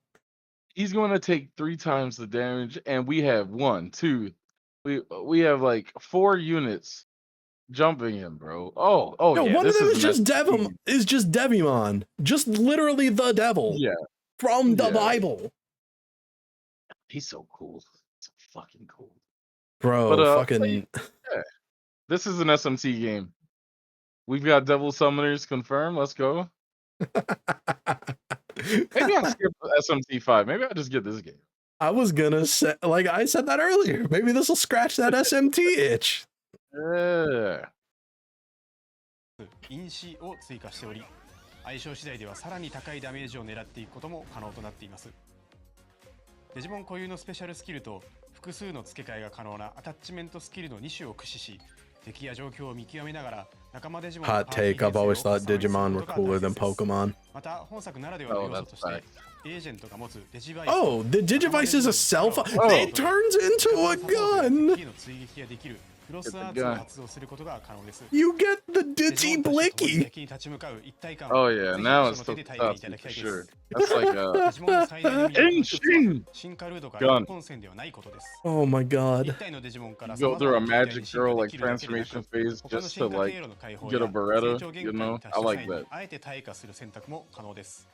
He's going to take 3 times the damage, and we have 1, 2. We have like 4 units jumping him, bro. Oh Yo, yeah. one of This them is is just Devimon. Just literally the devil. Yeah. From the Yeah. Bible. He's so cool. So fucking cool. Bro, But fucking yeah. This is an SMT game. We've got Devil Summoners confirmed. Let's go. Maybe I'll skip SMT5. Maybe I'll just get this game. I was gonna say, like I said that earlier. Maybe this will scratch that SMT itch. Yeah. 因子を追加しており、相性次第ではさらに高いダメージを狙っていくことも可能となっています。デジモン固有のスペシャルスキルと複数の付け替えが可能なアタッチメントスキルの2種を駆使し、敵や状況を見極めながら仲間デジモンの Hot take, I've always thought Digimon were cooler than Pokemon. また本作ならではの要素としてエージェントが持つデジバイス Oh, the Digivice is a cell phone. It turns into a gun. 敵の追撃ができるクロスアーツを発動することが可能です。 You get the デジ Digi モンたちと共に Blicky! 敵に立ち向かう一体感 Oh を yeah, ぜひ now そ it's の手 the で体験いただ Tatsu きた for いで sure. す。 That's like デジモンの最大の魅力の一つは Enshin 進化ルートが gun. 一本線ではないことです。 Oh my 一 god. 体のデジモンから Go 様々 through な a 形態 magic に進化 girl で like きるだけでな transformation く、 phase 他の just 進 to 化 like 経路の解放 get a や成 Beretta, 長限 you 界に know? 達 I した like 際に that. あえて退化する選択も可能です。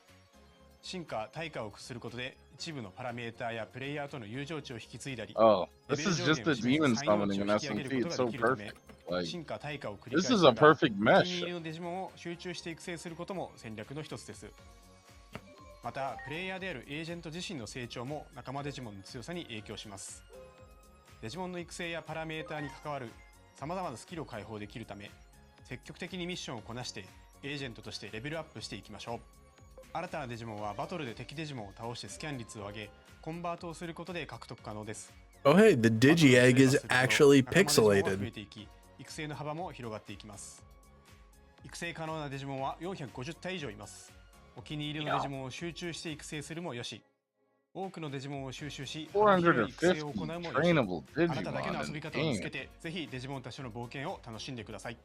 進化・退化を駆することで一部のパラメーターやプレイヤーとの友情値を引き継いだり、 Oh, レ this ベル is 上 just 限を the 示す demon 才能値 summoning を in 引き上げる SMP. こと It's が so できるため、 perfect. Like, 進化・退化を繰り this 返し is な a がら perfect お気 mesh. に入りのデジモンを集中して育成することも戦略の一つです。また、プレイヤーであるエージェント自身の成長も仲間デジモンの強さに影響します。デジモンの育成やパラメーターに関わる様々なスキルを解放できるため、積極的にミッションをこなしてエージェントとしてレベルアップしていきましょう。新たなデジモンはバトルで敵デジモンを倒してスキャン率を上げ、コンバートをすることで獲得可能です。 Oh hey, the バトルを Digi すれ Egg ば is するほど actually 仲間デジモンは増え pixelated. ていき、育成の幅も広がっていきます。育成可能なデジモンは450体以上います。お気に入りのデジモンを集中して育成するもよし、多くのデジモンを収集し、幅広い育成を行うもよし、 trainable あなただけの遊び Digimon 方を見つけ in て、ぜひデジモンたちの冒険を楽しんでください。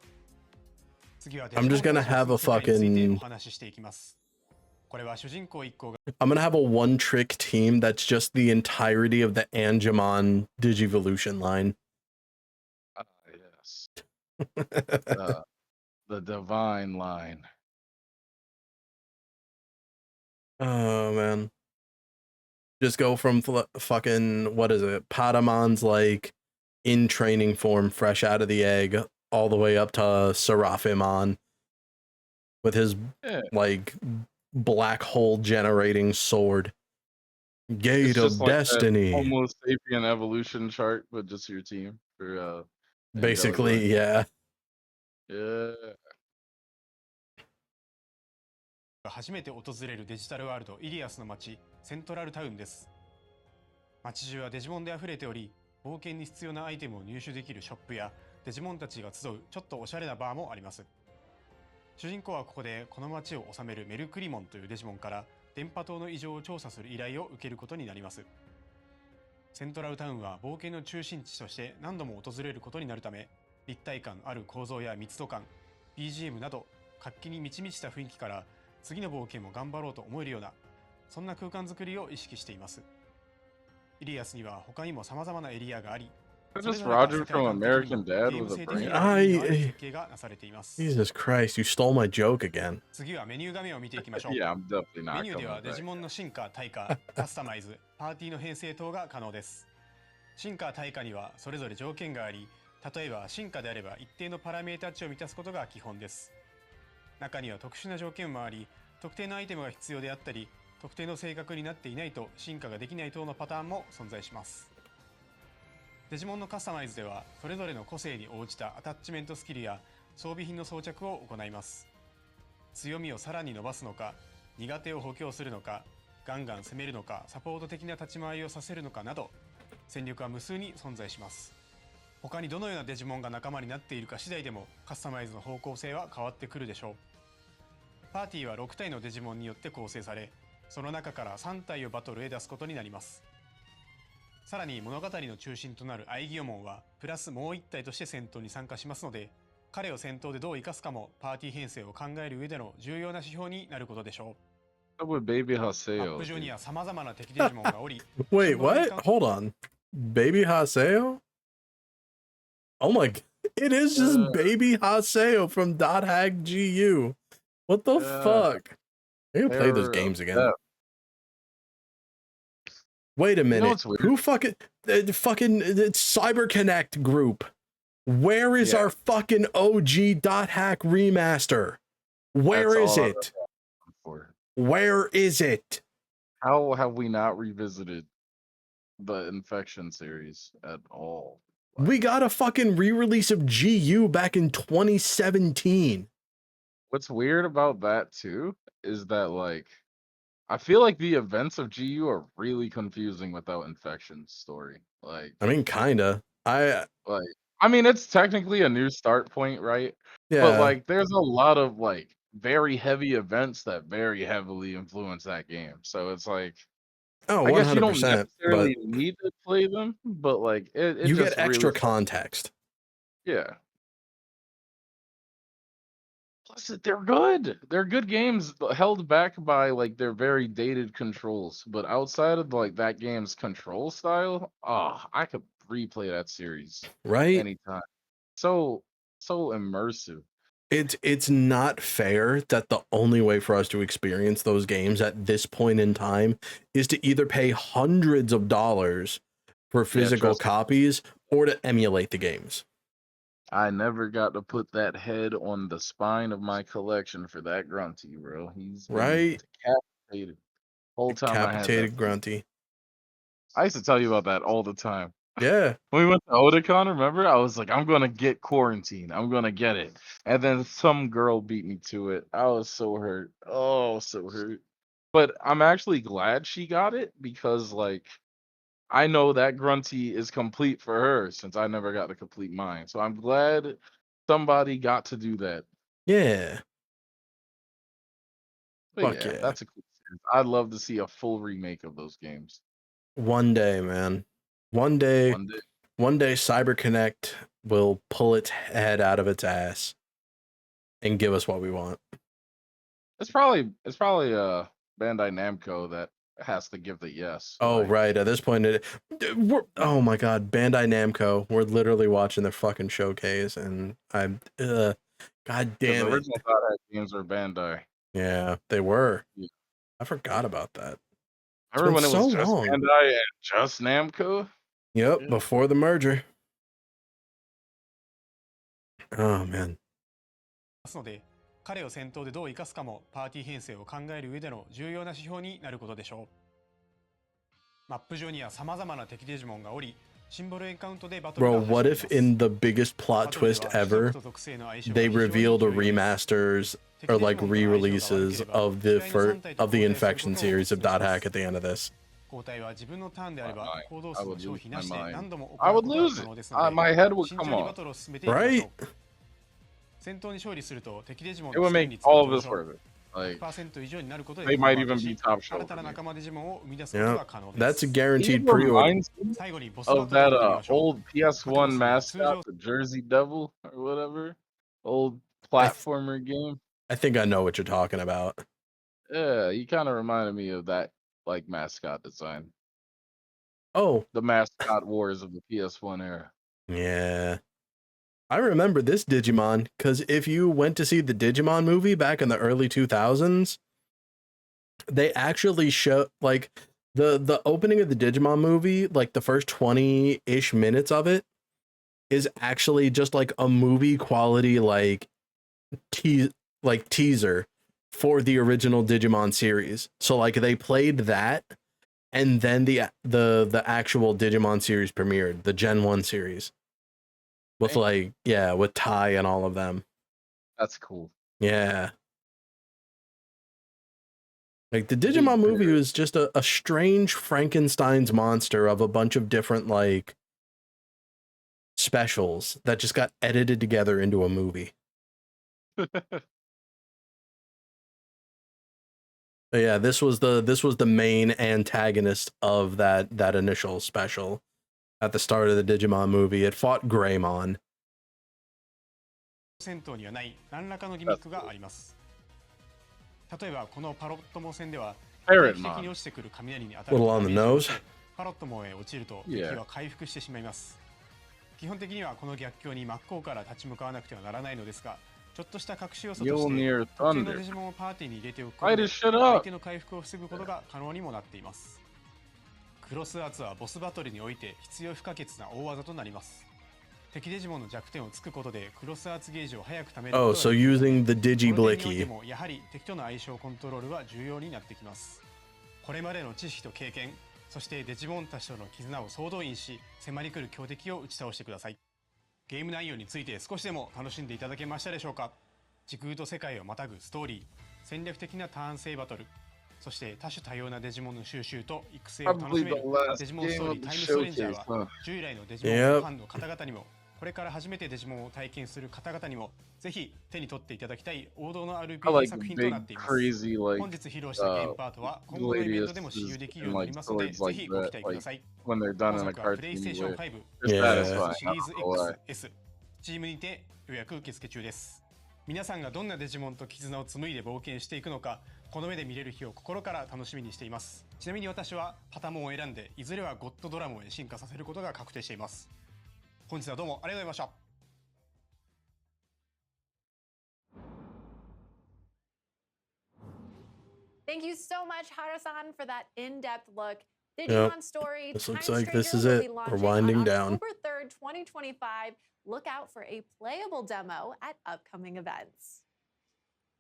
次はデ I'm ジモン just gonna たちの have a 世界について fucking お話ししていきます。これは主人公一行が I'm gonna have a one-trick team that's just the entirety of the Angemon Digivolution line. Yes. The divine line. Oh man. Just go from fucking, what is it? Patamon's like in training form, fresh out of the egg, all the way up to Seraphimon with his like black hole generating sword. Gate It's just of like Destiny. that Homo sapien evolution chart, but just your team for Basically, Angelic yeah. Yeah. 初めて訪れるデジタルワールドイリアスの街セントラルタウンです。街中はデジモンで溢れており、冒険に必要なアイテムを入手できるショップやデジモンたちが集うちょっとおしゃれなバーもあります。主人公はここでこの街を治めるメルクリモンというデジモンから電波塔の異常を調査する依頼を受けることになります。セントラルタウンは冒険の中心地として何度も訪れることになるため、立体感ある構造や密度感、BGM など活気に満ち満ちた雰囲気から次の冒険も頑張ろうと思えるような、そんな空間づくりを意識しています。イリアスには他にも様々なエリアがあり、 Just Roger from American Dad with a brain. Jesus Christ, you stole my joke again. 次はメニュー画面を見ていきましょう。 Yeah, I'm definitely not メニューでは coming デジ back. モンの進化・退化、カスタマイズ、パーティーの編成等が可能です。進化・退化にはそれぞれ条件があり、例えば進化であれば一定のパラメータ値を満たすことが基本です。中には特殊な条件もあり、特定のアイテムが必要であったり、特定の性格になっていないと進化ができない等のパターンも存在します。デジモンのカスタマイズではそれぞれの個性に応じたアタッチメントスキルや装備品の装着を行います。強みをさらに伸ばすのか、苦手を補強するのか、ガンガン攻めるのか、サポート的な立ち回りをさせるのかなど、戦力は無数に存在します。他にどのようなデジモンが仲間になっているか次第でもカスタマイズの方向性は変わってくるでしょう。パーティーは6体のデジモンによって構成され、その中から3体をバトルへ出すことになります。さらに物語の中心となるアイギオモンはプラスもう1体として戦闘に参加しますので、彼を戦闘でどう生かすかもパーティー編成を考える上での重要な指標になることでしょう。 With Baby マッ Haseo. プ上には様々な敵デジモンがおり、 Wait, what? Hold on. Baby Haseo? Oh my, it is just Baby Haseo from Dot Hack GU. What the fuck? I'm gonna play those games again. Wait a minute. Who fucking it's CyberConnect group? Where is our fucking OG Dot Hack remaster? Where is it? Where is it? How have we not revisited the Infection series at all? We got a fucking re-release of GU back in 2017. What's weird about that too is that like I feel like the events of GU are really confusing without Infection's story. Like I mean, kinda. I mean, it's technically a new start point, right? Yeah. But like, there's a lot of like very heavy events that very heavily influence that game. So it's like, Oh, I guess you don't 100%. necessarily But need to play them, but like, it you just get extra really context. Yeah. Plus, they're good. They're good games held back by like their very dated controls. But outside of like that game's control style, I could replay that series Right? anytime. So immersive. It's not fair that the only way for us to experience those games at this point in time is to either pay hundreds of dollars for physical trust me. copies or to emulate the games. I never got to put that head on the spine of my collection for that grunty, bro. He's been Right? decapitated. Whole time I had that. Decapitated grunty. I used to tell you about that all the time. Yeah. When we went to Otakon, remember? I was like, I'm gonna get Quarantine. I'm gonna get it. And then some girl beat me to it. I was so hurt. Oh, so hurt. But I'm actually glad she got it because like I know that grunty is complete for her since I never got to complete mine. So I'm glad somebody got to do that. Yeah. But Fuck yeah, yeah. that's a cool series. I'd love to see a full remake of those games. One day, man. One day, One day. CyberConnect will pull its head out of its ass and give us what we want. It's probably Bandai Namco that has to give the yes. So, Oh, like, right. At this point, oh my God, Bandai Namco. We're literally watching their fucking showcase, and God because damn the it. original Dot games were Bandai. Yeah, they were. Yeah. I forgot about that. It's Remember been when it so was just long. Bandai and just Namco? Yep, Yeah. before the merger. Oh man. ますので、彼を戦闘でどう生かすかもパーティー編成を考える上での重要な指標になることでしょう。マップ上には様々な敵デジモンがおり、シンボルエンカウントでバトルが Bro, what if in the biggest plot twist ever, they revealed a remasters or like re-releases of the Infection series of Dot Hack at the end of this? 交代は自分のターンであれば行動 I 数を would 消 lose 費な my しで mind. 何度も I 行う would ことが lose 可 it. 能ですので、 My head would 慎 come 重に off. バトルを進めていきましょう。 Right? 戦闘に勝利すると敵デジモン It の would 支援 make 率が all of 上 this 昇 worth it. Like, 1% 以上になることで they might even be top 新 shelf たな for me. 仲間デジモンを生み出すことが Yeah, 可能です。 that's a guaranteed It pre-order. reminds me 最後にボスバト of ルを that 見てみましょう。 old PS1 mascot, the Jersey Devil or whatever. Old platformer game. I think I know what you're talking about. Yeah, he kind of reminded me of that like mascot design. Oh, The mascot wars of the PS1 era. yeah. I remember this Digimon because if you went to see the Digimon movie back in the early 2000s, they actually show like the opening of the Digimon movie, like the first 20-ish minutes of it is actually just like a movie quality like teaser for the original Digimon series. So like they played that and then the actual Digimon series premiered, the Gen 1 series. With like, yeah, with Tai and all of them. That's cool. Yeah. Like the Digimon movie was just a strange Frankenstein's monster of a bunch of different like specials that just got edited together into a movie. But yeah, this was the main antagonist of that initial special at the start of the Digimon movie. It fought Greymon. 戦闘にはない何らかのギミックがあります。例えばこのパロットモ戦では定期的に落ちてくる雷に当たる Little on the nose. パロットモへ落ちると敵は回復してしまいます。基本的にはこの逆境に真っ向から立ち向かわなくてはならないのですが、ちょっとした隠し要素として特定のデジモンをパーティーに入れておくことで相手の回復を防ぐことが可能にもなっています。クロスアーツはボスバトルにおいて必要不可欠な大技となります。敵デジモンの弱点をつくことでクロスアーツゲージを早く貯めることができます。 Oh, so using the この点において Digiblicky. もやはり敵との相性コントロールは重要になってきます。これまでの知識と経験、そしてデジモンたちとの絆を総動員し、迫り来る強敵を打ち倒してください。ゲーム内容について少しでも楽しんでいただけましたでしょうか。時空と世界をまたぐストーリー、戦略的なターン制バトル、そして多種多様なデジモンの収集と育成を楽しめるデジモンストーリータイムストレンジャーは従来のデジモンファンの方々にもこれから初めてデジモンを体験する方々にもぜひ手に取っていただきたい王道の RPG 作品となっています。本日披露したゲームパートは今後のイベントでも使用できるようになりますのでぜひご期待ください。本作はプレイステーション5 シリーズ XS チームにて予約受付中です。皆さんがどんなデジモンと絆を紡いで冒険していくのか、この目で見れる日を心から楽しみにしています。ちなみに私はパタモンを選んで、いずれはゴッドドラモンへ進化させることが確定しています。本日はどうもありがとうございました。Thank you so much, Hara-san, for that in-depth look. Yep. Digimon Story This Time looks like this Stranger is will it. be We're launching winding on down. October 3rd, 2025. Look out for a playable demo at upcoming events.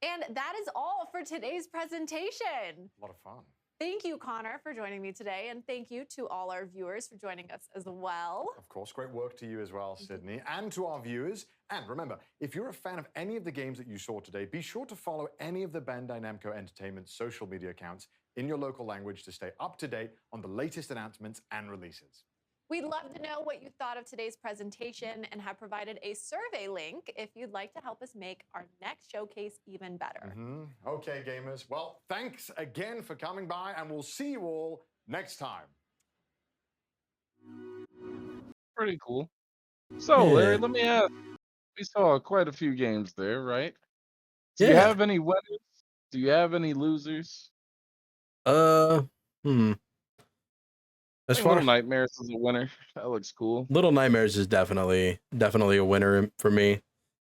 And that is all for today's presentation. A lot of fun. Thank you, Connor, for joining me today, and thank you to all our viewers for joining us as well. Of course, great work to you as well, Sydney, and to our viewers. And remember, if you're a fan of any of the games that you saw today, be sure to follow any of the Bandai Namco Entertainment social media accounts in your local language to stay up to date on the latest announcements and releases. We'd love to know what you thought of today's presentation and have provided a survey link if you'd like to help us make our next showcase even better. Okay, gamers. Well, thanks again for coming by, and we'll see you all next time. Pretty cool. So, Larry, Yeah. let me ask. We saw quite a few games there, right? Do you Yeah. have any winners? Do you have any losers? As I think far Little Nightmares is a winner. That looks cool. Little Nightmares is definitely a winner for me.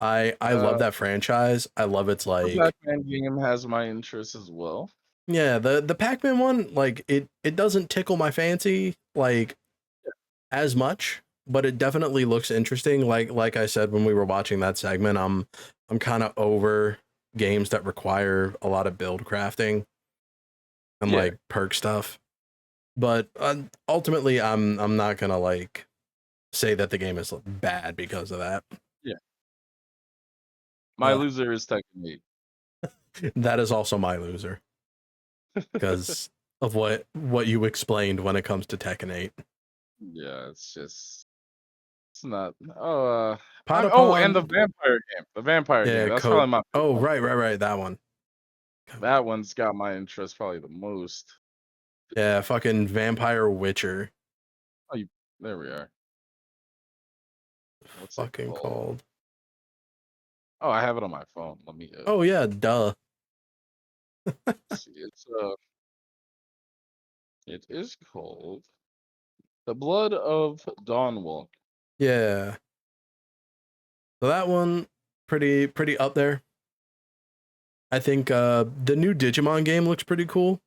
I love that franchise. I love its The like Pac-Man game has my interest as well. yeah, the Pac-Man one, like it doesn't tickle my fancy like as much, but it definitely looks interesting. Like I said when we were watching that segment, I'm kind of over games that require a lot of build crafting and Yeah. like perk stuff. But ultimately, I'm not gonna like say that the game is bad because of that. Yeah. My Uh, loser is Tekken 8. That is also my loser because of what you explained when it comes to Tekken 8. Yeah, it's not. Oh, and the Patapon. vampire game. The vampire game. Yeah, That's code. probably my. Oh, right, that one. That one's got my interest probably the most. Yeah, fucking Vampire Witcher. Oh, there we are. What's it Fucking called? called. Oh, I have it on my phone. Let me. Oh yeah, duh. See. It is called The Blood of Dawnwalk. Yeah. So that one pretty up there. I think the new Digimon game looks pretty cool.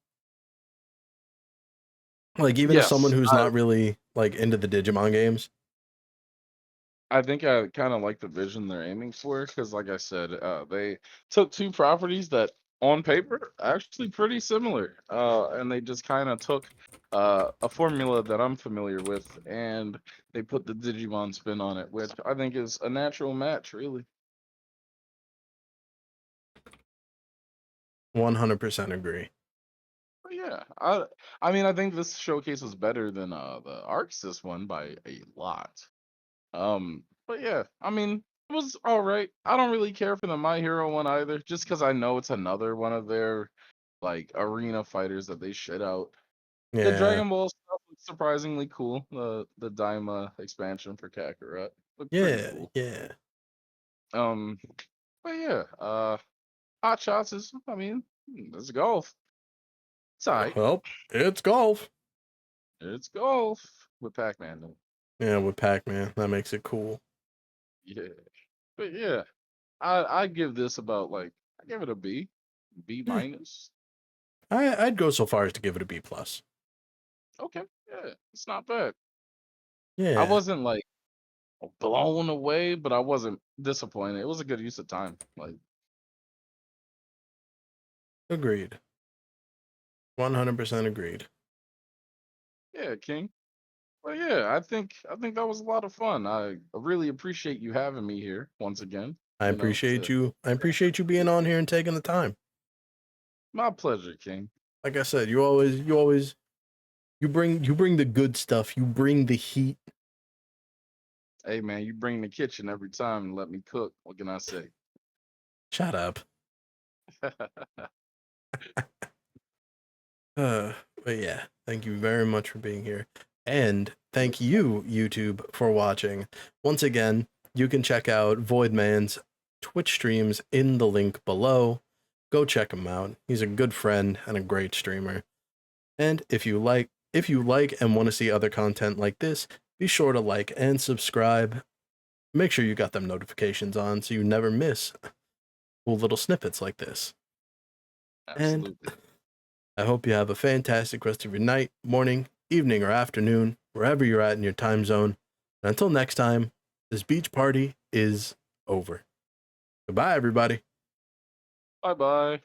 Like even as someone Yes, who's not really like into the Digimon games. I think I kind of like the vision they're aiming for because, like I said, they took two properties that, on paper, are actually pretty similar, and they just kind of took a formula that I'm familiar with, and they put the Digimon spin on it, which I think is a natural match, really. 100% agree. But yeah, I mean, I think this showcase was better than the Arxis one by a lot. But yeah, I mean, it was all right. I don't really care for the My Hero one either, just because I know it's another one of their like arena fighters that they shit out. The Yeah. Dragon Ball stuff looks surprisingly cool. The Daima expansion for Kakarot looked pretty Yeah, cool. yeah. But yeah, Hot Shots is, I mean, it's golf. It's alright. Well, it's golf. It's golf with Pac-Man. Though. Yeah, with Pac-Man. That makes it cool. Yeah. But yeah, I give this about like I give it a B minus. I'd go so far as to give it a B+. Okay, yeah, it's not bad. Yeah. I wasn't like blown away, but I wasn't disappointed. It was a good use of time. Like Agreed. 100% agreed. yeah, King. But yeah, I think that was a lot of fun. I really appreciate you having me here once again. I appreciate you. I appreciate you being on here and taking the time. My pleasure, King. Like I said, you bring the good stuff. You bring the heat. Hey man, you bring the kitchen every time and let me cook. What can I say? Shut up. But yeah, thank you very much for being here. And thank you, YouTube, for watching. Once again, you can check out Voidman's Twitch streams in the link below. Go check him out. He's a good friend and a great streamer. And if you like and want to see other content like this, be sure to like and subscribe. Make sure you got them notifications on so you never miss cool little snippets like this. Absolutely. And I hope you have a fantastic rest of your night, morning, evening, or afternoon, wherever you're at in your time zone. And until next time, this beach party is over. Goodbye, everybody. Bye-bye.